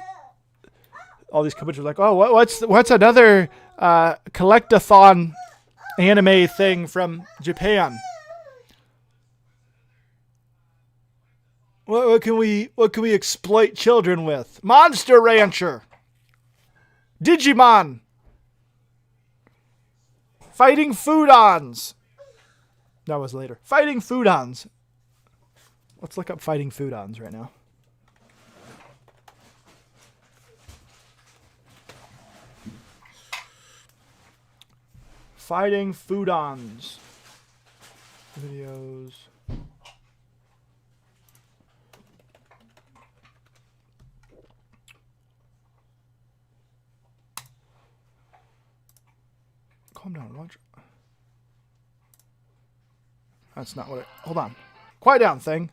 companies were like, oh, what's another collectathon anime thing from Japan? What can we exploit children with? Monster Rancher, Digimon, Fighting Foodons. That was later. Fighting Foodons. Let's look up Fighting Foodons right now. Fighting Foodons. Videos. Calm down, watch. That's not what it... Hold on. Quiet down, thing.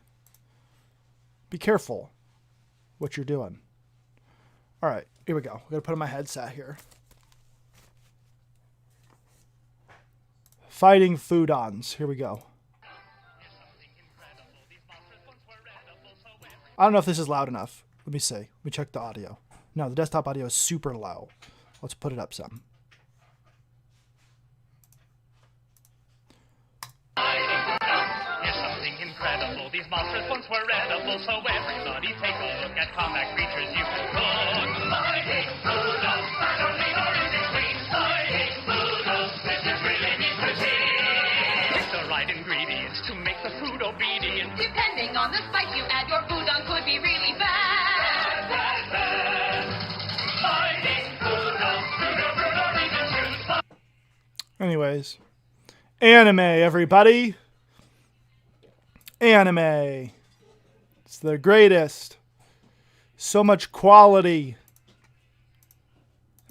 Be careful what you're doing. All right, here we go. I'm going to put on my headset here. Fighting Foodons. Here we go. I don't know if this is loud enough. Let me see. Let me check the audio. No, the desktop audio is super low. Let's put it up some. Incredible. These monsters once were edible, so everybody take a look at comic creatures you can cook. Fighting Poodles, I don't need or in between. Fighting Poodles, this is really neat routine. Pick the right ingredients to make the food obedient. Depending on the spice you add, your foodon could be really bad. Fighting Poodles, Bruno, even choose. Anyways. Anime, everybody. Anime. It's the greatest. So much quality.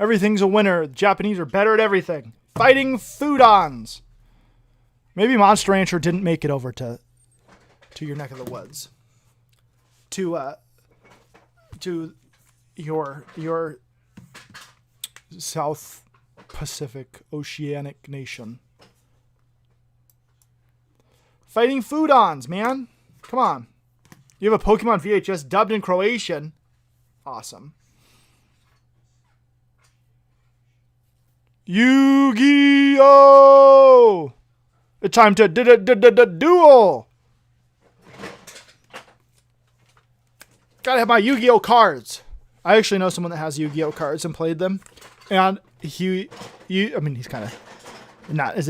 Everything's a winner. The Japanese are better at everything. Fighting Foodons. Maybe Monster Rancher didn't make it over to your neck of the woods. To your South Pacific Oceanic nation. Fighting Foodons, man. Come on. You have a Pokemon VHS dubbed in Croatian. Awesome. Yu-Gi-Oh! It's time to duel! Gotta have my Yu-Gi-Oh cards. I actually know someone that has Yu-Gi-Oh cards and played them. And he's kind of not as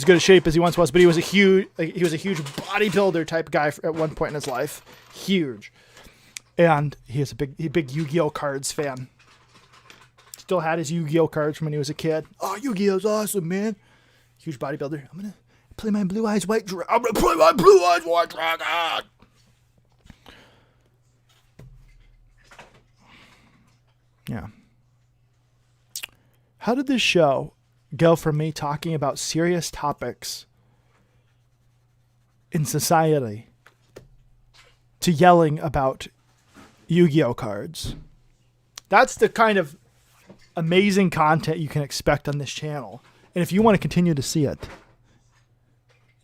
good a shape as he once was, but he was a huge bodybuilder type guy at one point in his life. Huge. And he is a big Yu-Gi-Oh cards fan. Still had his Yu-Gi-Oh cards from when he was a kid. Oh, Yu-Gi-Oh's awesome, man. Huge bodybuilder. I'm going to play my Blue Eyes White Dragon. Yeah. How did this show go from me talking about serious topics in society to yelling about Yu-Gi-Oh cards? That's the kind of amazing content you can expect on this channel. And if you want to continue to see it,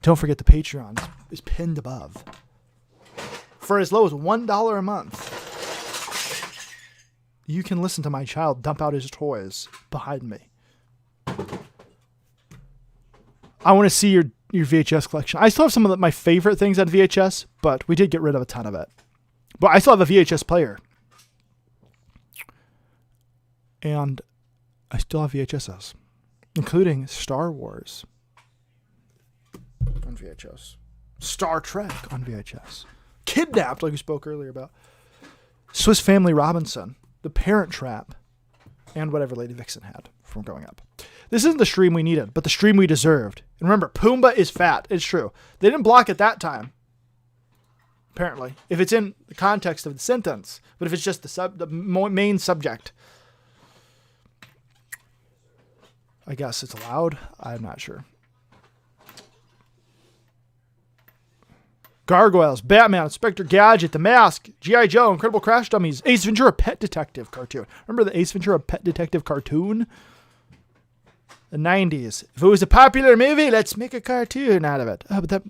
don't forget the Patreon is pinned above. For as low as $1 a month, you can listen to my child dump out his toys behind me. I want to see your VHS collection. I still have some of my favorite things on VHS, but we did get rid of a ton of it. But I still have a VHS player. And I still have VHSs, including Star Wars on VHS, Star Trek on VHS, Kidnapped, like we spoke earlier about, Swiss Family Robinson, The Parent Trap, and whatever Lady Vixen had from growing up. This isn't the stream we needed, but the stream we deserved. And remember, Pumbaa is fat. It's true. They didn't block it that time, apparently, if it's in the context of the sentence. But if it's just the main subject, I guess it's allowed. I'm not sure. Gargoyles, Batman, Inspector Gadget, The Mask, G.I. Joe, Incredible Crash Dummies, Ace Ventura Pet Detective cartoon. Remember the Ace Ventura Pet Detective cartoon? The 90s. If it was a popular movie, let's make a cartoon out of it. Oh, but that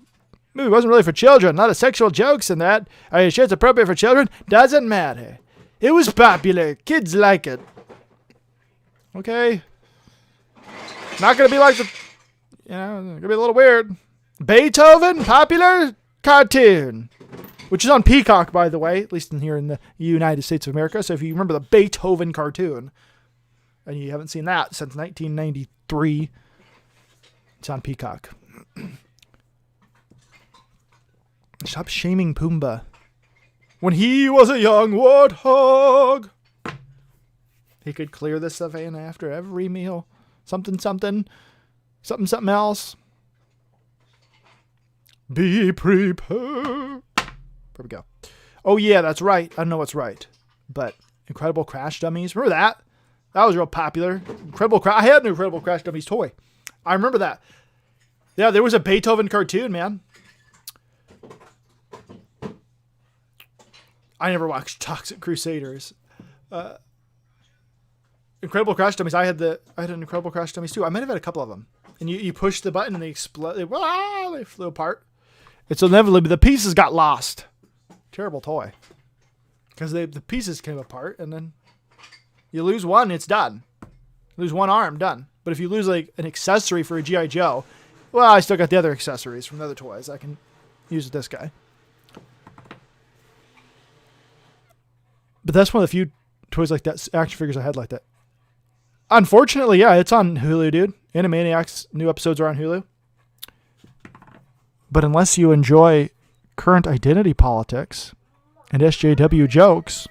movie wasn't really for children. A lot of sexual jokes in that. Are you sure it's appropriate for children? Doesn't matter. It was popular. Kids like it. Okay. Not going to be like the, going to be a little weird. Beethoven, popular cartoon, which is on Peacock, by the way, at least here in the United States of America. So if you remember the Beethoven cartoon, and you haven't seen that since 1993, it's on Peacock. Stop shaming Pumbaa. When he was a young warthog, he could clear the savannah after every meal. Something else. Be prepared. There we go. Oh, yeah, that's right. I don't know what's right. But Incredible Crash Dummies. Remember that? That was real popular. I had an Incredible Crash Dummies toy. I remember that. Yeah, there was a Beethoven cartoon, man. I never watched Toxic Crusaders. Incredible Crash Dummies. I had an Incredible Crash Dummies too. I might have had a couple of them. And you push the button and they explode. They flew apart. It's inevitably the pieces got lost. Terrible toy. Because the pieces came apart and then you lose one, it's done. Lose one arm, done. But if you lose like an accessory for a G.I. Joe, well, I still got the other accessories from the other toys. I can use this guy. But that's one of the few toys like that, action figures I had like that. Unfortunately, yeah, it's on Hulu, dude. Animaniacs new episodes are on Hulu. But unless you enjoy current identity politics and SJW jokes,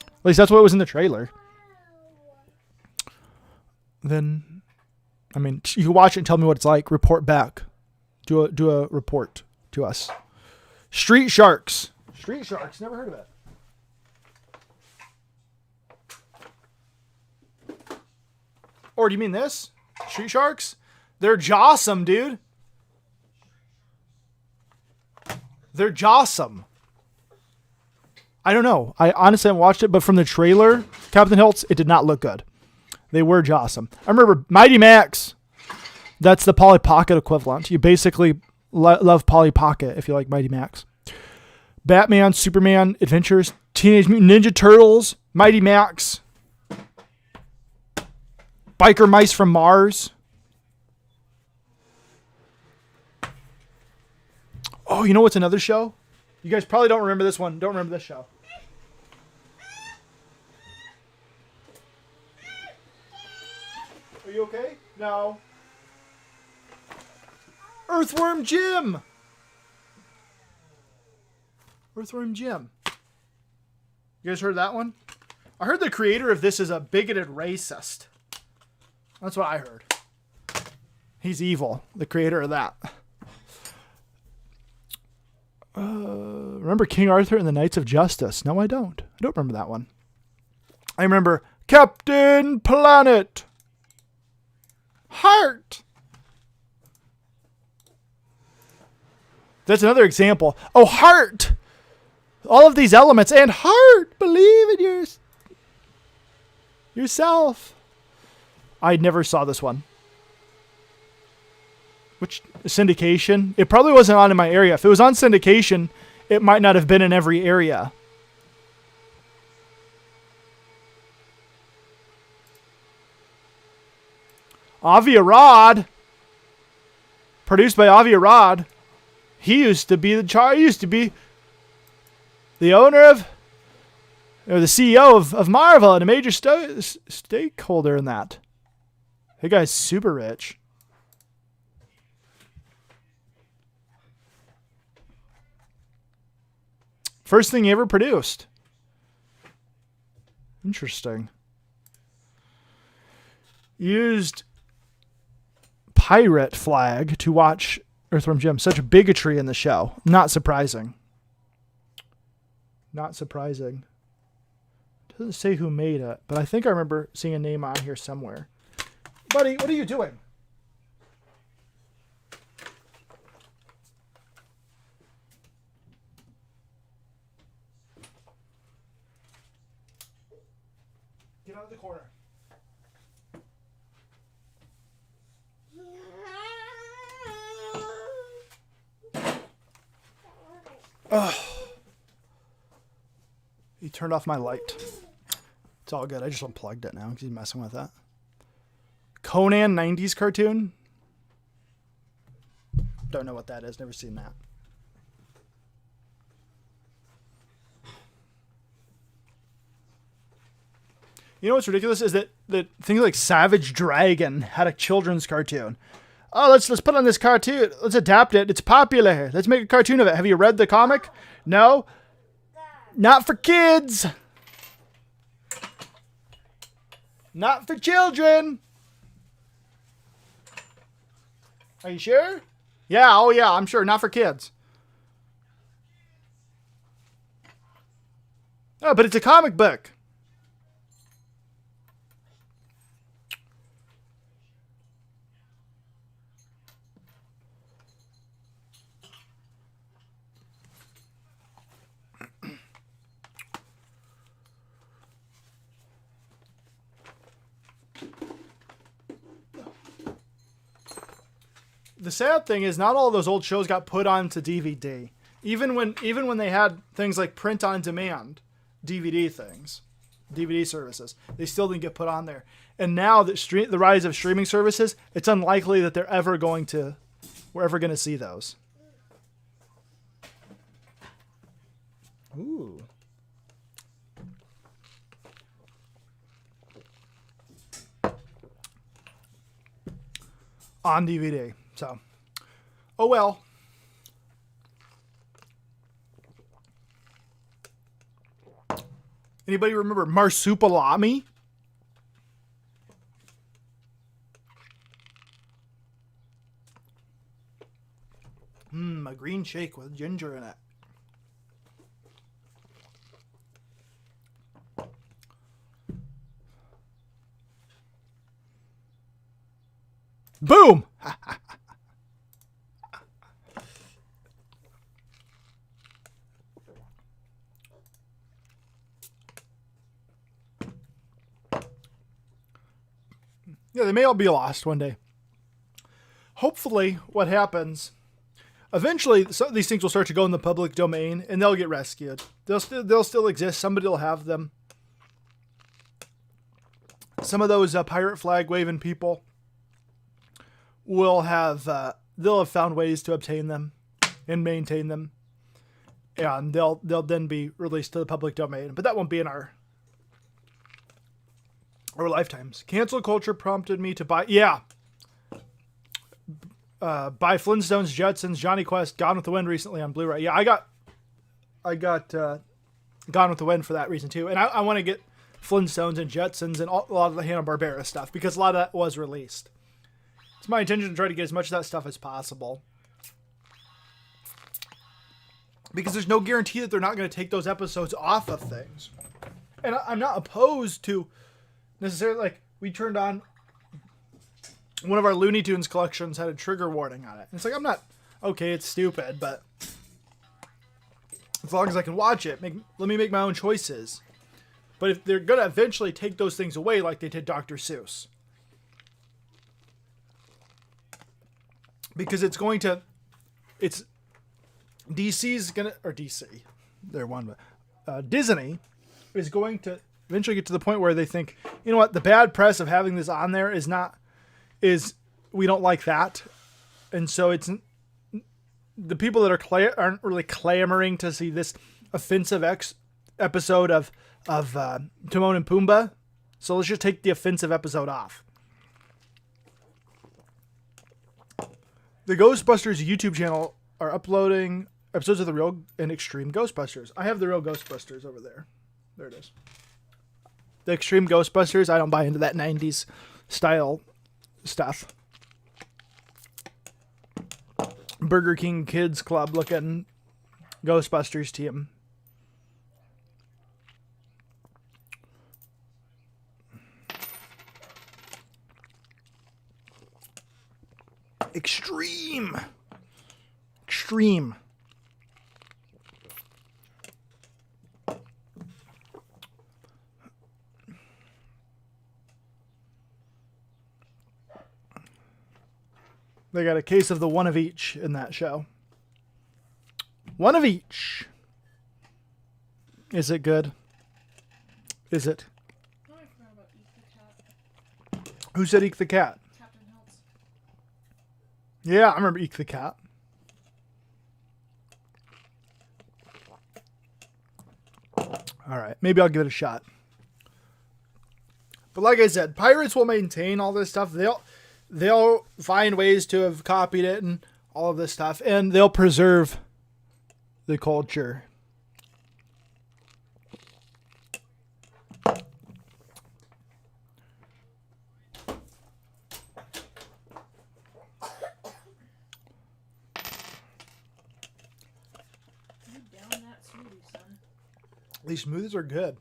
at least that's what was in the trailer, then, I mean, you can watch it and tell me what it's like. Report back. Do a report to us. Street Sharks. Never heard of it. Or do you mean this? Street Sharks? They're jawsome, dude. They're jawsome. I don't know. I honestly haven't watched it, but from the trailer, Captain Hiltz, it did not look good. They were jawsome. I remember Mighty Max. That's the Polly Pocket equivalent. You basically love Polly Pocket if you like Mighty Max. Batman, Superman, Adventures, Teenage Mutant Ninja Turtles, Mighty Max, Biker Mice from Mars. Oh, you know what's another show? You guys probably don't remember this one. Don't remember this show. Are you okay? No. Earthworm Jim. Earthworm Jim. You guys heard that one? I heard the creator of this is a bigoted racist. That's what I heard. He's evil. The creator of that. Remember King Arthur and the Knights of Justice? No, I don't. I don't remember that one. I remember Captain Planet. Heart. That's another example. Oh, heart. All of these elements and heart. Believe in yourself. I never saw this one. Which syndication? It probably wasn't on in my area. If it was on syndication, it might not have been in every area. Avi Arad, produced by Avi Arad. He used to be He used to be the owner of, or the CEO of Marvel and a major stakeholder in that. That guy's super rich. First thing he ever produced. Interesting. Used pirate flag to watch Earthworm Jim. Such bigotry in the show. Not surprising. Not surprising. Doesn't say who made it, but I think I remember seeing a name on here somewhere. Buddy, what are you doing? Get out of the corner. Ugh. He turned off my light. It's all good. I just unplugged it now because he's messing with that. Conan 90s cartoon. Don't know what that is. Never seen that. You know what's ridiculous is that things like Savage Dragon had a children's cartoon. Oh, let's put on this cartoon. Let's adapt it. It's popular. Let's make a cartoon of it. Have you read the comic? No? Not for kids. Not for children. Are you sure? Yeah, oh yeah, I'm sure. Not for kids. Oh, but it's a comic book. The sad thing is not all those old shows got put onto DVD. Even when they had things like print on demand, DVD things, DVD services, they still didn't get put on there. And now the rise of streaming services, it's unlikely that we're ever going to see those. Ooh. On DVD. So, oh well. Anybody remember Marsupilami? A green shake with ginger in it. Boom! Yeah, they may all be lost one day. Hopefully, what happens, eventually, some of these things will start to go in the public domain, and they'll get rescued. They'll still exist. Somebody will have them. Some of those pirate flag waving people will have, they'll have found ways to obtain them and maintain them, and they'll then be released to the public domain. But that won't be in our lifetimes. Cancel culture prompted me to buy. Yeah. Buy Flintstones, Jetsons, Johnny Quest, Gone with the Wind recently on Blu-ray. Yeah, I got Gone with the Wind for that reason too. And I want to get Flintstones and Jetsons and a lot of the Hanna-Barbera stuff because a lot of that was released. It's my intention to try to get as much of that stuff as possible. Because there's no guarantee that they're not going to take those episodes off of things. And I'm not opposed to necessarily, like, we turned on one of our Looney Tunes collections had a trigger warning on it. And it's like, I'm not, okay, it's stupid, but as long as I can watch it, let me make my own choices. But if they're going to eventually take those things away like they did Dr. Seuss. Because DC's going to, or DC, they're one, but Disney is going to eventually get to the point where they think, you know what, the bad press of having this on there is we don't like that. And so it's the people that aren't really clamoring to see this offensive episode of Timon and Pumbaa. So let's just take the offensive episode off. The Ghostbusters YouTube channel are uploading episodes of the Real and Extreme Ghostbusters. I have the Real Ghostbusters over there. There it is. The Extreme Ghostbusters, I don't buy into that 90s style stuff. Burger King Kids Club looking Ghostbusters team. Extreme. They got a case of the one of each in that show. One of each. Is it good? Is it? Oh, I forgot about Eek the Cat. Who said Eek the Cat? Captain Hiltz. Yeah, I remember Eek the Cat. All right, maybe I'll give it a shot. But like I said, pirates will maintain all this stuff. They'll find ways to have copied it and all of this stuff, and they'll preserve the culture. You down that smoothie, son. These smoothies are good.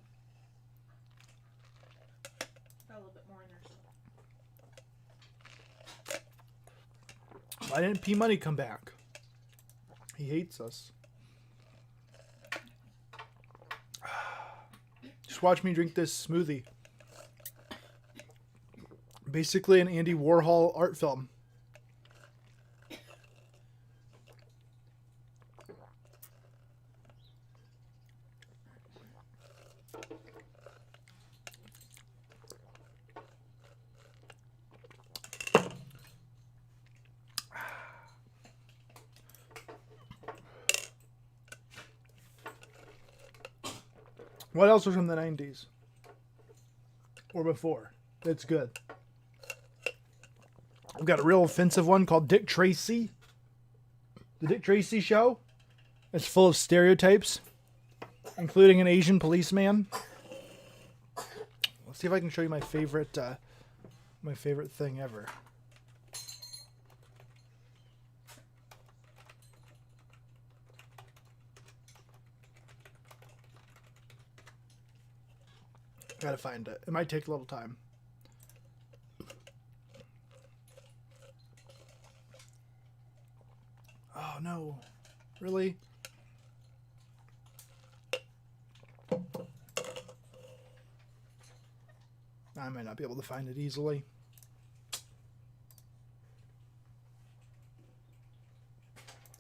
Got a little bit more in there. Why didn't P Money come back? He hates us. Just watch me drink this smoothie. Basically an Andy Warhol art film. What else was from the 90s? Or before? That's good. I've got a real offensive one called Dick Tracy. The Dick Tracy Show. It's full of stereotypes, including an Asian policeman. Let's see if I can show you my favorite thing ever. Gotta find it. It might take a little time. Oh no. Really? I might not be able to find it easily.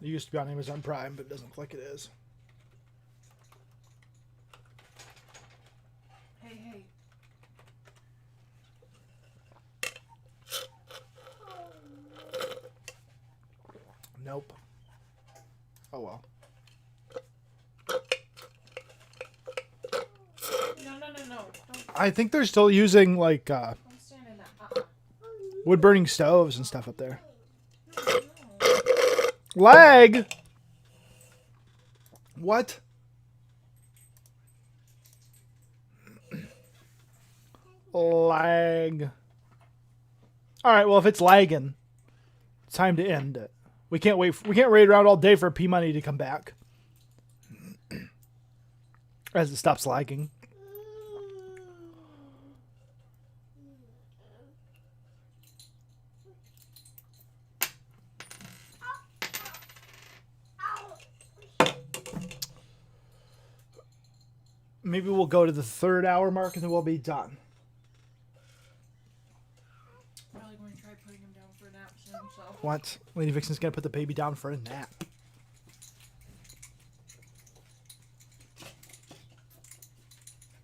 It used to be on Amazon Prime, but it doesn't look like it is. Hey, hey. Nope. Oh well. No. I think they're still using like Don't stand in that. wood burning stoves and stuff up there. No. Lag. What? Lag. All right. Well, if it's lagging, it's time to end it. We can't wait. We can't wait around all day for P Money to come back. As it stops lagging. Maybe we'll go to the 3rd hour mark and then we'll be done. Probably going to try putting him down for a nap soon, so. What? Lady Vixen's gonna put the baby down for a nap.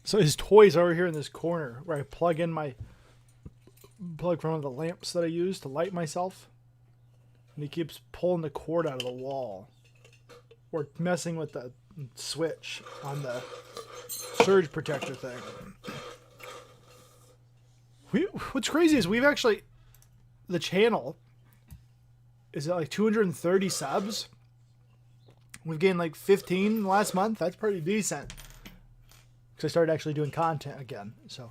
So his toy's over here in this corner where I plug from one of the lamps that I use to light myself. And he keeps pulling the cord out of the wall. Or messing with the switch on the surge protector thing. What's crazy is we've actually... The channel is at like 230 subs. We've gained like 15 last month. That's pretty decent. Because I started actually doing content again. So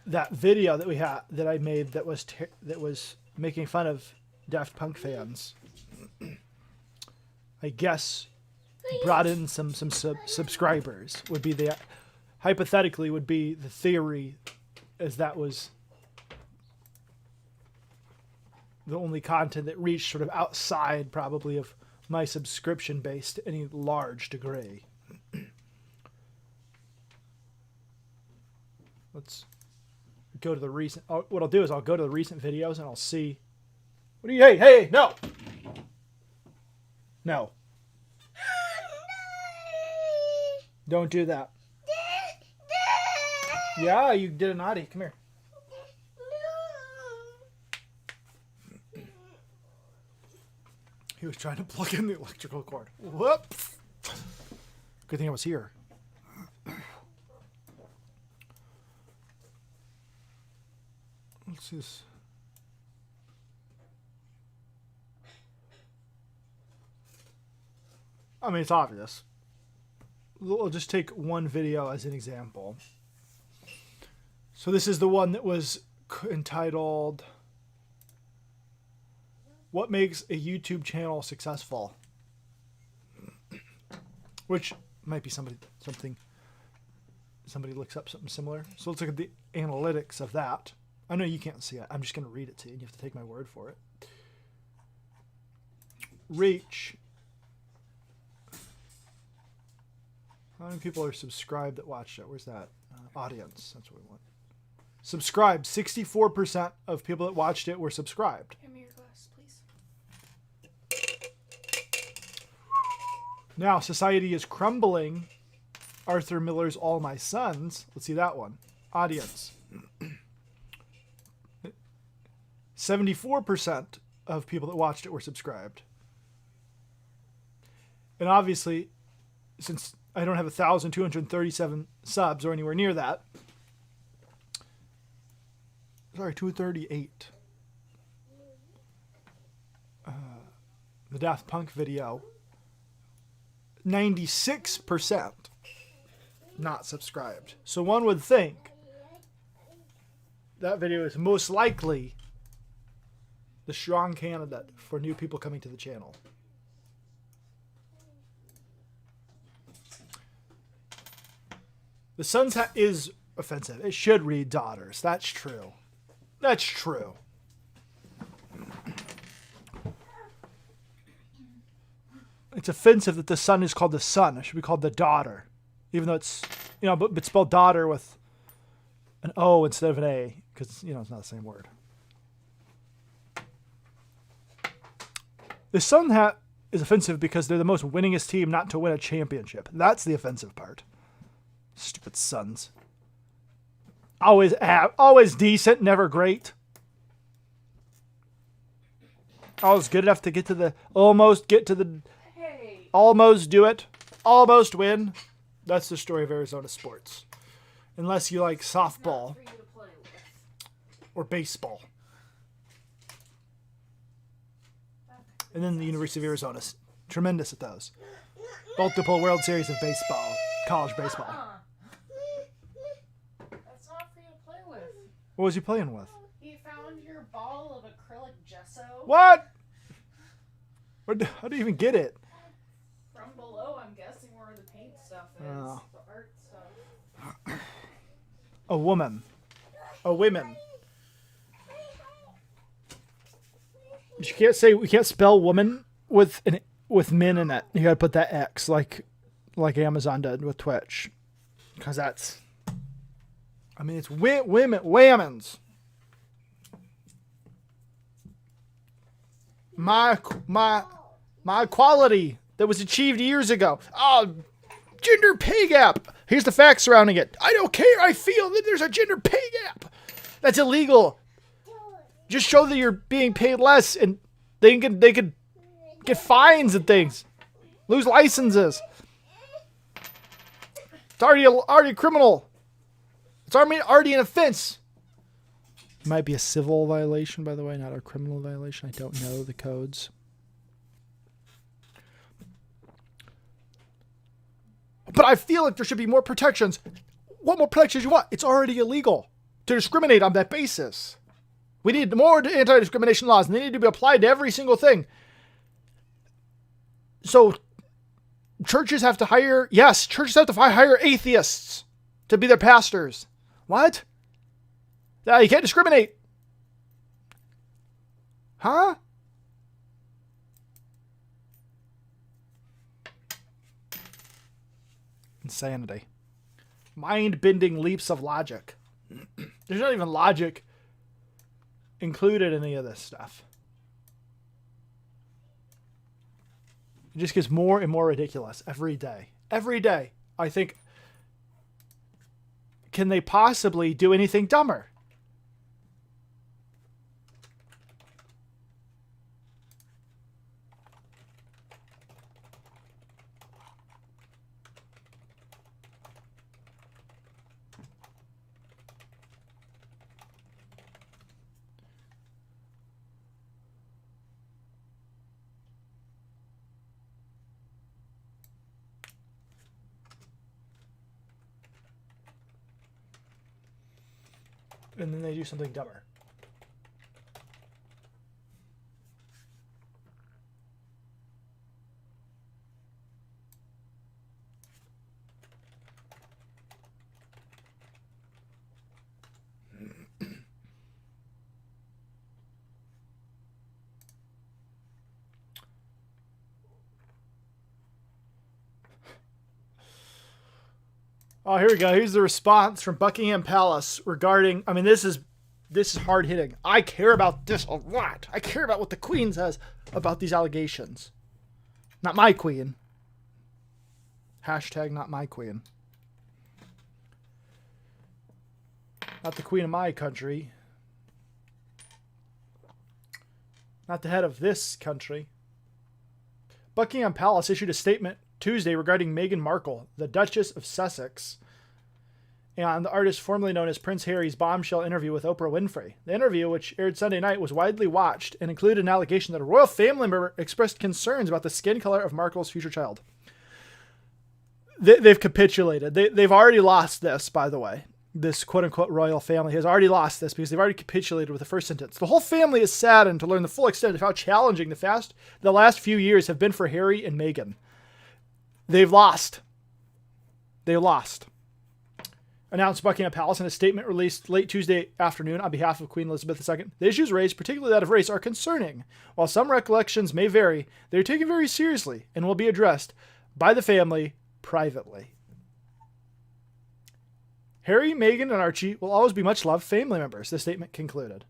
that video that I made that was making fun of Daft Punk fans, I guess brought in some subscribers. Hypothetically would be the theory, as that was the only content that reached sort of outside probably of my subscription base to any large degree. Let's go to the recent... what I'll do is I'll go to the recent videos and I'll see... What are you... Hey, no! No. Don't do that. Yeah, you did a naughty. Come here. He was trying to plug in the electrical cord. Whoops. Good thing I was here. Let's see this. I mean, it's obvious. We'll just take one video as an example. So this is the one that was entitled, "What Makes a YouTube Channel Successful?" Which might be somebody looks up something similar. So let's look at the analytics of that. I know you can't see it. I'm just going to read it to you. You have to take my word for it. Reach. How many people are subscribed that watched it? Where's that? Audience. That's what we want. Subscribed. 64% of people that watched it were subscribed. Hand me your glass, please. Now, Society is Crumbling. Arthur Miller's All My Sons. Let's see that one. Audience. 74% of people that watched it were subscribed. And obviously, since I don't have 1,237 subs or anywhere near that. Sorry, 238. The Daft Punk video. 96% not subscribed. So one would think that video is most likely the strong candidate for new people coming to the channel. The Sons is offensive. It should read daughters. That's true. That's true. It's offensive that the son is called the son. It should be called the daughter. Even though it's, but spelled daughter with an O instead of an A. Because, it's not the same word. The Sun hat is offensive because they're the most winningest team not to win a championship. That's the offensive part. Stupid Suns. Always decent, never great. Always good enough to get to the almost do it, almost win. That's the story of Arizona sports. Unless you like softball or baseball. And then the University of Arizona's tremendous at those. Multiple World Series of baseball, college baseball. That's not for you to play with. What was he playing with? He found your ball of acrylic gesso. What? How do you even get it? From below, I'm guessing where the paint stuff is. Oh. The art stuff. A woman. A women. You can't spell woman with men in it. You gotta put that X like Amazon did with Twitch. Because it's women's. My equality that was achieved years ago. Oh, gender pay gap. Here's the facts surrounding it. I don't care. I feel that there's a gender pay gap. That's illegal. Just show that you're being paid less, and they could get fines and things, lose licenses. It's already criminal. It's already an offense. It might be a civil violation, by the way, not a criminal violation. I don't know the codes. But I feel like there should be more protections. What more protections you want? It's already illegal to discriminate on that basis. We need more anti-discrimination laws, and they need to be applied to every single thing. So, churches have to hire atheists to be their pastors. What? You can't discriminate. Huh? Insanity. Mind-bending leaps of logic. There's not even logic included in any of this stuff. It just gets more and more ridiculous every day. Every day, I think, can they possibly do anything dumber? And then they do something dumber. Oh, here we go. Here's the response from Buckingham Palace regarding, this is hard hitting. I care about this a lot. I care about what the Queen says about these allegations. Not my Queen. Hashtag not my Queen. Not the Queen of my country. Not the head of this country. Buckingham Palace issued a statement Tuesday regarding Meghan Markle, the Duchess of Sussex, and the artist formerly known as Prince Harry's bombshell interview with Oprah Winfrey. The interview, which aired Sunday night, was widely watched and included an allegation that a royal family member expressed concerns about the skin color of Markle's future child. They've capitulated. They've already lost this, by the way. This quote-unquote royal family has already lost this because they've already capitulated with the first sentence. The whole family is saddened to learn the full extent of how challenging the last few years have been for Harry and Meghan. They've lost. They lost. announced Buckingham Palace in a statement released late Tuesday afternoon on behalf of Queen Elizabeth II. The issues raised, particularly that of race, are concerning. While some recollections may vary, they are taken very seriously and will be addressed by the family privately. Harry, Meghan, and Archie will always be much loved family members, the statement concluded.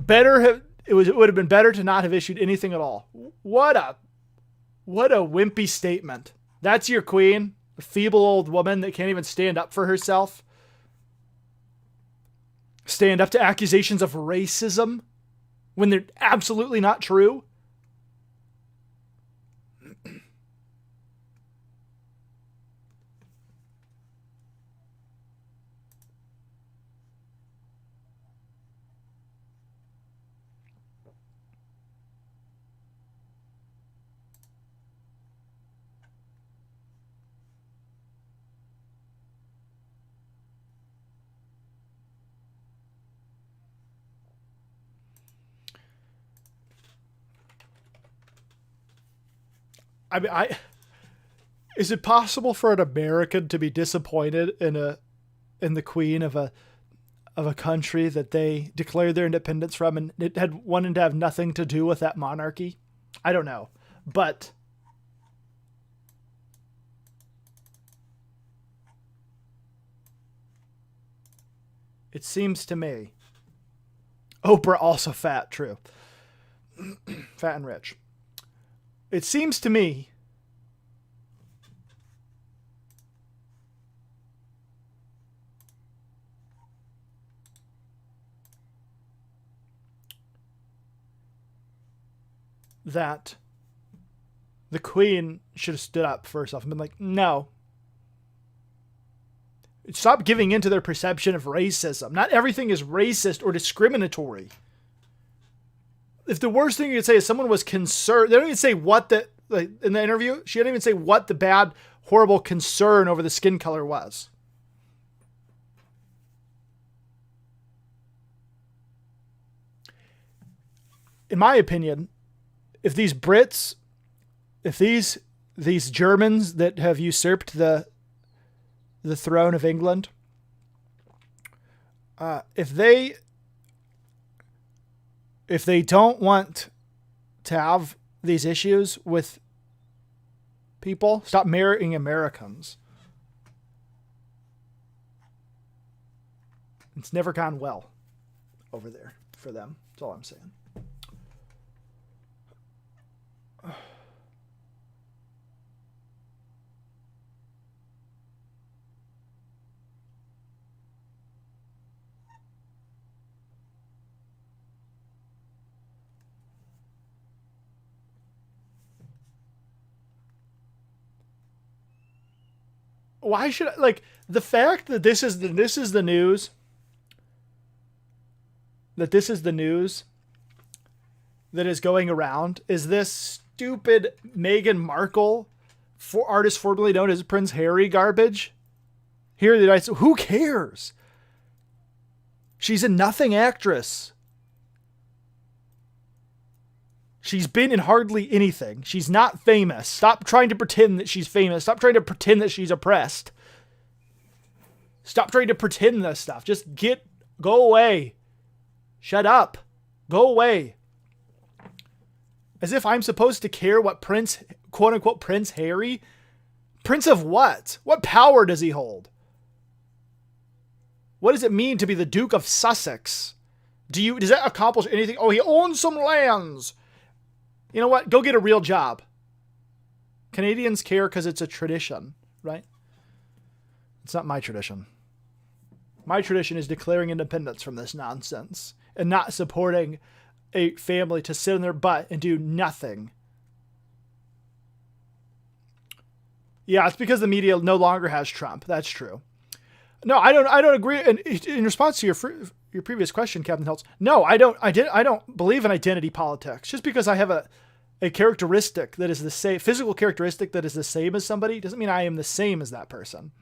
It would have been better to not have issued anything at all. What a wimpy statement. That's your queen, a feeble old woman that can't even stand up for herself. Stand up to accusations of racism when they're absolutely not true. I mean, is it possible for an American to be disappointed in the queen of a country that they declared their independence from and it had wanted to have nothing to do with that monarchy? I don't know, but it seems to me. Oprah also fat, true. Fat and rich. It seems to me that the queen should have stood up for herself and been like, no. Stop giving in to their perception of racism. Not everything is racist or discriminatory. If the worst thing you could say is someone was concerned, they don't even say what in the interview, she didn't even say what the bad, horrible concern over the skin color was. In my opinion, if these Brits, if these Germans that have usurped the throne of England, if they don't want to have these issues with people, stop marrying Americans. It's never gone well over there for them. That's all I'm saying. Why should the fact that this is the news, that this is the news that is going around, is this stupid Meghan Markle, artist formerly known as Prince Harry garbage here in the United States. Who cares? She's a nothing actress. She's been in hardly anything. She's not famous. Stop trying to pretend that she's famous. Stop trying to pretend that she's oppressed. Stop trying to pretend this stuff. Just go away. Shut up. Go away. As if I'm supposed to care what Prince, quote unquote, Prince Harry? Prince of what? What power does he hold? What does it mean to be the Duke of Sussex? Does that accomplish anything? Oh, he owns some lands. You know what? Go get a real job. Canadians care because it's a tradition, right? It's not my tradition. My tradition is declaring independence from this nonsense and not supporting a family to sit on their butt and do nothing. Yeah, it's because the media no longer has Trump. That's true. No, I don't agree. And in response to your previous question, Captain Heltz, no, I don't believe in identity politics. Just because I have a characteristic that is the same, physical characteristic that is the same as somebody, doesn't mean I am the same as that person.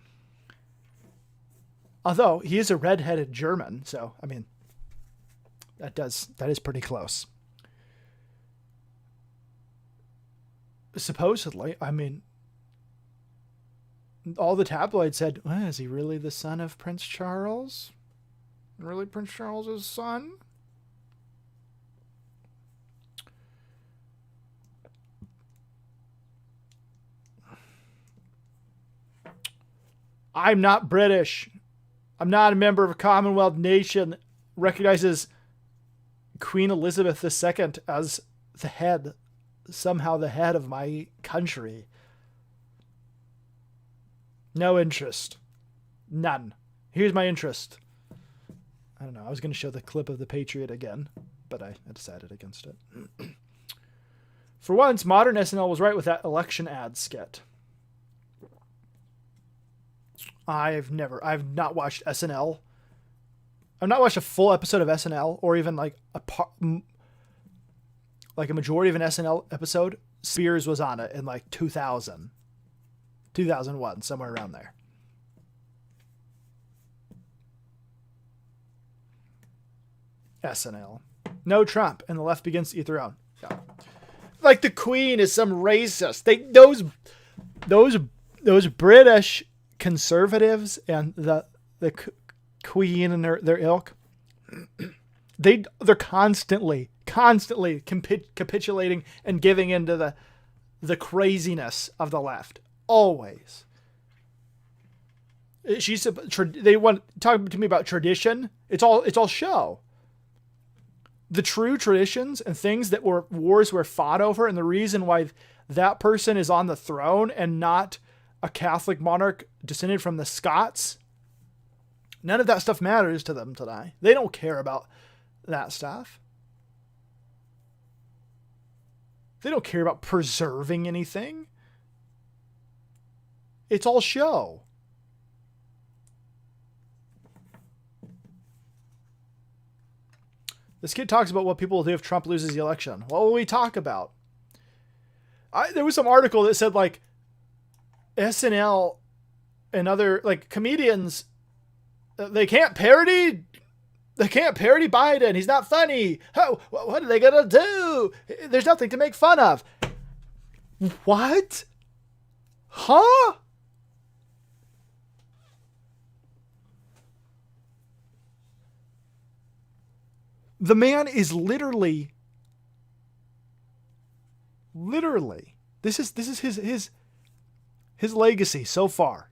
Although he is a redheaded German, so I mean, that is pretty close. Supposedly, I mean, all the tabloids said, well, is he really the son of Prince Charles? Really Prince Charles's son? I'm not British. I'm not a member of a Commonwealth nation. Recognizes Queen Elizabeth II as the head, somehow the head of my country. No interest. None. Here's my interest. I don't know. I was going to show the clip of the Patriot again, but I decided against it. For once, modern SNL was right with that election ad skit. I've not watched SNL. I've not watched a full episode of SNL, or even like a majority of an SNL episode. Spears was on it in like 2000, 2001, somewhere around there. SNL. No Trump, and the left begins to eat their own. Yeah. Like the Queen is some racist. Those British conservatives and the Queen and their ilk, they're constantly capitulating and giving into the craziness of the left. Always. They want to talk to me about tradition. It's all show. The true traditions and things that wars were fought over, and the reason why that person is on the throne and not a Catholic monarch descended from the Scots, none of that stuff matters to them today. They don't care about that stuff. They don't care about preserving anything. It's all show. This kid talks about what people will do if Trump loses the election. What will we talk about? There was some article that said like SNL and other like comedians, they can't parody Biden. He's not funny. Oh, what are they gonna do? There's nothing to make fun of. What? Huh? The man is literally, this is his legacy so far.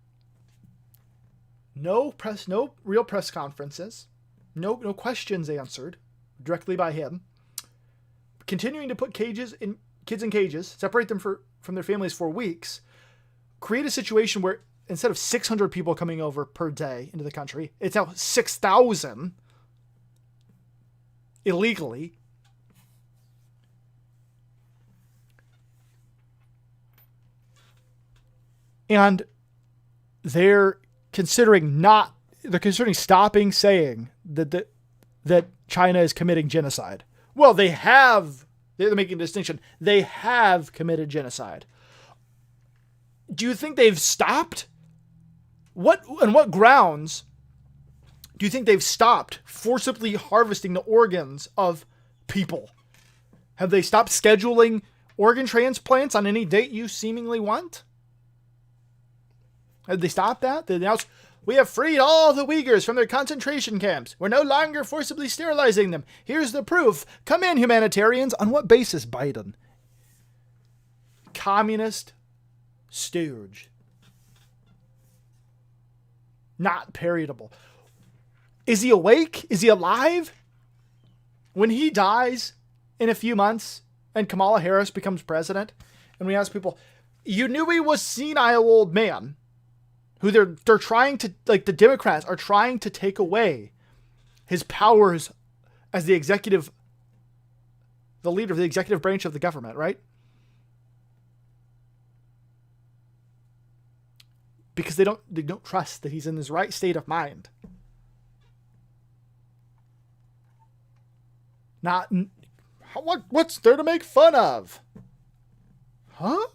No real press conferences, no questions answered directly by him. Continuing to put kids in cages, separate them from their families for weeks, create a situation where instead of 600 people coming over per day into the country, it's now 6,000 illegally. And they're considering stopping saying that China is committing genocide. Well, they're making a distinction. They have committed genocide. Do you think they've stopped? On what grounds do you think they've stopped forcibly harvesting the organs of people? Have they stopped scheduling organ transplants on any date you seemingly want? Have they stopped that? They announced, we have freed all the Uyghurs from their concentration camps. We're no longer forcibly sterilizing them. Here's the proof. Come in, humanitarians. On what basis, Biden? Communist stooge. Not parodiable. Is he awake? Is he alive? When he dies in a few months and Kamala Harris becomes president, and we ask people, you knew he was senile old man who they're trying to, like the Democrats are trying to take away his powers as the leader of the executive branch of the government, right? Because they don't trust that he's in his right state of mind. What's there to make fun of? Huh?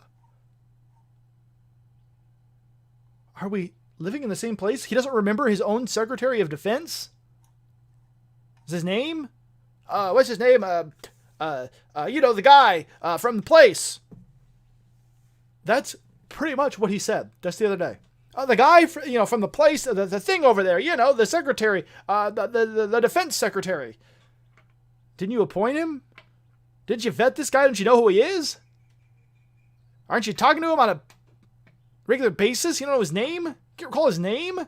Are we living in the same place? He doesn't remember his own Secretary of Defense? Is his name? What's his name? The guy from the place. That's pretty much what he said just the other day. The guy, from the place, the thing over there, the secretary, the defense secretary. Didn't you appoint him? Didn't you vet this guy? Don't you know who he is? Aren't you talking to him on a regular basis? You don't know his name? Can you recall his name?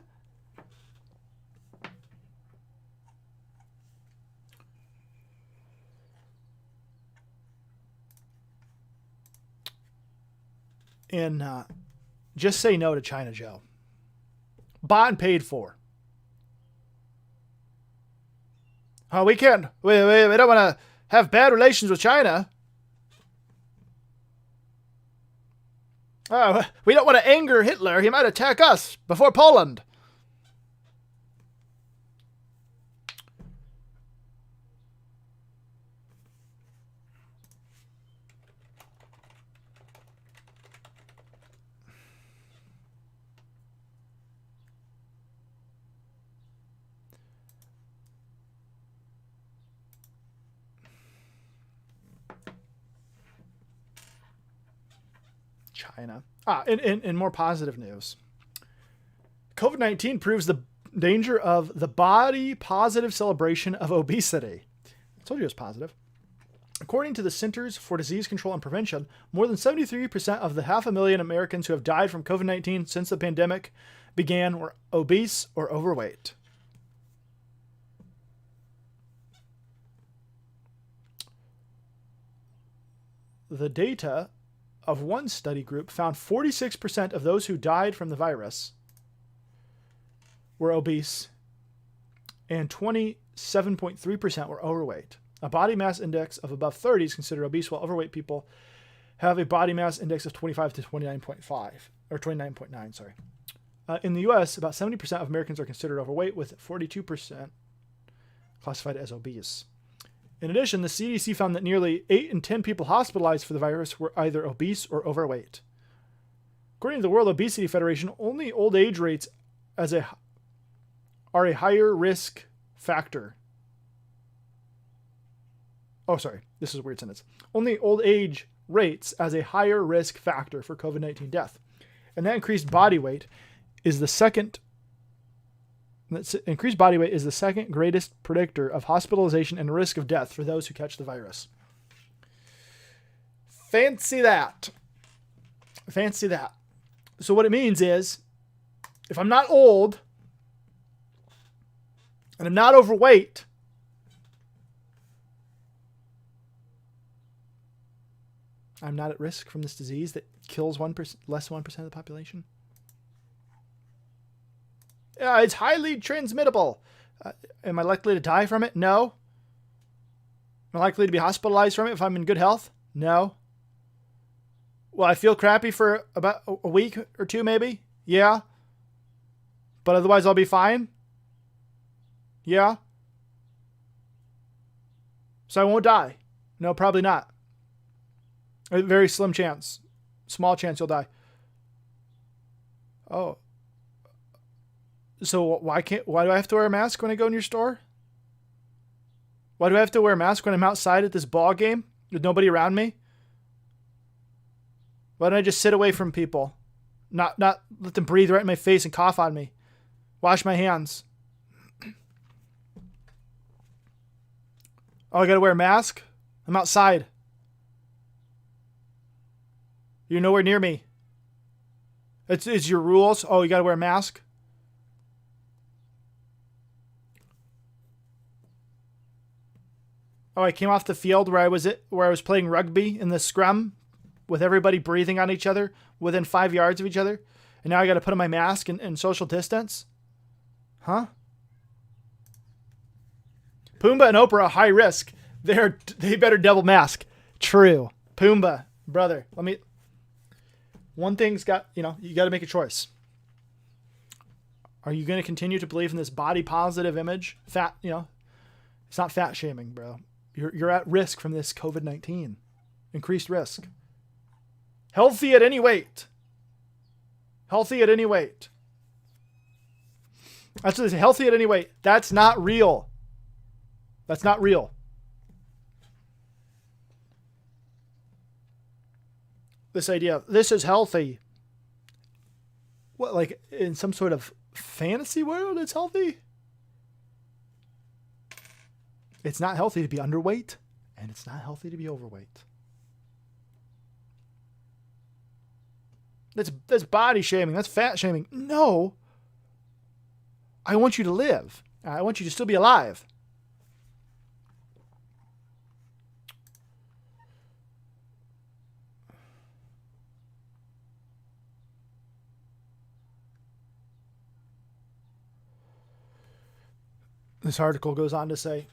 And just say no to China Joe. Bought and paid for. Oh, we can't. We don't want to have bad relations with China. We don't want to anger Hitler. He might attack us before Poland. China. In more positive news, COVID-19 proves the danger of the body positive celebration of obesity. I told you it was positive. According to the Centers for Disease Control and Prevention, more than 73% of the 500,000 Americans who have died from COVID-19 since the pandemic began were obese or overweight. The data of one study group found 46% of those who died from the virus were obese and 27.3% were overweight. A body mass index of above 30 is considered obese, while overweight people have a body mass index of 25 to 29.5, or 29.9, sorry. In the U.S., about 70% of Americans are considered overweight, with 42% classified as obese. In addition, the CDC found that nearly 8 in 10 people hospitalized for the virus were either obese or overweight. According to the World Obesity Federation, only old age rates are a higher risk factor. Oh, sorry. This is a weird sentence. Only old age rates as a higher risk factor for COVID-19 death. And that increased body weight is the second greatest predictor of hospitalization and risk of death for those who catch the virus. Fancy that. Fancy that. So what it means is, if I'm not old and I'm not overweight, I'm not at risk from this disease that kills less than 1% of the population. It's highly transmittable. Am I likely to die from it? No. Am I likely to be hospitalized from it if I'm in good health? No. Will I feel crappy for about a week or two maybe? Yeah. But otherwise I'll be fine? Yeah. So I won't die? No, probably not. A very slim chance. Small chance you'll die. Oh. So why do I have to wear a mask when I go in your store? Why do I have to wear a mask when I'm outside at this ball game with nobody around me? Why don't I just sit away from people? Not let them breathe right in my face and cough on me. Wash my hands. Oh, I gotta wear a mask? I'm outside. You're nowhere near me. It's your rules. Oh, you gotta wear a mask? Oh, I came off the field where I was playing rugby in the scrum with everybody breathing on each other within 5 yards of each other. And now I got to put on my mask and social distance? Huh? Pumbaa and Oprah are high risk. They better double mask. True. Pumbaa, brother, one thing's got, you got to make a choice. Are you going to continue to believe in this body positive image? Fat, it's not fat shaming, bro. You're at risk from this COVID-19. Increased risk. Healthy at any weight. Healthy at any weight. That's what they say. Healthy at any weight. That's not real. That's not real. This idea of this is healthy. What, like in some sort of fantasy world it's healthy? It's not healthy to be underweight, and it's not healthy to be overweight. That's body shaming. That's fat shaming. No. I want you to live. I want you to still be alive. This article goes on to say,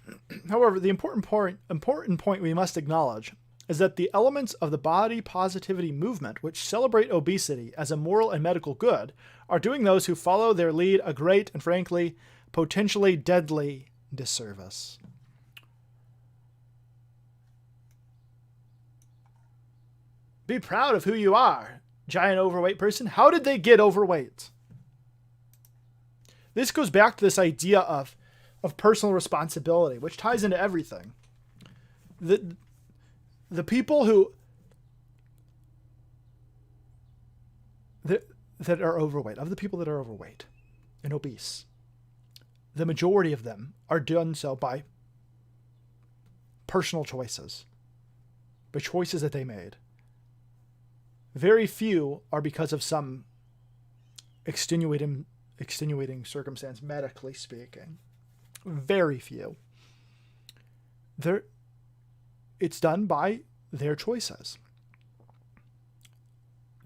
however, the important point we must acknowledge is that the elements of the body positivity movement, which celebrate obesity as a moral and medical good, are doing those who follow their lead a great and, frankly, potentially deadly disservice. Be proud of who you are, giant overweight person. How did they get overweight? This goes back to this idea of personal responsibility, which ties into everything. The people who that are overweight, of the people that are overweight and obese, the majority of them are done so by personal choices, by choices that they made. Very few are because of some extenuating circumstance, medically speaking. Very few. It's done by their choices.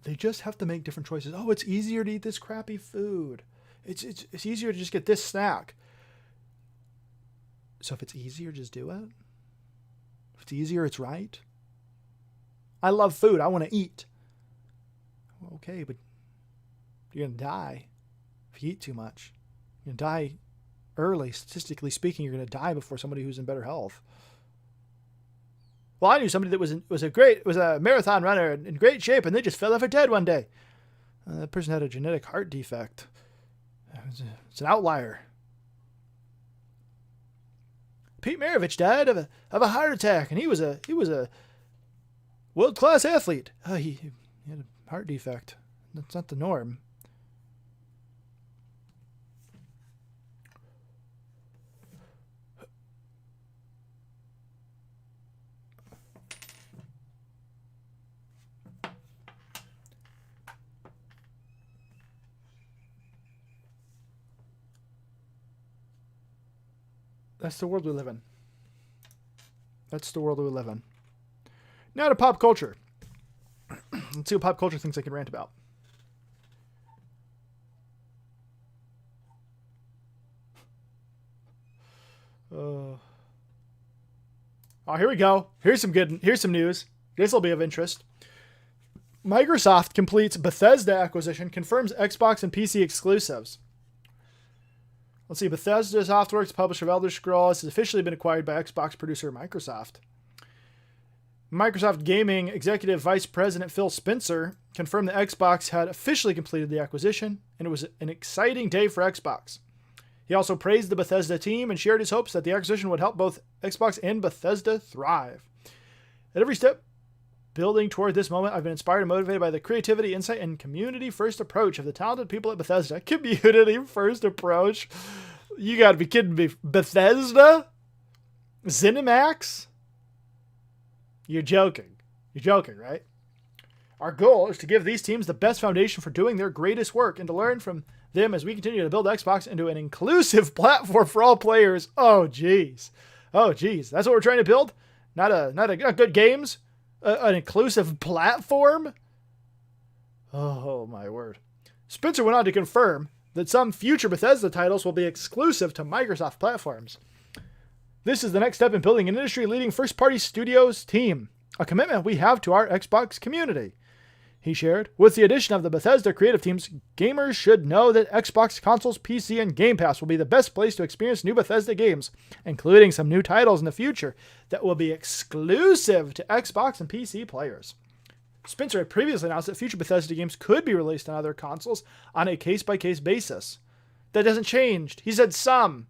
They just have to make different choices. Oh, it's easier to eat this crappy food. It's easier to just get this snack. So if it's easier, just do it. If it's easier, it's right. I love food. I want to eat. Okay, but you're going to die if you eat too much. You're going to die early. Statistically speaking, you're going to die before somebody who's in better health. Well, I knew somebody that was a marathon runner in great shape, and they just fell off dead one day. That person had a genetic heart defect. It's an outlier. Pete Maravich died of a heart attack, and he was a world-class athlete. He had a heart defect. That's not the norm. That's the world we live in. That's the world we live in. Now to pop culture. Let's see what pop culture thinks I can rant about. Oh, here we go. Here's some news. This will be of interest. Microsoft completes Bethesda acquisition, confirms Xbox and PC exclusives. Let's see. Bethesda Softworks, publisher of Elder Scrolls, has officially been acquired by Xbox producer Microsoft. Microsoft Gaming Executive Vice President Phil Spencer confirmed that Xbox had officially completed the acquisition, and it was an exciting day for Xbox. He also praised the Bethesda team and shared his hopes that the acquisition would help both Xbox and Bethesda thrive. At every step building toward this moment, I've been inspired and motivated by the creativity, insight, and community-first approach of the talented people at Bethesda. Community-first approach? You gotta be kidding me. Bethesda? ZeniMax? You're joking. You're joking, right? Our goal is to give these teams the best foundation for doing their greatest work and to learn from them as we continue to build Xbox into an inclusive platform for all players. Oh, geez. Oh, geez. That's what we're trying to build? Not good games? An inclusive platform? Oh, my word. Spencer went on to confirm that some future Bethesda titles will be exclusive to Microsoft platforms. This is the next step in building an industry-leading first-party studios team, a commitment we have to our Xbox community. He shared, with the addition of the Bethesda creative teams, gamers should know that Xbox consoles, PC, and Game Pass will be the best place to experience new Bethesda games, including some new titles in the future that will be exclusive to Xbox and PC players. Spencer had previously announced that future Bethesda games could be released on other consoles on a case-by-case basis. That hasn't changed. He said some.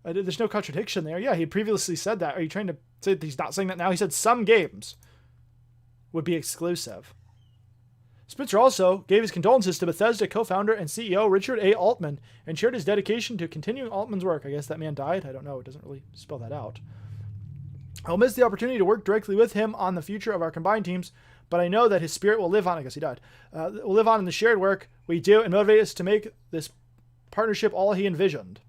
There's no contradiction there. Yeah, he previously said that. Are you trying to say that he's not saying that now? He said some games would be exclusive. Spencer also gave his condolences to Bethesda co-founder and CEO Richard A. Altman and shared his dedication to continuing Altman's work. I guess that man died. I don't know. It doesn't really spell that out. I'll miss the opportunity to work directly with him on the future of our combined teams, but I know that his spirit will live on. I guess he died. Will live on in the shared work we do and motivate us to make this partnership all he envisioned.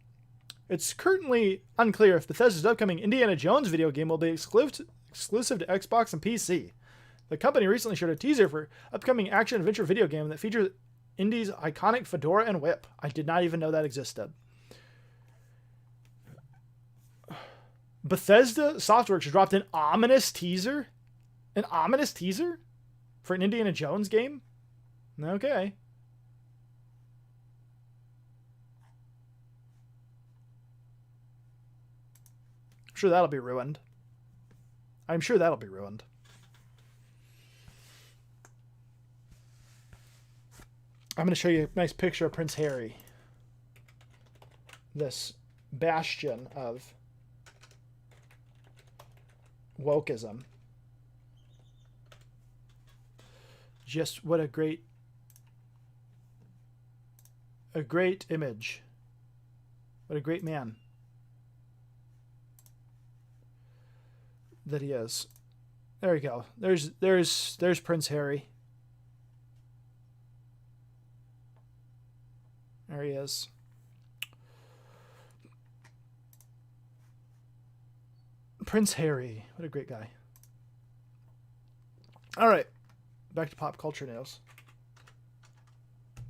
It's currently unclear if Bethesda's upcoming Indiana Jones video game will be exclusive to Xbox and PC. The company recently showed a teaser for upcoming action-adventure video game that features Indy's iconic fedora and whip. I did not even know that existed. Bethesda Softworks dropped an ominous teaser? An ominous teaser? For an Indiana Jones game? Okay. I'm sure that'll be ruined. I'm sure that'll be ruined. I'm going to show you a nice picture of Prince Harry. This bastion of wokeism. Just what a great image. What a great man that he is. There you go. There's Prince Harry. There he is. Prince Harry. What a great guy. All right. Back to pop culture news.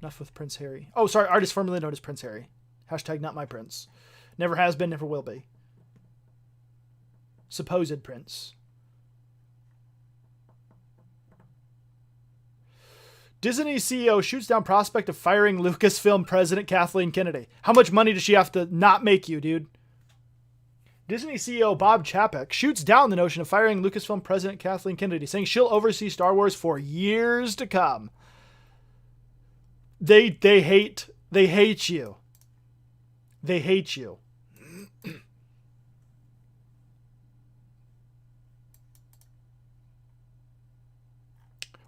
Enough with Prince Harry. Oh, sorry. Artist formerly known as Prince Harry. Hashtag not my prince. Never has been, never will be. Supposed prince. Disney CEO shoots down prospect of firing Lucasfilm president Kathleen Kennedy. How much money does she have to not make you, dude? Disney CEO Bob Chapek shoots down the notion of firing Lucasfilm president Kathleen Kennedy, saying she'll oversee Star Wars for years to come. They hate you. They hate you.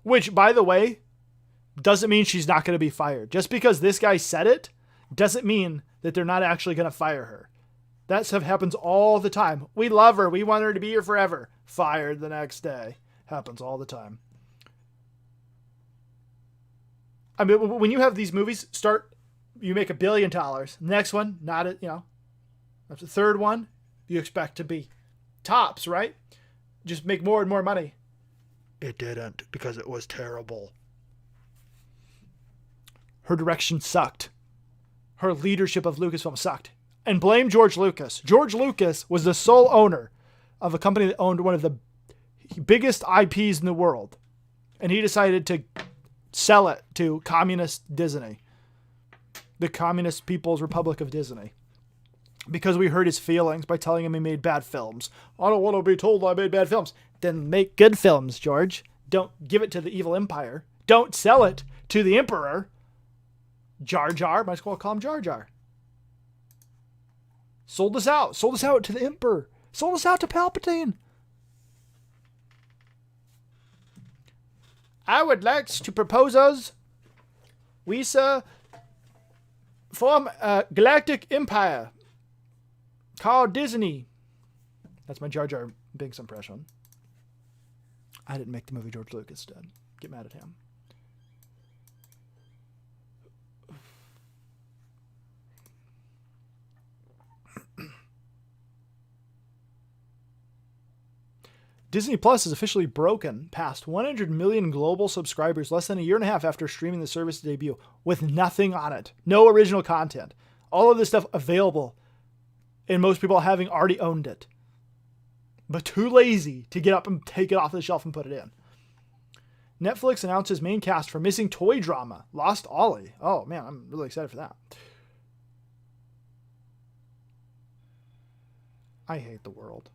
Which, by the way, doesn't mean she's not going to be fired. Just because this guy said it doesn't mean that they're not actually going to fire her. That stuff happens all the time. We love her. We want her to be here forever. Fired the next day. Happens all the time. I mean, when you have these movies you make $1 billion. Next one, that's the third one, you expect to be tops, right? Just make more and more money. It didn't, because it was terrible. Her direction sucked. Her leadership of Lucasfilm sucked. And blame George Lucas. George Lucas was the sole owner of a company that owned one of the biggest IPs in the world. And he decided to sell it to communist Disney. The Communist People's Republic of Disney. Because we hurt his feelings by telling him he made bad films. I don't want to be told I made bad films. Then make good films, George. Don't give it to the evil empire. Don't sell it to the emperor. Jar Jar. Might as well call him Jar Jar. Sold us out. Sold us out to the emperor. Sold us out to Palpatine. I would like to propose us. We form a galactic empire called Disney. That's my Jar Jar Binks impression. I didn't make the movie, George Lucas did. Get mad at him. Disney Plus is officially broken past 100 million global subscribers less than a year and a half after streaming the service debut with nothing on it. No original content. All of this stuff available and most people having already owned it. But too lazy to get up and take it off the shelf and put it in. Netflix announces main cast for missing toy drama, Lost Ollie. Oh man, I'm really excited for that. I hate the world.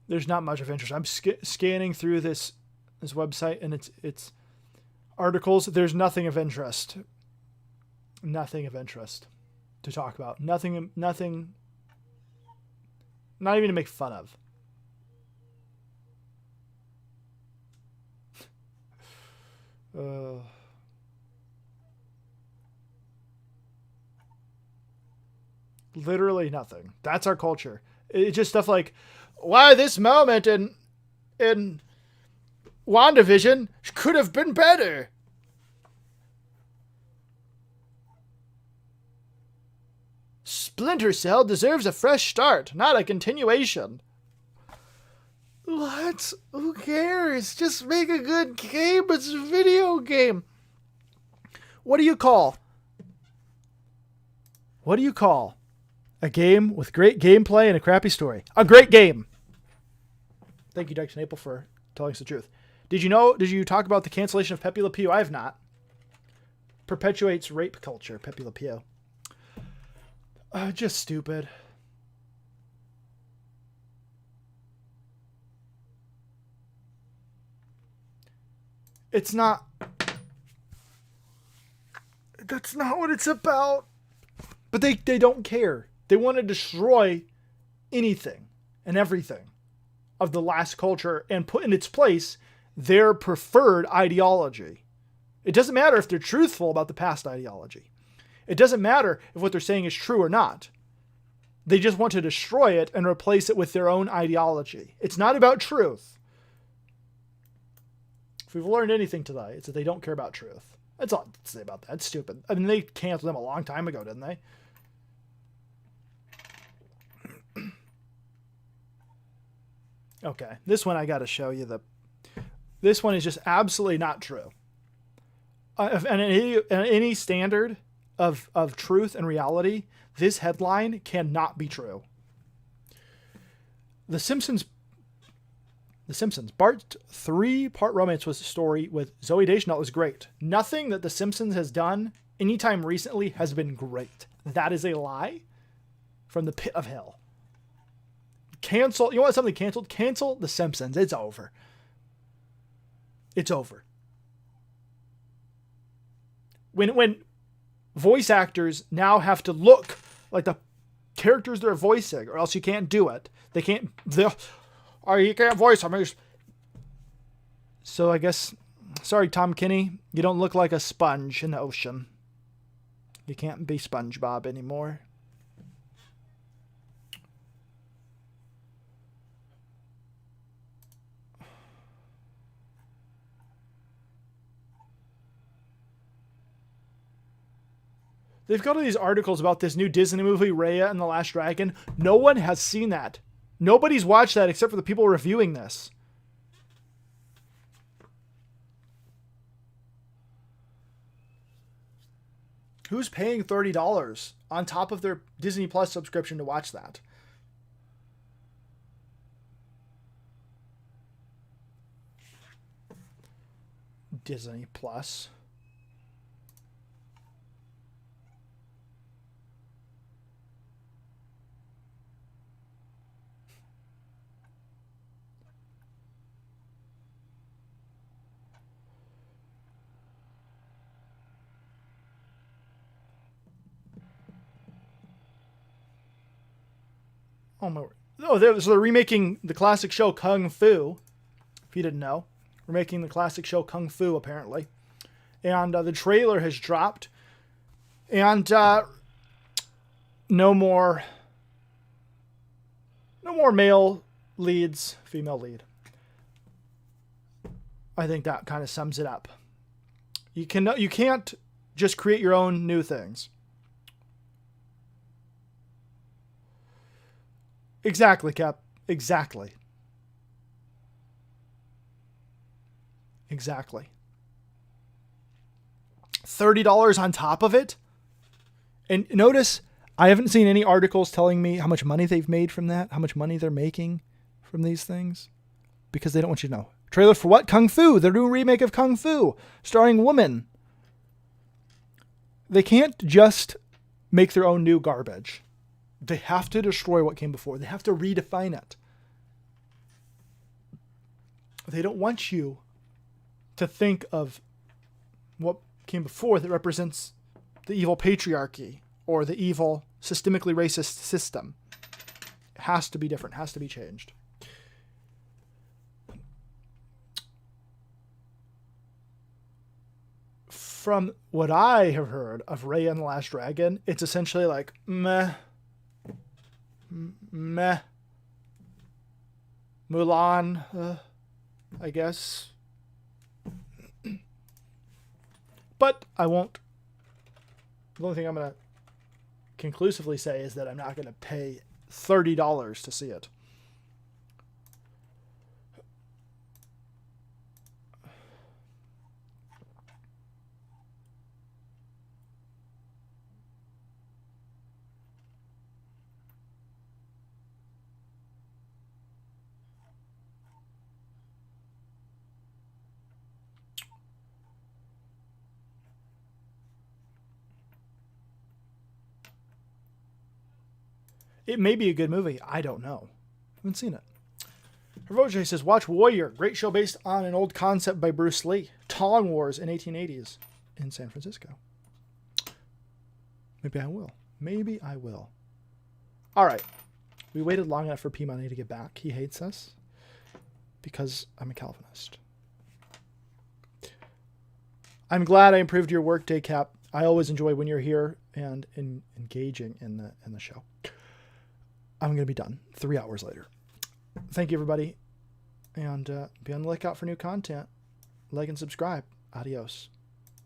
There's not much of interest. I'm scanning through this website and its articles. There's nothing of interest. Nothing of interest to talk about. Nothing. Not even to make fun of. Literally nothing. That's our culture. It's just stuff like, why this moment in WandaVision could have been better. Splinter Cell deserves a fresh start, not a continuation. What? Who cares? Just make a good game. It's a video game. What do you call a game with great gameplay and a crappy story? A great game. Thank you, Dr. Naple, for telling us the truth. Did you talk about the cancellation of Pepe Le Pew? I have not. Perpetuates rape culture, Pepe Le Pew. Just stupid. It's not. That's not what it's about. But they don't care. They want to destroy anything and everything of the last culture and put in its place their preferred ideology. It doesn't matter if they're truthful about the past ideology. It doesn't matter if what they're saying is true or not. They just want to destroy it and replace it with their own ideology. It's not about truth. If we've learned anything today, it's that they don't care about truth. That's all to say about that. It's stupid. I mean, they canceled them a long time ago, didn't they? Okay, this one I got to show you. This one is just absolutely not true. And any standard of truth and reality, this headline cannot be true. The Simpsons, Bart's 3-part romance was a story with Zooey Deschanel is great. Nothing that The Simpsons has done anytime recently has been great. That is a lie from the pit of hell. Cancel. You want something canceled? Cancel The Simpsons. It's over. It's over. When voice actors now have to look like the characters they're voicing, or else you can't do it. You can't voice them. So I guess, sorry, Tom Kenny, you don't look like a sponge in the ocean. You can't be SpongeBob anymore. They've got all these articles about this new Disney movie, Raya and the Last Dragon. No one has seen that. Nobody's watched that except for the people reviewing this. Who's paying $30 on top of their Disney Plus subscription to watch that? Disney Plus. Oh my! Oh, so they're remaking the classic show Kung Fu. If you didn't know, we're making the classic show Kung Fu apparently, and the trailer has dropped, and no more male leads, female lead. I think that kind of sums it up. You can't just create your own new things. Exactly, Cap. Exactly. $30 on top of it? And notice, I haven't seen any articles telling me how much money they've made from that, how much money they're making from these things, because they don't want you to know. Trailer for what? Kung Fu, the new remake of Kung Fu, starring women. They can't just make their own new garbage. They have to destroy what came before. They have to redefine it. They don't want you to think of what came before that represents the evil patriarchy or the evil systemically racist system. It has to be different, has to be changed. From what I have heard of Raya and the Last Dragon, it's essentially like meh. Mulan, I guess. But I won't. The only thing I'm going to conclusively say is that I'm not going to pay $30 to see it. It may be a good movie. I don't know. I haven't seen it. Hervoje says, watch Warrior. Great show based on an old concept by Bruce Lee. Tong Wars in 1880s in San Francisco. Maybe I will. Maybe I will. All right. We waited long enough for P-Money to get back. He hates us because I'm a Calvinist. I'm glad I improved your workday, Cap. I always enjoy when you're here and engaging in the show. I'm going to be done 3 hours later. Thank you, everybody. And be on the lookout for new content. Like and subscribe. Adios.